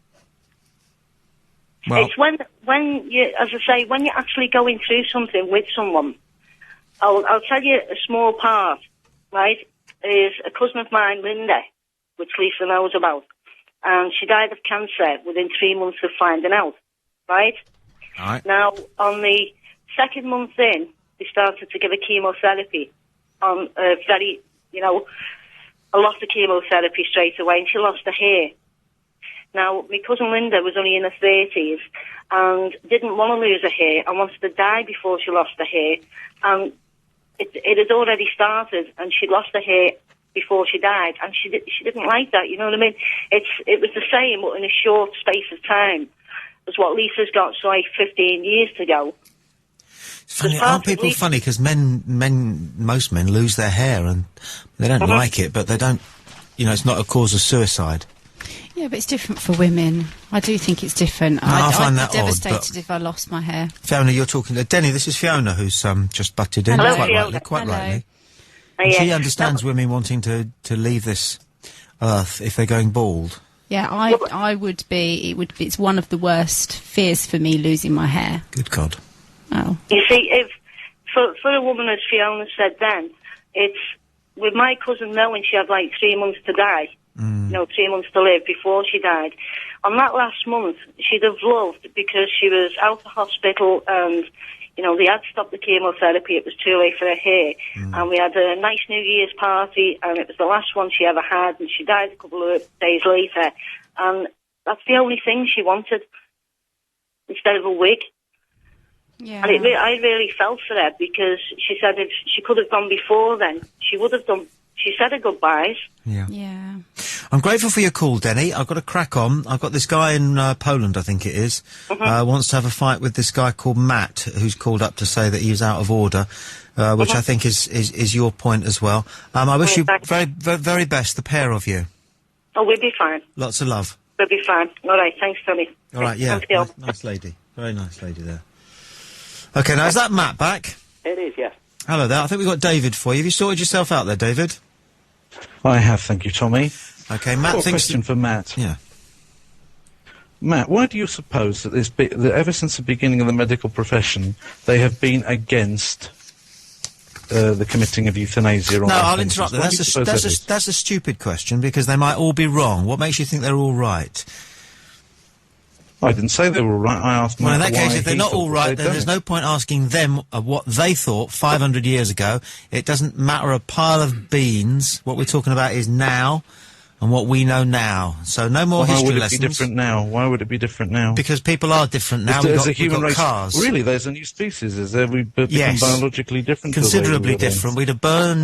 Well, it's when you, as I say, when you're actually going through something with someone. I'll tell you a small part, right? Is a cousin of mine, Linda, which Lisa knows about, and she died of cancer within 3 months of finding out, right? All right. Now, on the second month in, they started to give her chemotherapy on a very, a lot of chemotherapy straight away, and she lost her hair. Now, my cousin Linda was only in her 30s and didn't want to lose her hair and wanted to die before she lost her hair. And it had already started, and she lost her hair before she died, and she didn't like that, you know what I mean? It was the same, but in a short space of time as what Lisa's got, so like 15 years to go. It's funny, aren't people funny? Because most men lose their hair and they don't like it, but they don't, it's not a cause of suicide. Yeah, but it's different for women. I do think it's different. No, I find that I'd be odd, devastated if I lost my hair. Fiona, you're talking to Denny. This is Fiona who's just butted in. Hello, quite Fiona. rightly. Yes. She understands women wanting to leave this earth if they're going bald. Yeah, I would be. It's one of the worst fears for me, losing my hair. Good God. Oh. You see, if for a woman, as Fiona said then, it's with my cousin knowing she had like 3 months to die, 3 months to live before she died. On that last month, she'd have loved, because she was out of hospital and, they had stopped the chemotherapy. It was too late for her hair. And we had a nice New Year's party, and it was the last one she ever had, and she died a couple of days later. And that's the only thing she wanted, instead of a wig. Yeah. And I really felt for her, because she said if she could have gone before then, she would have done. She said her goodbyes. Yeah. I'm grateful for your call, Denny. I've got to crack on. I've got this guy in Poland, I think it is, wants to have a fight with this guy called Matt, who's called up to say that he's out of order, which I think is your point as well. I wish you very, very, very best, the pair of you. Oh, we'll be fine. Lots of love. We'll be fine. All right, thanks, Tommy. All right, yeah. Nice lady. Very nice lady there. Okay, now is that Matt back? It is, yes. Hello there. I think we've got David for you. Have you sorted yourself out there, David? I have, thank you, Tommy. Okay, Matt thinks... question for Matt. Yeah. Matt, why do you suppose that that ever since the beginning of the medical profession, they have been against the committing of euthanasia? No, I'll interrupt there. That's a stupid question, because they might all be wrong. What makes you think they're all right? I didn't say they were all right. I asked Matt. Well, in that case, if they're not all right, then there's no point asking them what they thought 500 years ago. It doesn't matter a pile of beans. What we're talking about is now, and what we know now. So no more history lessons. Why would it be different now? Why would it be different now? Because people are different now. We've got cars. Really, there's a new species, is there? We've become biologically different. Considerably different. We'd have burned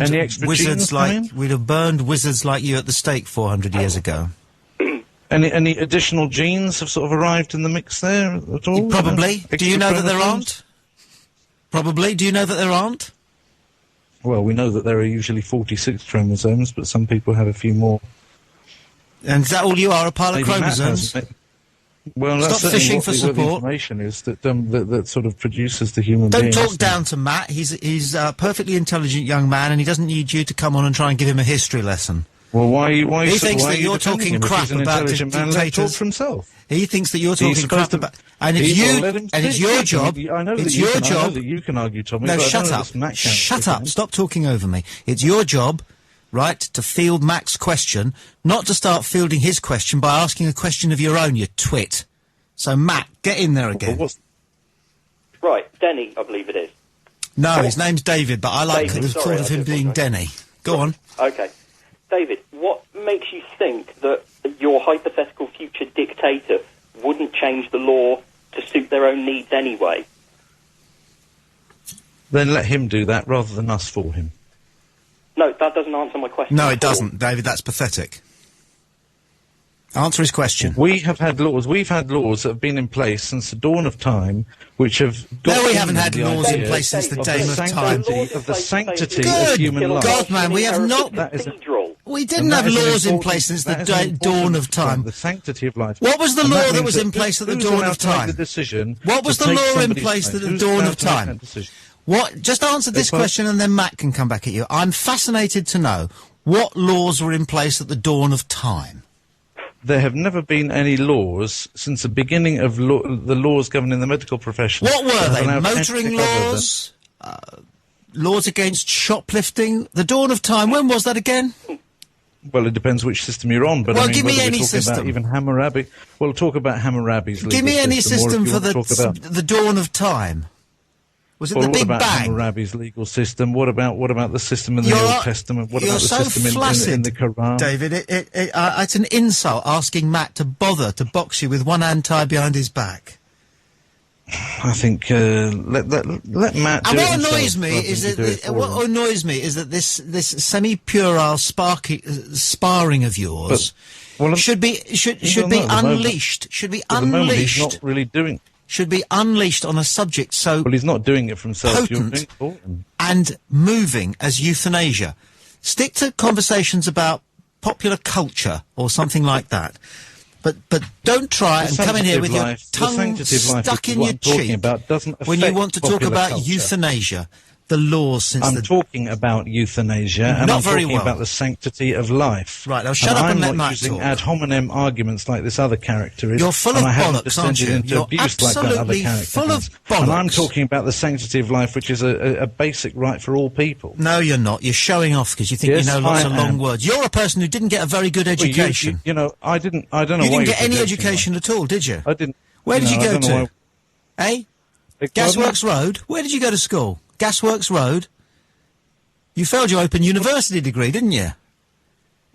wizards like you at the stake 400 years ago. Any additional genes have sort of arrived in the mix there at all? Probably. Do you know that there aren't? Probably. Do you know that there aren't? Well, we know that there are usually 46 chromosomes, but some people have a few more. And is that all you are, a pile of chromosomes? Well, stop that's fishing for support. The information is that sort of produces the human being. Don't talk down to Matt. He's a perfectly intelligent young man, and he doesn't need you to come on and try and give him a history lesson. Well, why he thinks that you're talking crap about dictators. For himself. He thinks that you're talking crap about, and it's your job. I know it's that your job. that you can argue, Tommy. No, but shut up. Shut up. Stop talking over me. It's your job right, to field Mac's question, not to start fielding his question by asking a question of your own, you twit. So, Mac, get in there again. Right, Denny, I believe it is. No, his name's David, but I like David, the sorry, thought of I him do being apologise. Denny. Go on. Okay. David, what makes you think that your hypothetical future dictator wouldn't change the law to suit their own needs anyway? Then let him do that rather than us for him. No, that doesn't answer my question. No, at it doesn't, David. That's pathetic. Answer his question. We've had laws that have been in place since the dawn of time, which have got No, we haven't had the laws in idea place since the of dawn of time. Of the sanctity Good of human life. God, man, we have not... We didn't have laws in place since the dawn of time. The sanctity of life. What was the And law that means was in place at the who's dawn allowed of to make time? the decision What was to the take law in somebody's place at place? the Who's dawn allowed of to make time? that decision? What? Just answer this If I- question and then Matt can come back at you. I'm fascinated to know what laws were in place at the dawn of time. There have never been any laws since the beginning of the laws governing the medical profession. What were that they? allowed Motoring anything other than- laws? Laws against shoplifting? The dawn of time, when was that again? Well, it depends which system you're on, but Well, I mean, give me whether any we're talking system. about even Hammurabi. We'll talk about Hammurabi's Give legal me any or if system you for want to talk about- the dawn of time. Was it Well, the what Big about Bang? Hammurabi's legal system? What about the system in the You're- Old Testament? What you're about the so system in flaccid, the Quran? David, it's an insult asking Matt to bother to box you with one hand tied behind his back. I think let Matt do And it what himself annoys me rather is than you do it that for what him. annoys me is that this semi-puerile sparring of yours should be unleashed. Should be At the moment, unleashed. he's not really doing. Should be unleashed on a subject so Well, he's not doing it for himself. You're potent doing it for him. and moving as euthanasia. Stick to conversations about popular culture or something like that. But don't try and come in here with your tongue stuck in your cheek when you want to talk about euthanasia. The laws since I'm talking about euthanasia, and Not I'm very talking well. about the sanctity of life. Right, now shut up and let I'm Matt not using talk. ad hominem arguments like this other character is. You're full and of I haven't bollocks, aren't descended you? into You're abuse like that other absolutely character full has. of And I'm bollocks. talking about the sanctity of life, which is a basic right for all people. No, you're not. You're showing off because you think Yes, you know lots I of long am. words. You're a person who didn't get a very good Well, education. you know, I don't know You why didn't you're get any projecting education at all, did you? I didn't. Where did you I go don't know to? Eh? Beg Gasworks Road? Where did you go to school? Gasworks Road? You failed your Open University degree, didn't you?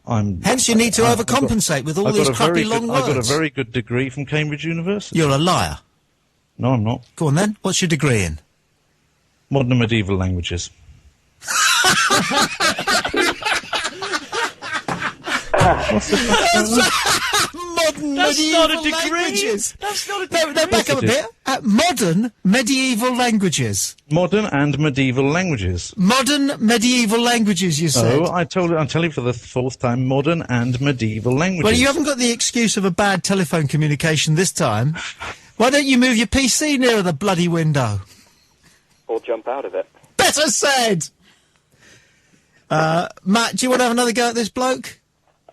Hence you need to overcompensate with all these crappy long words. I got a very good degree from Cambridge University. You're a liar. No, I'm not. Go on then. What's your degree in? Modern and medieval languages. Modern That's medieval not a degree. languages. That's not a No, degree. back up a bit. Modern medieval languages. Modern and medieval languages. Modern medieval languages, you said. No, I'm telling you for the fourth time, modern and medieval languages. Well, you haven't got the excuse of a bad telephone communication this time. Why don't you move your PC nearer the bloody window? Or jump out of it. Better said! Matt, do you want to have another go at this bloke?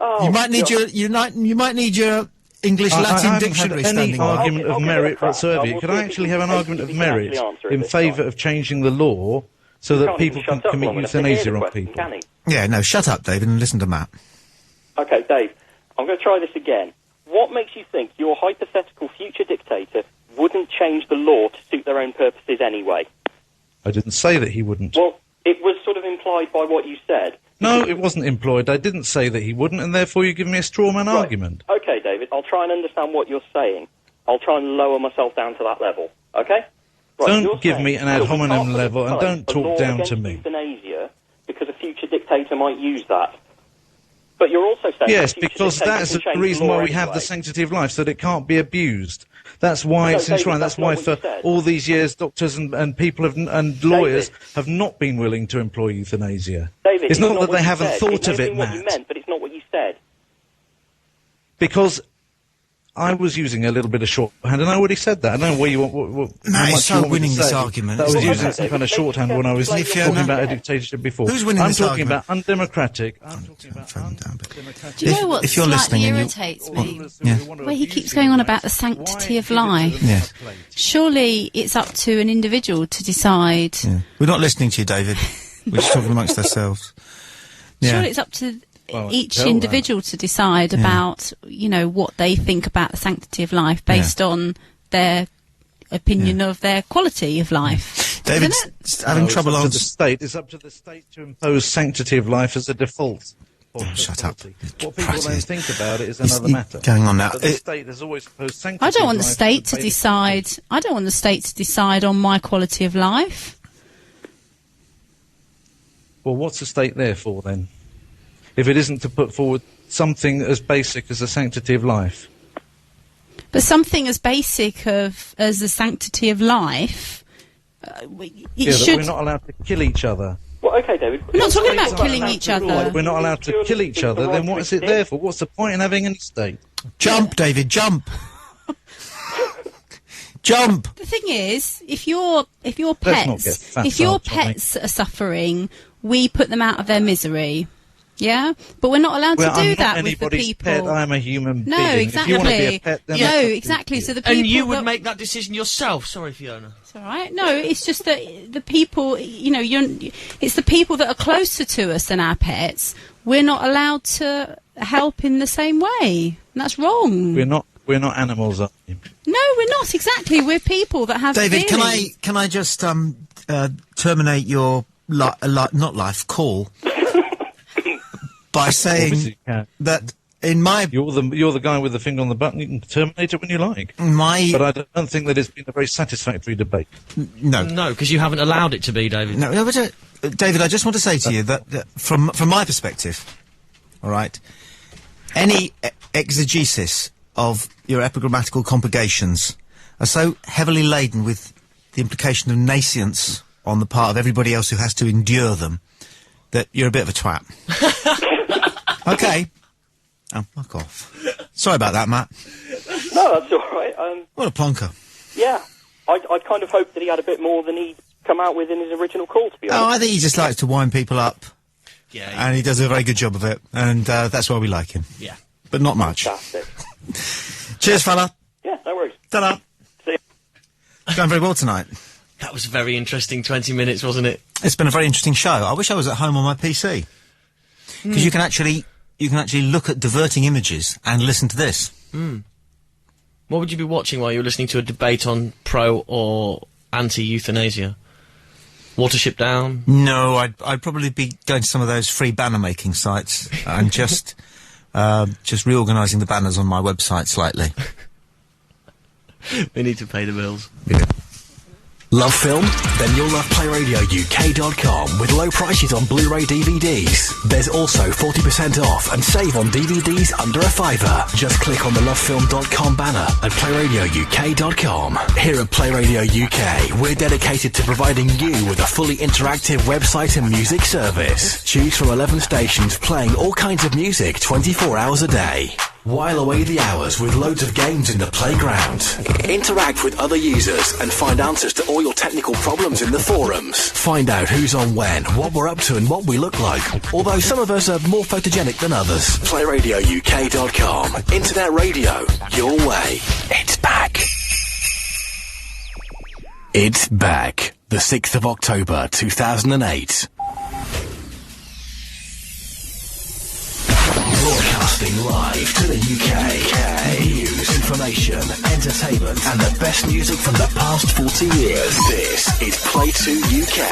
Oh, you might need God. you might need your English I Latin haven't dictionary had any standing by. argument I'll of give it a merit crack. whatsoever. We'll Could see I if actually we have can- an argument of we can actually merit answer it in this favour time. of changing the law so He that can't people even can shut up commit long enough to hear euthanasia the on question, people? can he? Yeah, no, shut up, David, and listen to Matt. Okay, Dave, I'm going to try this again. What makes you think your hypothetical future dictator wouldn't change the law to suit their own purposes anyway? I didn't say that he wouldn't. Well, it was sort of implied by what you said. No, it wasn't employed. I didn't say that he wouldn't, and therefore you give me a straw man argument. Okay, David, I'll try and understand what you're saying. I'll try and lower myself down to that level, okay? Right, Don't you're give saying me an ad that we can't hominem put level, and aside don't a talk law down against to me. euthanasia because a future dictator might use that. But you're also saying Yes, that a future because dictator that's can the change reason law why we have the anyway. sanctity of life, so that it can't be abused. That's why No, it's David, enshrined. that's That's why not for what you said. all these years, doctors and people and lawyers have not been willing to employ euthanasia. David, it's not that what they you haven't said. thought It of may it, have been what you Matt. meant, but it's not what you said. Because I was using a little bit of shorthand, and I already said that. I don't know where you want. No, how it's much so you want me to winning this say. argument, That I was isn't it? using some kind of shorthand when I was Fiona? talking about a dictatorship before. Who's winning I'm this talking argument? about undemocratic. I'm talking about Do you know what if you're slightly listening and you- irritates me? Yeah. Where he keeps going on about the sanctity of life. Yeah. Surely it's up to an individual to decide. Yeah. We're not listening to you, David. We're just talking amongst ourselves. Surely it's up to each individual to decide about, what they think about the sanctity of life based on their opinion of their quality of life. David's having trouble answering. It's up to the state to impose sanctity of life as a default. Shut up. What people then think about it is another matter. Going on now. But the state has always imposed sanctity. I don't want of the life state to decide. I don't want the state to decide on my quality of life. Well, what's the state there for then? If it isn't to put forward something as basic as the sanctity of life. But something as basic as the sanctity of life, we're not allowed to kill each other. Well, okay, David. We're not talking about killing each other. We're not allowed to kill each other. Then what is it there for? What's the point in having any state? Jump, David, jump. Jump. The thing is, if your pets are suffering, we put them out of their misery. Yeah, but we're not allowed to do that with the people. Pet, I'm a human being. Exactly. If you want to be a pet, then exactly. So the people and you would make that decision yourself. Sorry, Fiona. It's all right. No, it's just that the people, it's the people that are closer to us than our pets. We're not allowed to help in the same way. And that's wrong. We're not animals, are we? No, we're not. Exactly. We're people that have David, feelings. can I just terminate your call by saying that in my you're the guy with the finger on the button. You can terminate it when you like. But I don't think that it's been a very satisfactory debate. No, because you haven't allowed it to be, David. No, but David, I just want to say to you that from my perspective, all right, any exegesis of your epigrammatical complications are so heavily laden with the implication of nascience on the part of everybody else who has to endure them that you're a bit of a twat. Okay. Oh, fuck off. Sorry about that, Matt. No, that's all right. What a plonker. Yeah. I kind of hoped that he had a bit more than he'd come out with in his original call, to be honest. Oh, I think he just likes to wind people up. Yeah. And he does a very good job of it. And that's why we like him. Yeah. But not much. Fantastic. Cheers, fella. Yeah, no worries. Ta-da. See you. Going very well tonight. That was a very interesting 20 minutes, wasn't it? It's been a very interesting show. I wish I was at home on my PC. Because you can actually look at diverting images and listen to this. What would you be watching while you were listening to a debate on pro or anti-euthanasia? Watership Down? No, I'd probably be going to some of those free banner making sites and just reorganising the banners on my website slightly. We need to pay the bills. Yeah. Love film? Then you'll love PlayRadioUK.com with low prices on Blu-ray DVDs. There's also 40% off and save on DVDs under $5. Just click on the lovefilm.com banner at PlayRadioUK.com. Here at Play Radio UK, we're dedicated to providing you with a fully interactive website and music service. Choose from 11 stations playing all kinds of music 24 hours a day. While away the hours with loads of games in the playground. Interact with other users and find answers to all your technical problems in the forums. Find out who's on when, what we're up to and what we look like. Although some of us are more photogenic than others. PlayRadioUK.com. Internet radio. Your way. It's back. It's back. The 6th of October 2008. Broadcasting live to the UK. News, information, entertainment, and the best music from the past 40 years. This is Play 2 UK.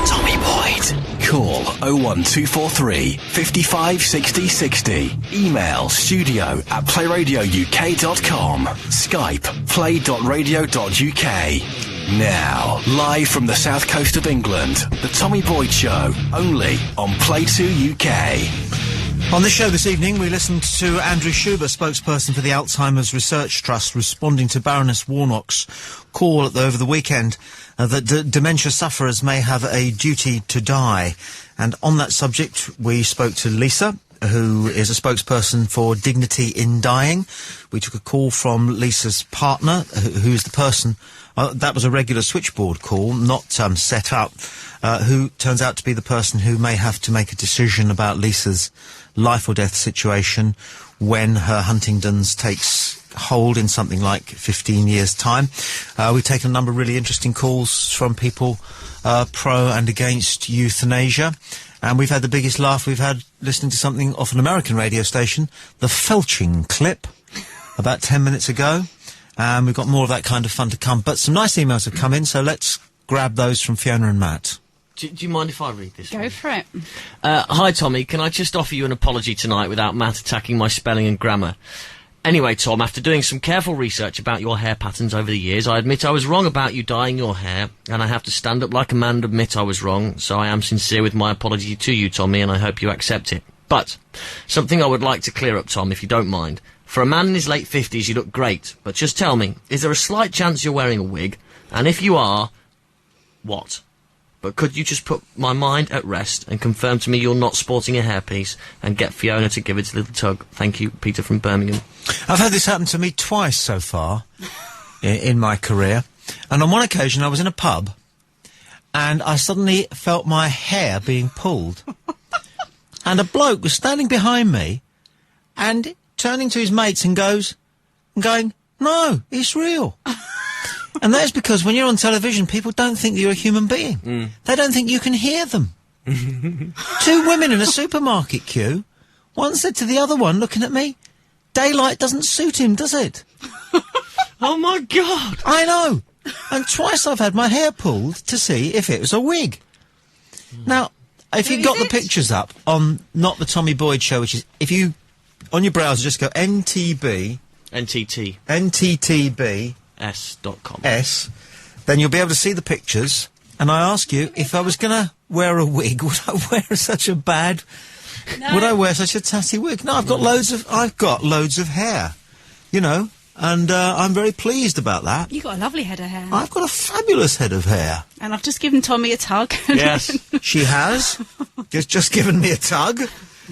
Tommy Boyd. Call 01243 55 60 60. Email studio@playradiouk.com. Skype play.radio.uk. Now, live from the south coast of England, The Tommy Boyd Show, only on Play 2 UK. On this show this evening, we listened to Andrew Schuber, spokesperson for the Alzheimer's Research Trust, responding to Baroness Warnock's call over the weekend that dementia sufferers may have a duty to die. And on that subject, we spoke to Lisa, who is a spokesperson for Dignity in Dying. We took a call from Lisa's partner, who's the person... that was a regular switchboard call, not set up, who turns out to be the person who may have to make a decision about Lisa's life or death situation when her Huntington's takes hold in something like 15 years' time. We've taken a number of really interesting calls from people pro and against euthanasia. And we've had the biggest laugh we've had listening to something off an American radio station, the Felching clip, about 10 minutes ago. And we've got more of that kind of fun to come. But some nice emails have come in, so let's grab those from Fiona and Matt. Do you mind if I read this? Go for it. Hi, Tommy. Can I just offer you an apology tonight without Matt attacking my spelling and grammar? Anyway, Tom, after doing some careful research about your hair patterns over the years, I admit I was wrong about you dyeing your hair, and I have to stand up like a man and admit I was wrong, so I am sincere with my apology to you, Tommy, and I hope you accept it. But, something I would like to clear up, Tom, if you don't mind. For a man in his late 50s, you look great, but just tell me, is there a slight chance you're wearing a wig? And if you are, what? But could you just put my mind at rest and confirm to me you're not sporting a hairpiece and get Fiona to give it a little tug? Thank you, Peter from Birmingham. I've had this happen to me twice so far in my career. And on one occasion I was in a pub and I suddenly felt my hair being pulled. And a bloke was standing behind me and turning to his mates and going, no, it's real. And that's because when you're on television, people don't think that you're a human being. They don't think you can hear them. Two women in a supermarket queue, one said to the other one, looking at me, daylight doesn't suit him, does it? Oh, my God! I know! And twice I've had my hair pulled to see if it was a wig. Now, if you've got the pictures up on Not the Tommy Boyd Show, which is, if you, on your browser, just go NTB... NTT. NTTB... S.com. Then you'll be able to see the pictures. And I ask you, if I was going to wear a wig, would I wear such a bad... No. Would I wear such a tatty wig? No, I've got loads of hair, you know, and I'm very pleased about that. You've got a lovely head of hair. I've got a fabulous head of hair. And I've just given Tommy a tug. Yes, she has. Just given me a tug.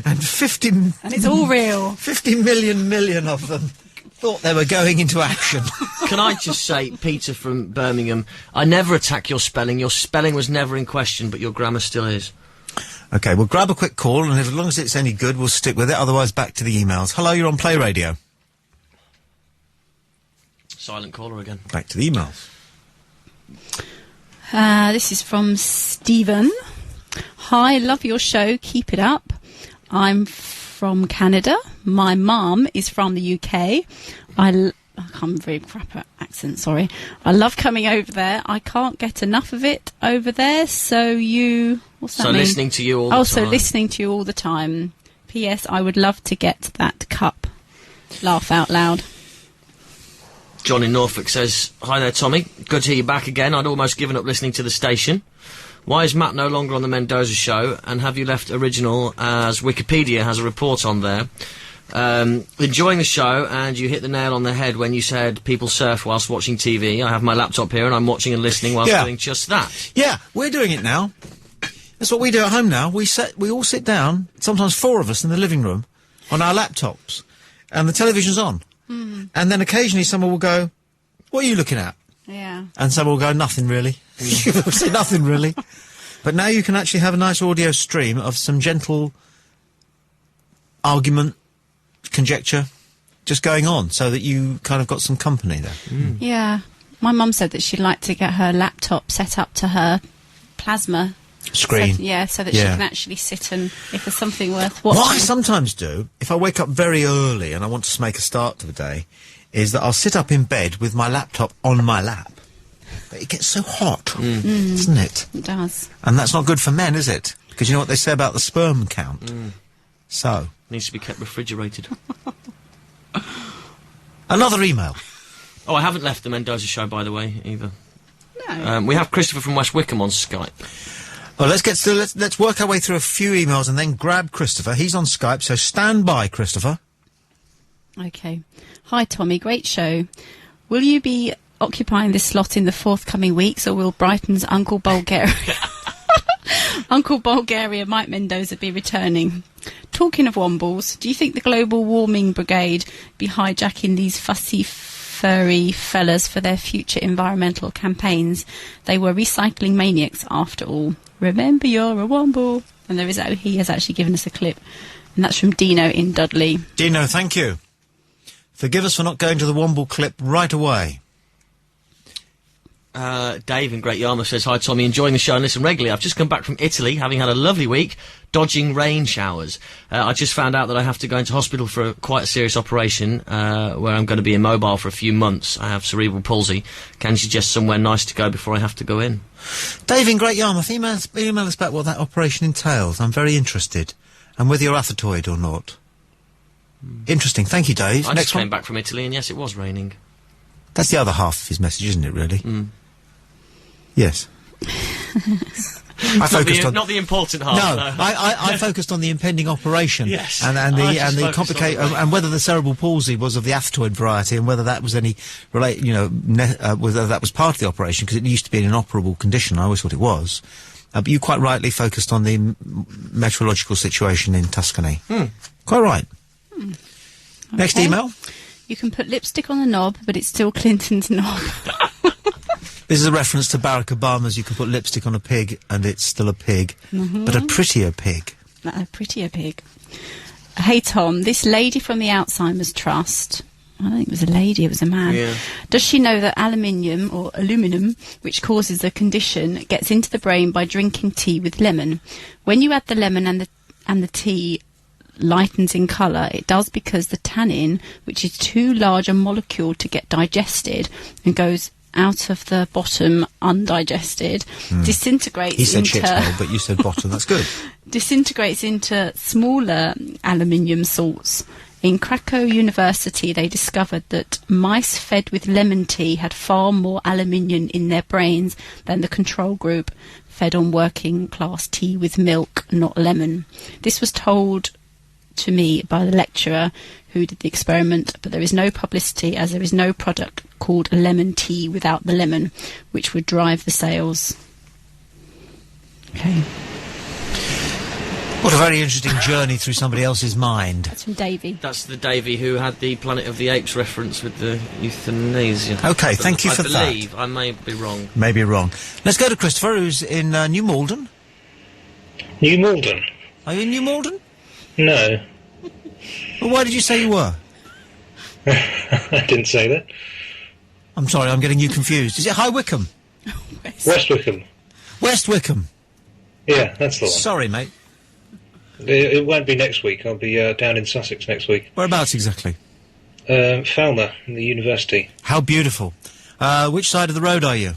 And 50... And it's all real. 50 million of them thought they were going into action. Can I just say, Peter from Birmingham, I never attack your spelling. Your spelling was never in question, but your grammar still is. OK, we'll grab a quick call, and as long as it's any good, we'll stick with it. Otherwise, back to the emails. Hello, you're on Play Radio. Silent caller again. Back to the emails. This is from Stephen. Hi, love your show. Keep it up. I'm from Canada. My mum is from the UK. I can't very crap accent, sorry. I love coming over there. I can't get enough of it over there, so you... What's that mean? So listening to you all the time. So listening to you all the time. P.S. I would love to get that cup. Laugh out loud. John in Norfolk says, hi there, Tommy. Good to hear you back again. I'd almost given up listening to the station. Why is Matt no longer on the Mendoza show? And have you left original, as Wikipedia has a report on there? Enjoying the show, and you hit the nail on the head when you said people surf whilst watching TV. I have my laptop here and I'm watching and listening whilst doing just that. Yeah, we're doing it now. That's what we do at home now. We all sit down, sometimes four of us in the living room, on our laptops, and the television's on. And then occasionally someone will go, what are you looking at? Yeah. And someone will go, nothing really. You'll say nothing really. But now you can actually have a nice audio stream of some gentle argument, conjecture, just going on, so that you kind of got some company there. Yeah. My mum said that she'd like to get her laptop set up to her plasma screen. So that she can actually sit and, if there's something worth watching... What I sometimes do, if I wake up very early and I want to make a start to the day, is that I'll sit up in bed with my laptop on my lap. But it gets so hot, doesn't it? It does. And that's not good for men, is it? Because you know what they say about the sperm count. So... Needs to be kept refrigerated. Another email. Oh, I haven't left the Mendoza show, by the way, either. No. We have Christopher from West Wickham on Skype. Well, let's work our way through a few emails and then grab Christopher. He's on Skype, so stand by, Christopher. Okay. Hi, Tommy. Great show. Will you be occupying this slot in the forthcoming weeks, or will Brighton's Uncle Bulgaria... Uncle Bulgaria Mike Mendoza be returning? Talking of Wombles, do you think the Global Warming Brigade be hijacking these fussy, furry fellas for their future environmental campaigns? They were recycling maniacs after all. Remember, you're a Womble. And he has actually given us a clip, and that's from Dino in Dudley. Dino, thank you. Forgive us for not going to the Womble clip right away. Dave in Great Yarmouth says, hi Tommy, enjoying the show and listen regularly. I've just come back from Italy, having had a lovely week, dodging rain showers. I just found out that I have to go into hospital for quite a serious operation, where I'm going to be immobile for a few months. I have cerebral palsy. Can you suggest somewhere nice to go before I have to go in? Dave in Great Yarmouth, email us back what that operation entails. I'm very interested. And whether you're athetoid or not. Interesting. Thank you, Dave. I Next just came back from Italy, and yes, it was raining. That's the other half of his message, isn't it, really? Yes. I focused on not the important half. No, I focused on the impending operation. Yes, and the complicated and whether the cerebral palsy was of the athetoid variety and whether that was any whether that was part of the operation, because it used to be an inoperable condition. I always thought it was. But you quite rightly focused on the meteorological situation in Tuscany. Quite right. Next email. You can put lipstick on the knob, but it's still Clinton's knob. This is a reference to Barack Obama's, you can put lipstick on a pig and it's still a pig, but a prettier pig. A prettier pig. Hey Tom, this lady from the Alzheimer's Trust, I don't think it was a lady, it was a man. Yeah. Does she know that aluminium, which causes the condition, gets into the brain by drinking tea with lemon? When you add the lemon and the tea lightens in colour, it does because the tannin, which is too large a molecule to get digested and goes out of the bottom undigested, disintegrates He said into... shithole, but you said bottom, that's good. Disintegrates into smaller aluminium salts. In Krakow University, they discovered that mice fed with lemon tea had far more aluminium in their brains than the control group fed on working-class tea with milk, not lemon. This was told to me by the lecturer who did the experiment, but there is no publicity as there is no product called lemon tea without the lemon, which would drive the sales. Okay. What a very interesting journey through somebody else's mind. That's from Davey. That's the Davey who had the Planet of the Apes reference with the euthanasia. Okay, thank you for that. I believe, I may be wrong. Maybe wrong. Let's go to Christopher, who's in New Malden. New Malden? Are you in New Malden? No. Well, why did you say you were? I didn't say that. I'm sorry, I'm getting you confused. Is it High Wycombe? West Wycombe. West Wycombe. Yeah, that's the one. Sorry, mate. It won't be next week. I'll be down in Sussex next week. Whereabouts exactly? Falmer, in the university. How beautiful. Which side of the road are you?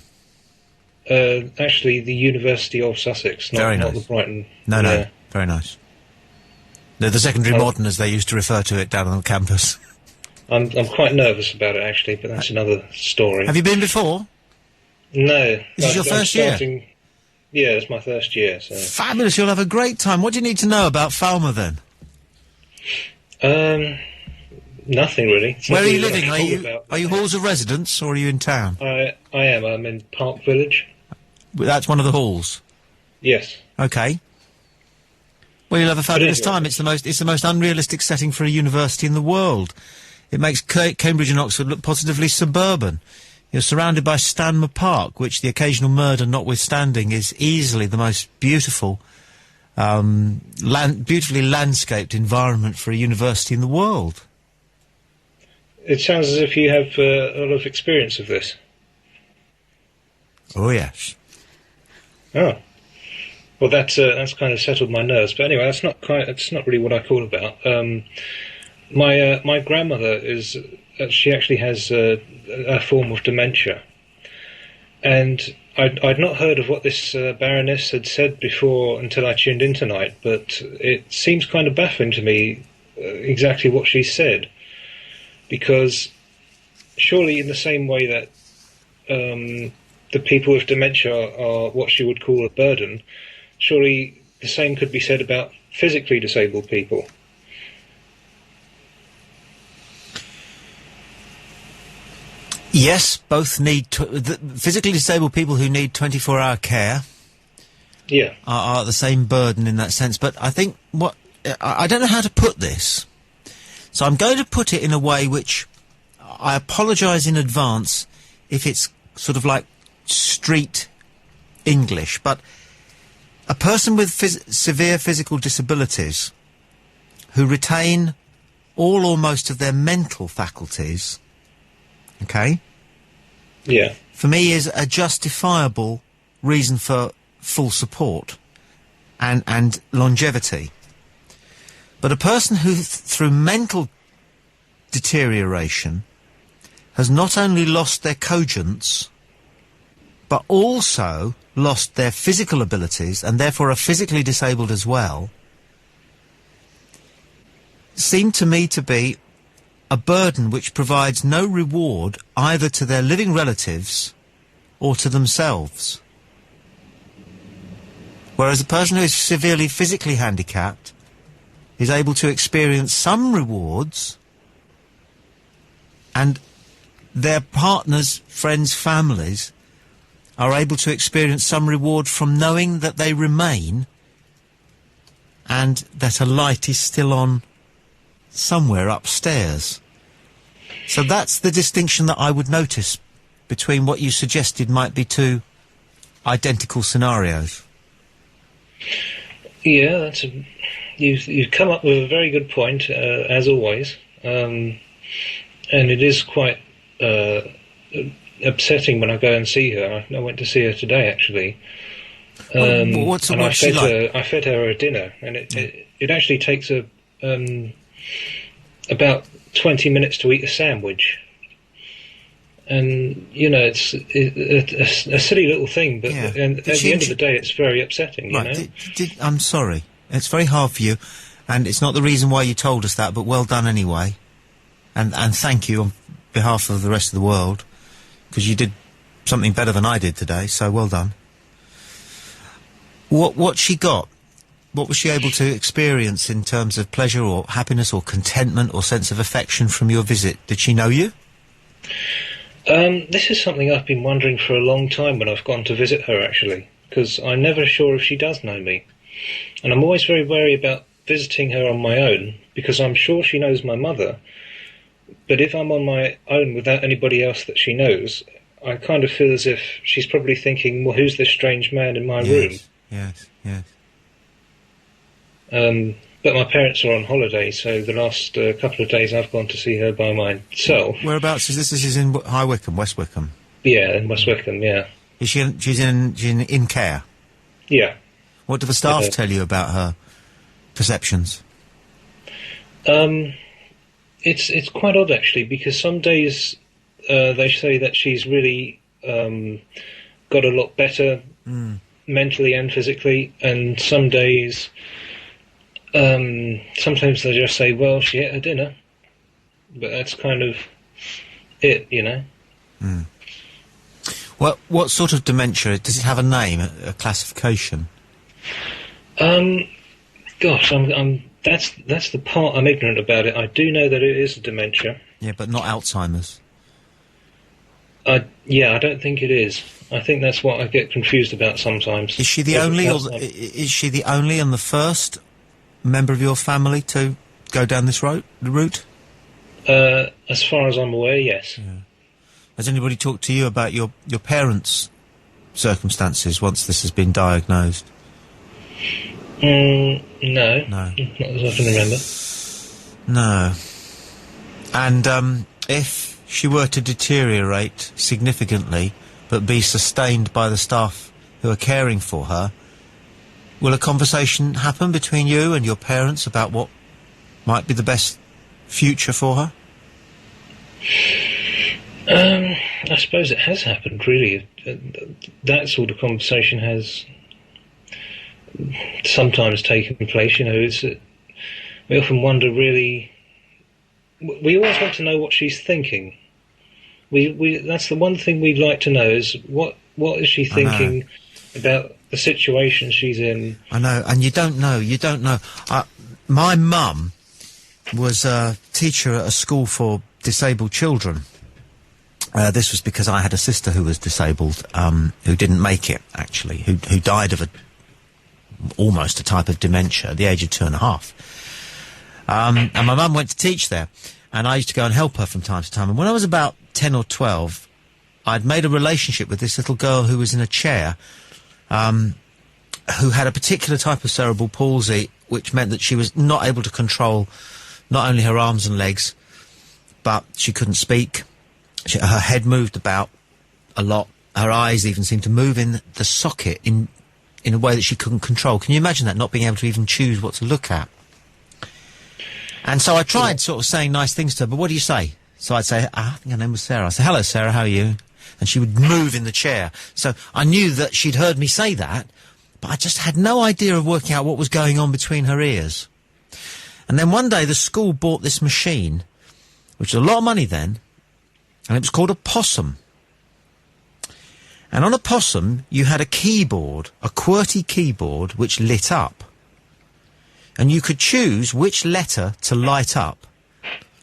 Actually, the University of Sussex, not the Brighton. No, very nice. The secondary modern, as they used to refer to it down on the campus. I'm quite nervous about it, actually, but that's another story. Have you been before? No. This is your first year? Yeah, it's my first year. So. Fabulous, you'll have a great time. What do you need to know about Falmer, then? Nothing, really. Where are you living? Are you halls of residence, or are you in town? I am. I'm in Park Village. That's one of the halls? Yes. Okay. Well, you'll have a fabulous time. It's the most unrealistic setting for a university in the world. It makes Cambridge and Oxford look positively suburban. You're surrounded by Stanmer Park, which, the occasional murder notwithstanding, is easily the most beautiful, beautifully landscaped environment for a university in the world. It sounds as if you have a lot of experience of this. Oh, yes. Oh. Well, that's kind of settled my nerves. But anyway, that's not really what I call about. My grandmother she actually has a form of dementia, and I'd not heard of what this Baroness had said before until I tuned in tonight. But it seems kind of baffling to me exactly what she said, because surely in the same way that the people with dementia are what she would call a burden, surely the same could be said about physically disabled people. Yes, both need... physically disabled people who need 24-hour care are the same burden in that sense. But I think I don't know how to put this, so I'm going to put it in a way which I apologise in advance if it's sort of like street English, but a person with severe physical disabilities who retain all or most of their mental faculties, okay? Yeah. For me is a justifiable reason for full support and longevity. But a person who, through mental deterioration, has not only lost their cogence, but also lost their physical abilities, and therefore are physically disabled as well, seemed to me to be a burden which provides no reward either to their living relatives or to themselves. Whereas a person who is severely physically handicapped is able to experience some rewards, and their partners, friends, families are able to experience some reward from knowing that they remain and that a light is still on somewhere upstairs. So that's the distinction that I would notice between what you suggested might be two identical scenarios. Yeah, you've come up with a very good point, as always, and it is quite upsetting when I go and see her. I went to see her today, actually. What's she like? I fed her a dinner, and it actually takes about 20 minutes to eat a sandwich. And, you know, it's a silly little thing, but at the end of the day, it's very upsetting, you know? I'm sorry. It's very hard for you, and it's not the reason why you told us that, but well done anyway. And thank you on behalf of the rest of the world, because you did something better than I did today, so well done. What she got? What was she able to experience in terms of pleasure or happiness or contentment or sense of affection from your visit? Did she know you? This is something I've been wondering for a long time when I've gone to visit her, actually, because I'm never sure if she does know me. And I'm always very wary about visiting her on my own, because I'm sure she knows my mother, but if I'm on my own without anybody else that she knows, I kind of feel as if she's probably thinking, well, who's this strange man in my room? Yes. But my parents are on holiday, so the last couple of days I've gone to see her by myself. Whereabouts is this? This is in High Wycombe, West Wycombe? Yeah, in West Wycombe, yeah. She's in care? Yeah. What do the staff tell you about her perceptions? It's quite odd, actually, because some days they say that she's really got a lot better mentally and physically, and some days... sometimes they just say, well, she ate her dinner. But that's kind of it, you know. What sort of dementia? Does it have a name, a classification? Gosh, that's the part I'm ignorant about it. I do know that it is a dementia. Yeah, but not Alzheimer's. Yeah, I don't think it is. I think that's what I get confused about sometimes. Is she the only, is she the only and the first member of your family to go down this route? As far as I'm aware, yes. Yeah. Has anybody talked to you about your parents' circumstances once this has been diagnosed? No. Not as I can remember. No. And if she were to deteriorate significantly, but be sustained by the staff who are caring for her, will a conversation happen between you and your parents about what might be the best future for her? I suppose it has happened, really. That sort of conversation has sometimes taken place, you know. We often wonder, really... We always want to know what she's thinking. That's the one thing we'd like to know, is what is she thinking about the situation she's in. I know, and you don't know. My mum was a teacher at a school for disabled children. This was because I had a sister who was disabled, who didn't make it, actually, who died of almost a type of dementia at the age of 2.5. And my mum went to teach there, and I used to go and help her from time to time. And when I was about 10 or 12, I'd made a relationship with this little girl who was in a chair, who had a particular type of cerebral palsy, which meant that she was not able to control not only her arms and legs, but she couldn't speak. Her head moved about a lot. Her eyes even seemed to move in the socket in a way that she couldn't control. Can you imagine that, not being able to even choose what to look at? And so I tried sort of saying nice things to her, but what do you say? So I'd say, I think her name was Sarah. I'd say, hello, Sarah, how are you? And she would move in the chair. So I knew that she'd heard me say that, but I just had no idea of working out what was going on between her ears. And then one day the school bought this machine, which was a lot of money then, and it was called a possum. And on a possum, you had a keyboard, a QWERTY keyboard, which lit up. And you could choose which letter to light up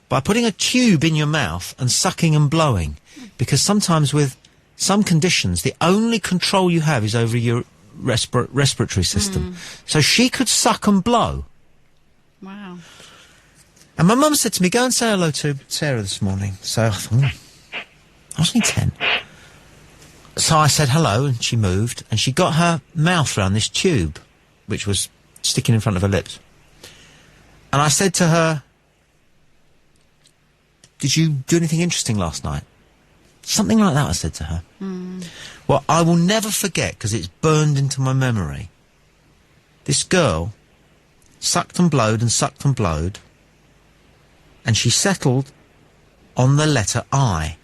by putting a tube in your mouth and sucking and blowing. Because sometimes with some conditions, the only control you have is over your respiratory system. So she could suck and blow. Wow. And my mum said to me, go and say hello to Sarah this morning. So I thought, I was only 10. So I said hello, and she moved, and she got her mouth round this tube, which was sticking in front of her lips. And I said to her, did you do anything interesting last night? Something like that I said to her. Well, I will never forget, because it's burned into my memory. This girl sucked and blowed and sucked and blowed, and she settled on the letter I.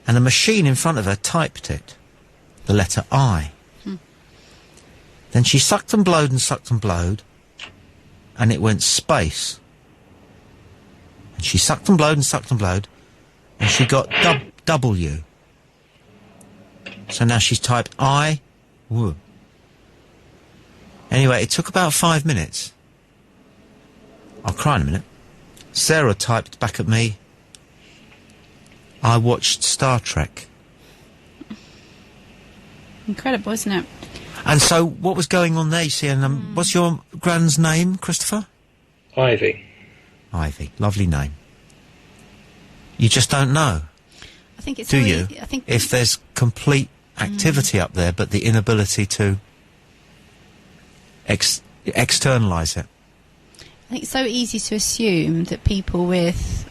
And a machine in front of her typed it, the letter I. Then she sucked and blowed and sucked and blowed, and it went space. And she sucked and blowed and sucked and blowed, and she got W. So now she's typed I, W. Anyway, it took about 5 minutes. I'll cry in a minute. Sarah typed back at me, I watched Star Trek. Incredible, isn't it? And so, what was going on there, you see, and what's your grand's name, Christopher? Ivy. Ivy, lovely name. You just don't know. I think it's do really, you? I think if there's complete activity up there, but the inability to externalise it. I think it's so easy to assume that people with,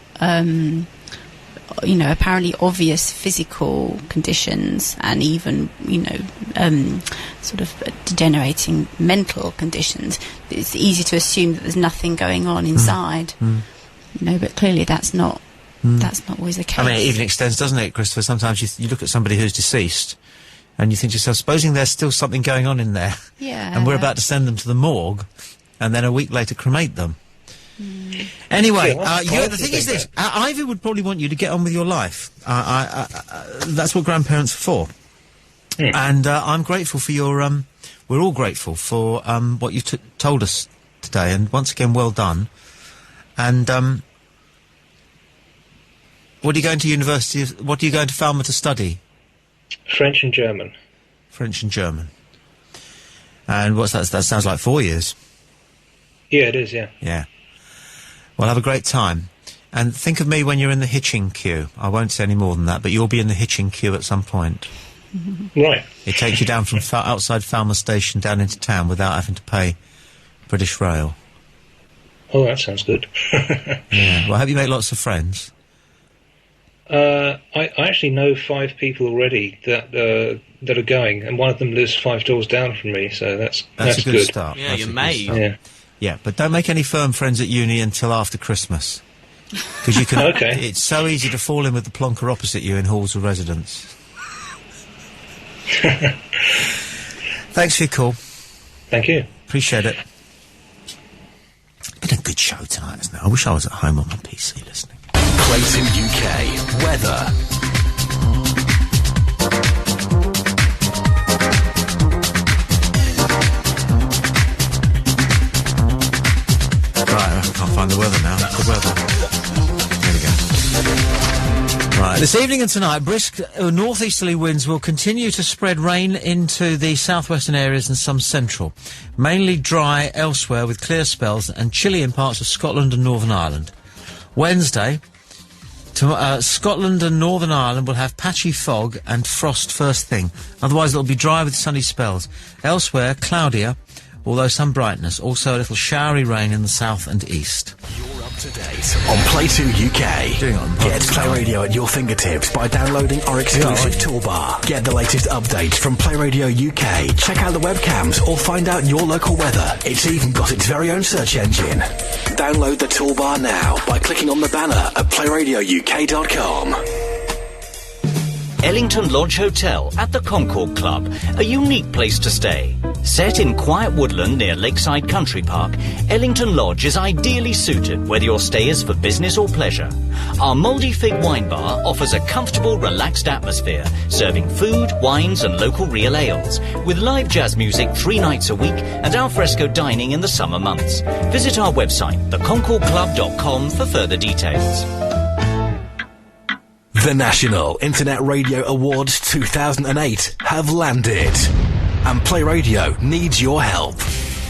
apparently obvious physical conditions and even, sort of degenerating mental conditions, it's easy to assume that there's nothing going on inside. But clearly that's not always the case. I mean, it even extends, doesn't it, Christopher? Sometimes you look at somebody who's deceased and you think to yourself, supposing there's still something going on in there, and we're about to send them to the morgue and then a week later cremate them. Anyway, the thing is this, Ivy would probably want you to get on with your life. That's what grandparents are for. And I'm grateful for your, we're all grateful for what you told us today, and once again, well done. And what are you going to university, what are you going to Falmouth to study? French and German. French and German. And what's that? That sounds like 4 years. Yeah, it is, yeah. Yeah. Well, have a great time. And think of me when you're in the hitching queue. I won't say any more than that, but you'll be in the hitching queue at some point. Right. It takes you down from outside Falmouth Station down into town without having to pay British Rail. Oh, that sounds good. Yeah. Well, I hope you make lots of friends. I actually know 5 people already that are going, and one of them lives 5 doors down from me, so that's a good start. Yeah, That's you're a good made. start. Yeah, but don't make any firm friends at uni until after Christmas. Because you can. Okay. It's so easy to fall in with the plonker opposite you in halls of residence. Thanks for your call. Thank you. Appreciate it. It's been a good show tonight, isn't it? I wish I was at home on my PC listening. Clayton UK weather. Right, I can't find the weather now. The weather. There we go. Right, this evening and tonight, brisk northeasterly winds will continue to spread rain into the southwestern areas and some central. Mainly dry elsewhere with clear spells and chilly in parts of Scotland and Northern Ireland. Wednesday, Scotland and Northern Ireland will have patchy fog and frost first thing. Otherwise, it'll be dry with sunny spells. Elsewhere, cloudier although some brightness. Also a little showery rain in the south and east. You're up to date on Play 2 UK. Get Play Radio at your fingertips by downloading our exclusive toolbar. Get the latest updates from Play Radio UK. Check out the webcams or find out your local weather. It's even got its very own search engine. Download the toolbar now by clicking on the banner at playradiouk.com. Ellington Lodge Hotel at the Concord Club, a unique place to stay. Set in quiet woodland near Lakeside Country Park, Ellington Lodge is ideally suited whether your stay is for business or pleasure. Our Mouldy Fig Wine Bar offers a comfortable, relaxed atmosphere, serving food, wines and local real ales, with live jazz music 3 nights a week and alfresco dining in the summer months. Visit our website, theconcordclub.com, for further details. The National Internet Radio Awards 2008 have landed, and Play Radio needs your help.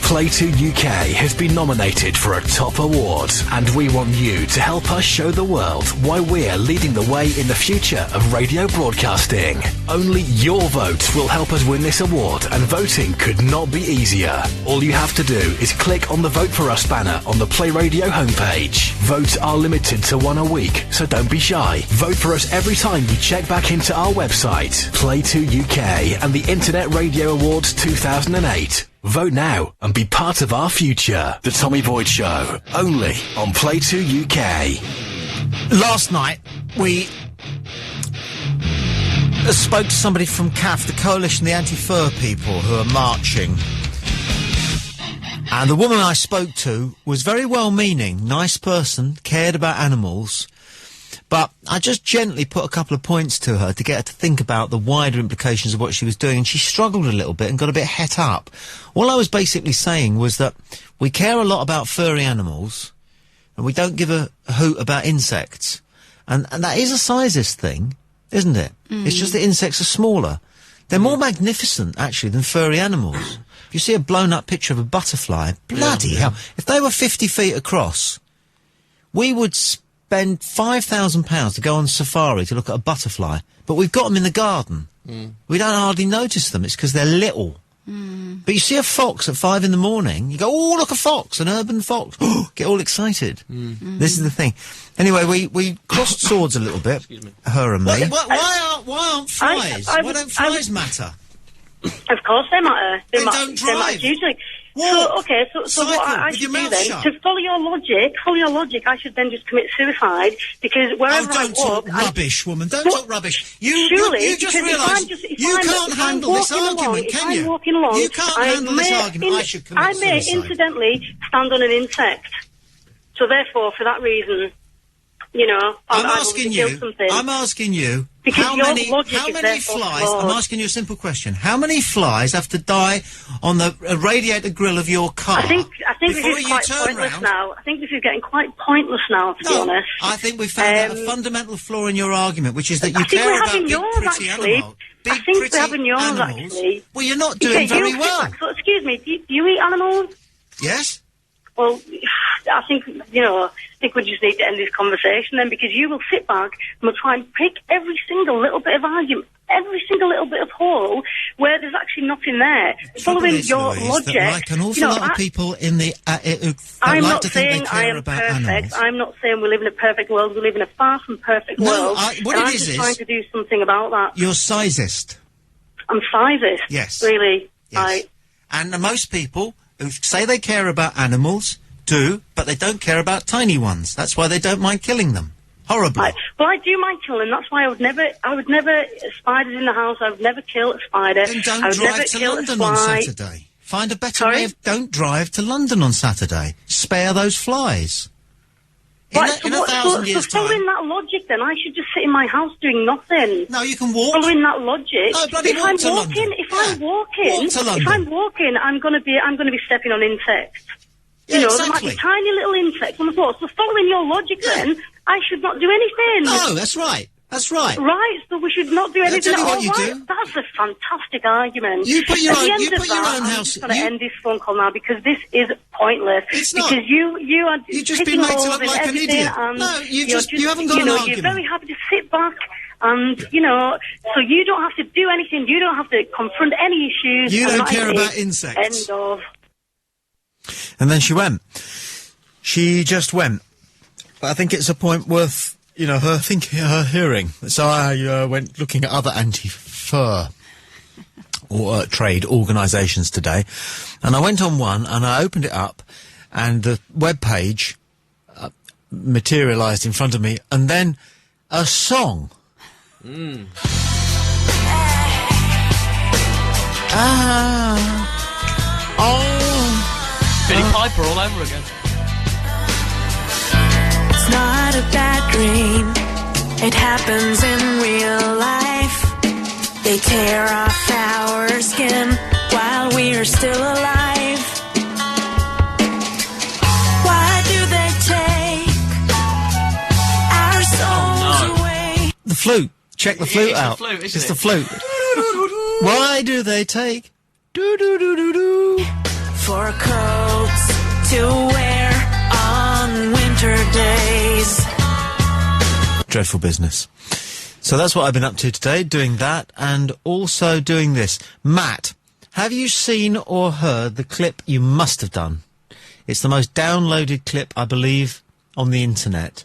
Play 2 UK has been nominated for a top award, and we want you to help us show the world why we're leading the way in the future of radio broadcasting. Only your vote will help us win this award, and voting could not be easier. All you have to do is click on the Vote For Us banner on the Play Radio homepage. Votes are limited to 1 a week, so don't be shy. Vote for us every time you check back into our website, Play 2 UK and the Internet Radio Awards 2008. Vote now and be part of our future. The Tommy Boyd Show, only on Play 2 UK. Last night, we spoke to somebody from CAF, the Coalition of the Anti-Fur People, who are marching. And the woman I spoke to was very well-meaning, nice person, cared about animals. But I just gently put a couple of points to her to get her to think about the wider implications of what she was doing, and she struggled a little bit and got a bit het up. All I was basically saying was that we care a lot about furry animals, and we don't give a hoot about insects. And that is a sizist thing, isn't it? It's just that insects are smaller. They're more magnificent, actually, than furry animals. If you see a blown-up picture of a butterfly, bloody hell. If they were 50 feet across, we would spend £5,000 to go on safari to look at a butterfly, but we've got them in the garden. We don't hardly notice them. It's because they're little. But you see a fox at 5 in the morning, you go, oh, look, a fox, an urban fox. Get all excited. This is the thing. Anyway, we crossed swords a little bit, her and me. Why aren't flies? Why don't flies matter? Of course they matter. They don't drive. Hugely. Walk. So what I should do then, to follow your logic, I should then just commit suicide, because wherever I walk... Don't talk rubbish, woman. Don't talk rubbish. You just realise you can't handle this argument, can you? You can't handle this argument. I should commit suicide. I may incidentally stand on an insect. So therefore, for that reason, you know, I'm asking you, because how many flies, I'm asking you a simple question. How many flies have to die on the radiator grill of your car? I think this is quite pointless now. I think this is getting quite pointless now, to be honest. I think we found out a fundamental flaw in your argument, which is that you care about big, pretty animals. I think we're having yours, actually. Well, you're not doing very well. So, excuse me, do you eat animals? Yes. Well, I think we just need to end this conversation then, because you will sit back and will try and pick every single little bit of argument, every single little bit of hole where there's actually nothing there. Following your logic, like an awful lot of people in the I'm like not to think saying they care I am about perfect. animals. I'm not saying we live in a perfect world. We live in a far from perfect world. I'm just trying to do something about that. You're sizist. I'm sizist. Yes. Really. Yes. Right. And most people who say they care about animals do, but they don't care about tiny ones. That's why they don't mind killing them. Horrible. Well, I do mind killing. That's why I would never spiders in the house. I would never kill a spider. Then don't drive to London on Saturday. Find a better way of... Don't drive to London on Saturday. Spare those flies. In a thousand years' time... following that logic, then, I should just sit in my house doing nothing. No, you can walk. Following that logic... No, bloody walk to London. If I'm walking, I'm going to be stepping on insects. Yeah, there exactly. might be tiny little insects on the floor. So following your logic, then, I should not do anything. No, that's right. That's right. Right, so we should not do anything at all. What you do. That's a fantastic argument. You put your own house... I'm just going to end this phone call now, because this is pointless. It's not. Because you are just been made to look like an idiot. No, you haven't got an argument. You're very happy to sit back and, so you don't have to do anything. You don't have to confront any issues. You don't care about insects. End of. And then she went. She just went. But I think it's a point worth, her hearing. So I went looking at other anti-fur or trade organisations today, and I went on one and I opened it up, and the web page materialised in front of me, and then a song. Billy Piper all over again. It's not a bad dream. It happens in real life. They tear off our skin while we are still alive. Why do they take our souls away? The flute. Check the flute It's out. the flute, isn't It's it? the flute. Why do they take do-do-do-do-do for coats to wear on winter days? Dreadful business. So that's what I've been up to today, doing that, and also doing this. Matt, have you seen or heard the clip? You must have done. It's the most downloaded clip, I believe, on the internet,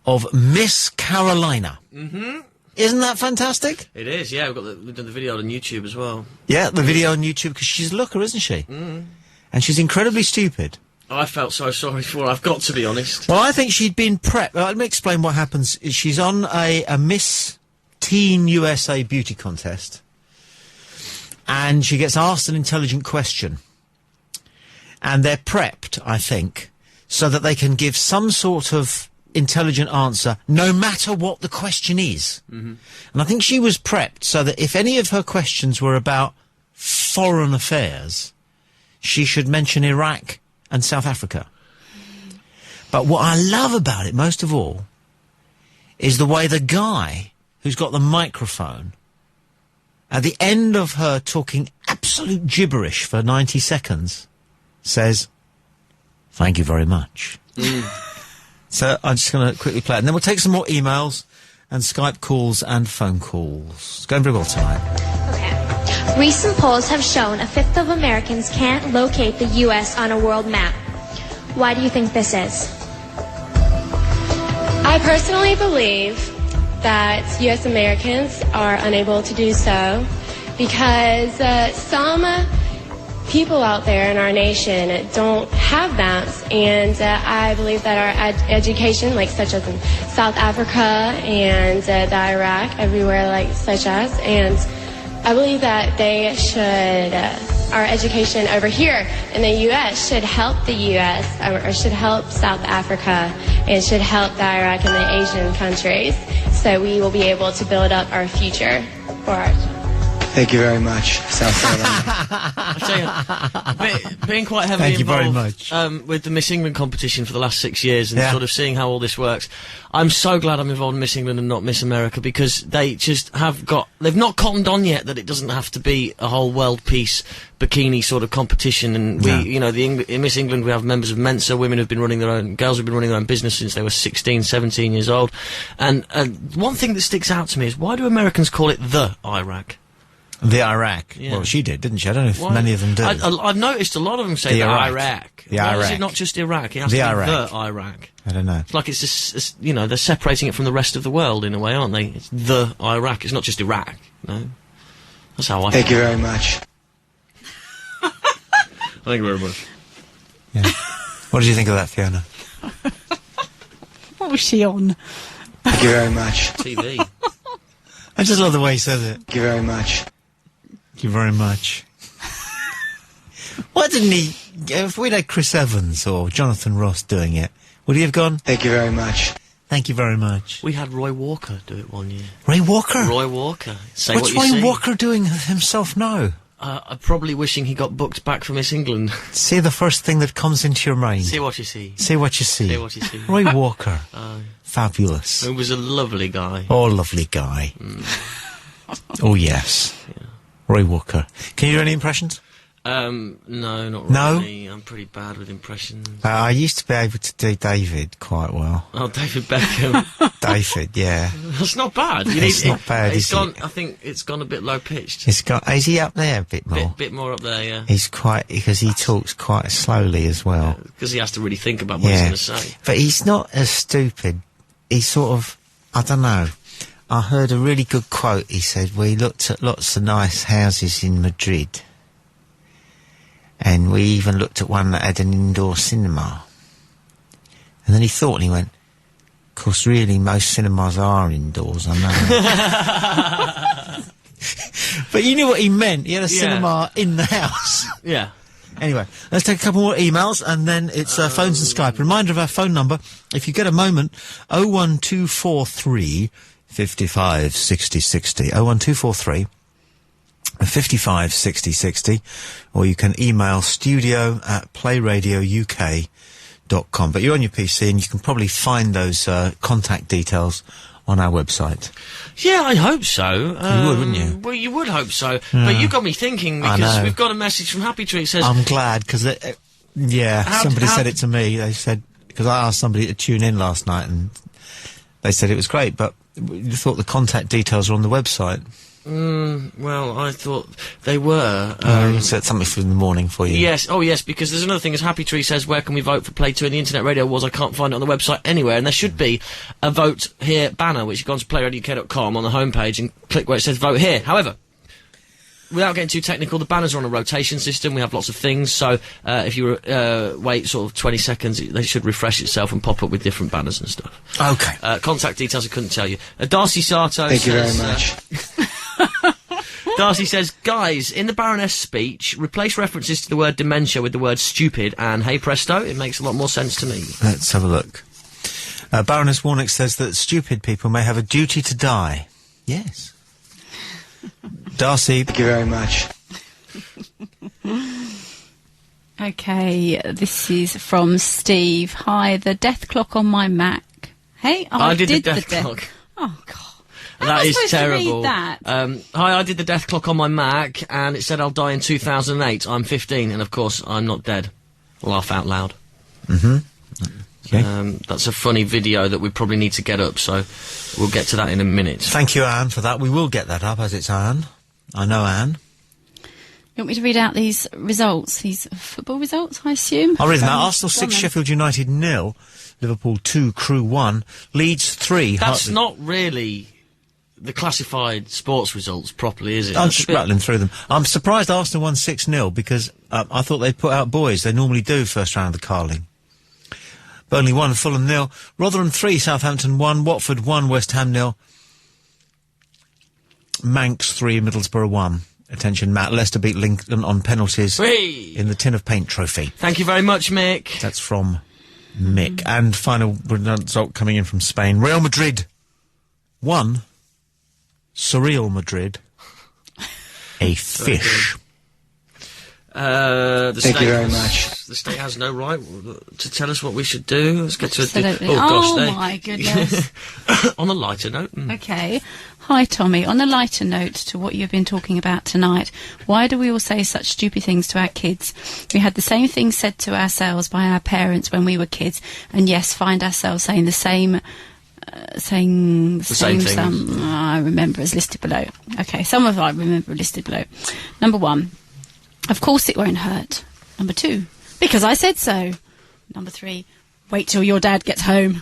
of Miss Carolina. Mm-hmm. Isn't that fantastic? It is, yeah. We've done the video on YouTube as well. Yeah, the video on YouTube, because she's a looker, isn't she? Mm. And she's incredibly stupid. I felt so sorry for her, I've got to be honest. Well, I think she'd been prepped. Let me explain what happens. She's on a Miss Teen USA beauty contest, and she gets asked an intelligent question. And they're prepped, I think, so that they can give some sort of intelligent answer, no matter what the question is. Mm-hmm. And I think she was prepped so that if any of her questions were about foreign affairs, she should mention Iraq and South Africa. But what I love about it, most of all, is the way the guy who's got the microphone, at the end of her talking absolute gibberish for 90 seconds, says, "Thank you very much." So I'm just going to quickly play it, and then we'll take some more emails and Skype calls and phone calls. It's going very well tonight. Okay. Recent polls have shown a fifth of Americans can't locate the U.S. on a world map. Why do you think this is? I personally believe that U.S. Americans are unable to do so because some people out there in our nation don't have maps, and I believe that our education, like such as in South Africa and the Iraq, everywhere like such as, and I believe that they should, our education over here in the U.S. should help the U.S. or should help South Africa and should help the Iraq and the Asian countries, so we will be able to build up our future for our Thank you very much, South Carolina. I tell you, being quite heavily Thank you very involved with the Miss England competition for the last 6 years and Yeah. sort of seeing how all this works, I'm so glad I'm involved in Miss England and not Miss America, because they just they've not cottoned on yet that it doesn't have to be a whole world peace bikini sort of competition. And No. in Miss England we have members of Mensa, women who've been running girls who've been running their own business since they were 16, 17 years old. And one thing that sticks out to me is, why do Americans call it the Iraq? The Iraq. Yeah. Well, she did, didn't she? I don't know if Why? many of them do. I've noticed a lot of them say The the Iraq. Iraq. The Why is Iraq. it not just Iraq? It has The to be Iraq. the Iraq. I don't know. It's like it's just, they're separating it from the rest of the world in a way, aren't they? It's the Iraq. It's not just Iraq. No, that's how I. Thank you very much. Thank you very much. Yeah. What did you think of that, Fiona? What was she on? Thank you very much. TV. I just love the way he says it. Thank you very much. Thank you very much. Why didn't he... If we'd had Chris Evans or Jonathan Ross doing it, would he have gone? Thank you very much. Thank you very much. We had Roy Walker do it one year. Ray Walker? Roy Walker. Say What's what you Roy see. Walker doing himself now? I'm probably wishing he got booked back for Miss England. Say the first thing that comes into your mind. See what you see. Say what you see. Say what you see. Roy Walker. Fabulous. He was a lovely guy. Oh, lovely guy. Oh, yes. Roy Walker. Can you do any impressions? No, not No? really. I'm pretty bad with impressions. I used to be able to do David quite well. Oh, David Beckham. David, yeah. That's not bad. It's not bad, It's is gone. it? I think it's gone a bit low pitched. Is he up there a bit more? Bit more up there, yeah. He's quite, because he talks quite slowly as well. Because he has to really think about what he's going to say. But he's not as stupid. He's sort of, I don't know. I heard a really good quote. He said, we looked at lots of nice houses in Madrid. And we even looked at one that had an indoor cinema. And then he thought and he went, of course, really, most cinemas are indoors, I know. But you knew what he meant. He had a cinema in the house. Yeah. Anyway, let's take a couple more emails, and then it's phones and Skype. Reminder of our phone number, if you get a moment, 01243 55 60 60. 01243 55 60 60, or you can email studio@playradiouk.com. But you're on your PC, and you can probably find those contact details on our website. Yeah, I hope so. You would, wouldn't you? Well, you would hope so. Yeah. But you got me thinking, I because know. we've got a message from Happy Tree. It says... I'm glad, because, somebody said it to me. They said, because I asked somebody to tune in last night, and they said it was great, but you thought the contact details were on the website. Well, I thought they were. Set something for the morning for you. Yes, because there's another thing, as Happy Tree says, where can we vote for Play 2 in the Internet Radio Wars? I can't find it on the website anywhere, and there should be a vote here banner, which you go on to playradiouk.com on the homepage and click where it says vote here. However, without getting too technical, the banners are on a rotation system. We have lots of things, so if you wait sort of 20 seconds, they should refresh itself and pop up with different banners and stuff. Okay. Contact details I couldn't tell you. Darcy Sato Thank you says, very much. Darcy says, guys, in the Baroness speech, replace references to the word dementia with the word stupid, and hey presto, it makes a lot more sense to me. Let's have a look. Baroness Warnock says that stupid people may have a duty to die. Yes. Darcy. Thank you very much. Okay, this is from Steve. Hi, the death clock on my Mac. Hey, I did the death clock. Oh, God. That is terrible. To read that? Hi, I did the death clock on my Mac, and it said I'll die in 2008. I'm 15, and of course, I'm not dead. Laugh out loud. Mm-hmm. Okay. That's a funny video that we probably need to get up, so we'll get to that in a minute. Thank you, Anne, for that. We will get that up, as it's Anne. I know Anne. You want me to read out these results, these football results, I assume? I'll read them out. Arsenal 6, Go on then. Sheffield United 0, Liverpool 2, Crew 1, Leeds 3. That's not really the classified sports results properly, is it? I'm That's just a bit- rattling through them. I'm surprised Arsenal won 6-0 because I thought they'd put out boys. They normally do first round of the Carling. Burnley 1, Fulham 0, Rotherham 3, Southampton 1, Watford 1, West Ham 0, Manx 3, Middlesbrough 1. Attention, Matt. Leicester beat Lincoln on penalties Whee! in the Tin of Paint trophy. Thank you very much, Mick. That's from Mick. And final result coming in from Spain. Real Madrid 1, Surreal Madrid a fish. Thank you very much. The state has no right to tell us what we should do. Let's get to Absolutely. Oh, gosh, Oh, my goodness. On a lighter note. Okay. Hi, Tommy. On a lighter note to what you've been talking about tonight, why do we all say such stupid things to our kids? We had the same thing said to ourselves by our parents when we were kids, and yes, find ourselves saying the same... saying the same things. some I remember as listed below. Okay, some of I remember listed below. Number 1, of course it won't hurt. Number 2, because I said so. Number 3, wait till your dad gets home.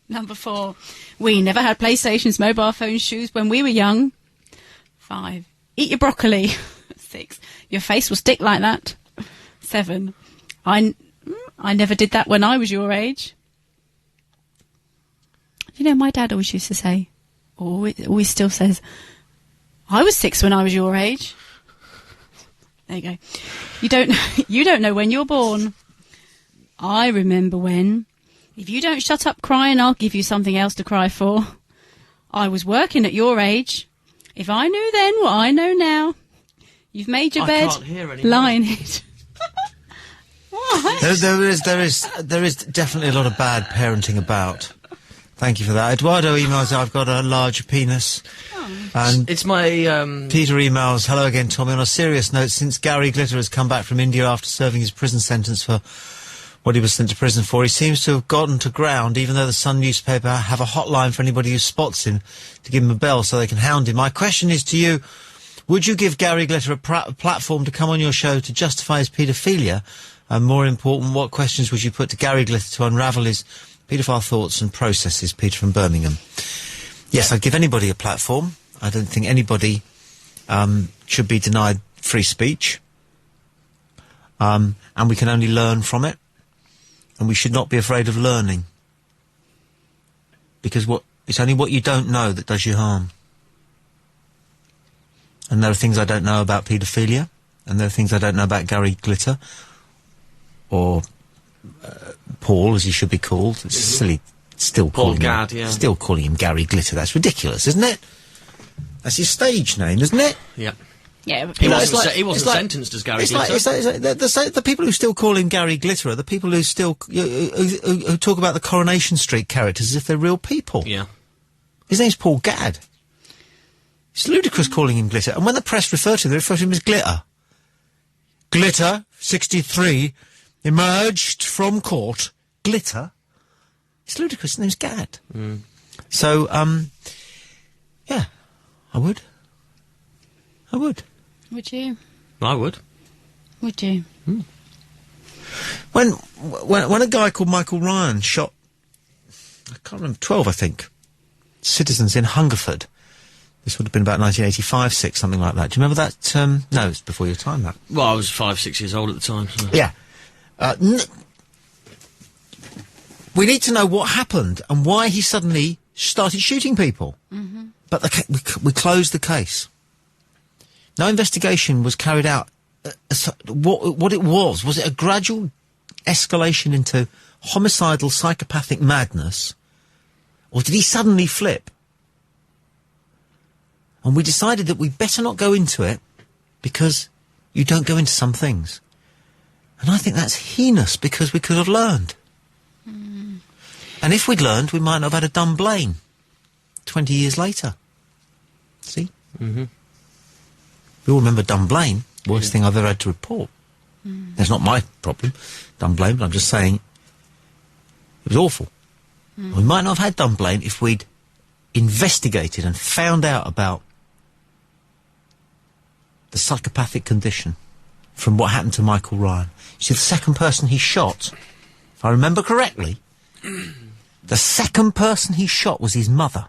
Number 4, we never had PlayStations, mobile phones, shoes when we were young. 5, eat your broccoli. 6, your face will stick like that. 7, I never did that when I was your age. You know, my dad always used to say, or always still says, I was 6 when I was your age. There you go. You don't know when you're born. I remember when. If you don't shut up crying, I'll give you something else to cry for. I was working at your age. If I knew then what I know now. You've made your bed. Can't hear anymore. Lie in it. What? There is definitely a lot of bad parenting about. Thank you for that. Eduardo emails, I've got a large penis. And it's my Peter emails, hello again, Tommy. On a serious note, since Gary Glitter has come back from India after serving his prison sentence for what he was sent to prison for, he seems to have gotten to ground, even though the Sun newspaper have a hotline for anybody who spots him to give him a bell so they can hound him. My question is to you, would you give Gary Glitter a platform to come on your show to justify his paedophilia? And more important, what questions would you put to Gary Glitter to unravel his paedophile thoughts and processes? Peter from Birmingham. Yes, I'd give anybody a platform. I don't think anybody should be denied free speech. And we can only learn from it. And we should not be afraid of learning. Because it's only what you don't know that does you harm. And there are things I don't know about paedophilia. And there are things I don't know about Gary Glitter. Or Paul, as he should be called. It's silly. Still calling him, Still calling him Gary Glitter. That's ridiculous, isn't it? That's his stage name, isn't it? Yeah. Yeah. He wasn't sentenced as Gary Glitter. The people who still call him Gary Glitter are the people who still who talk about the Coronation Street characters as if they're real people. Yeah. His name's Paul Gadd. It's ludicrous calling him Glitter. And when the press refer to him, they refer to him as Glitter. Glitter, 63, emerged from court. Glitter. It's ludicrous. His name's Gadd. Mm. So, yeah, I would. Would you? I would. Would you? Mm. When a guy called Michael Ryan shot, I can't remember, 12, I think, citizens in Hungerford. This would have been about 1985, 6, something like that. Do you remember that? No, it's before your time, that. Well, I was 5, 6 years old at the time. So. Yeah. We need to know what happened and why he suddenly started shooting people. Mm-hmm. But we closed the case. No investigation was carried out. What it was it a gradual escalation into homicidal psychopathic madness? Or did he suddenly flip? And we decided that we better not go into it because you don't go into some things. And I think that's heinous because we could have learned. Mm. And if we'd learned, we might not have had a Dunblane 20 years later. See? Mm-hmm. We all remember Dunblane, worst thing I've ever had to report. Mm. That's not my problem, Dunblane, but I'm just saying it was awful. Mm. We might not have had Dunblane if we'd investigated and found out about the psychopathic condition from what happened to Michael Ryan. You see, the second person he shot, if I remember correctly, the second person he shot was his mother.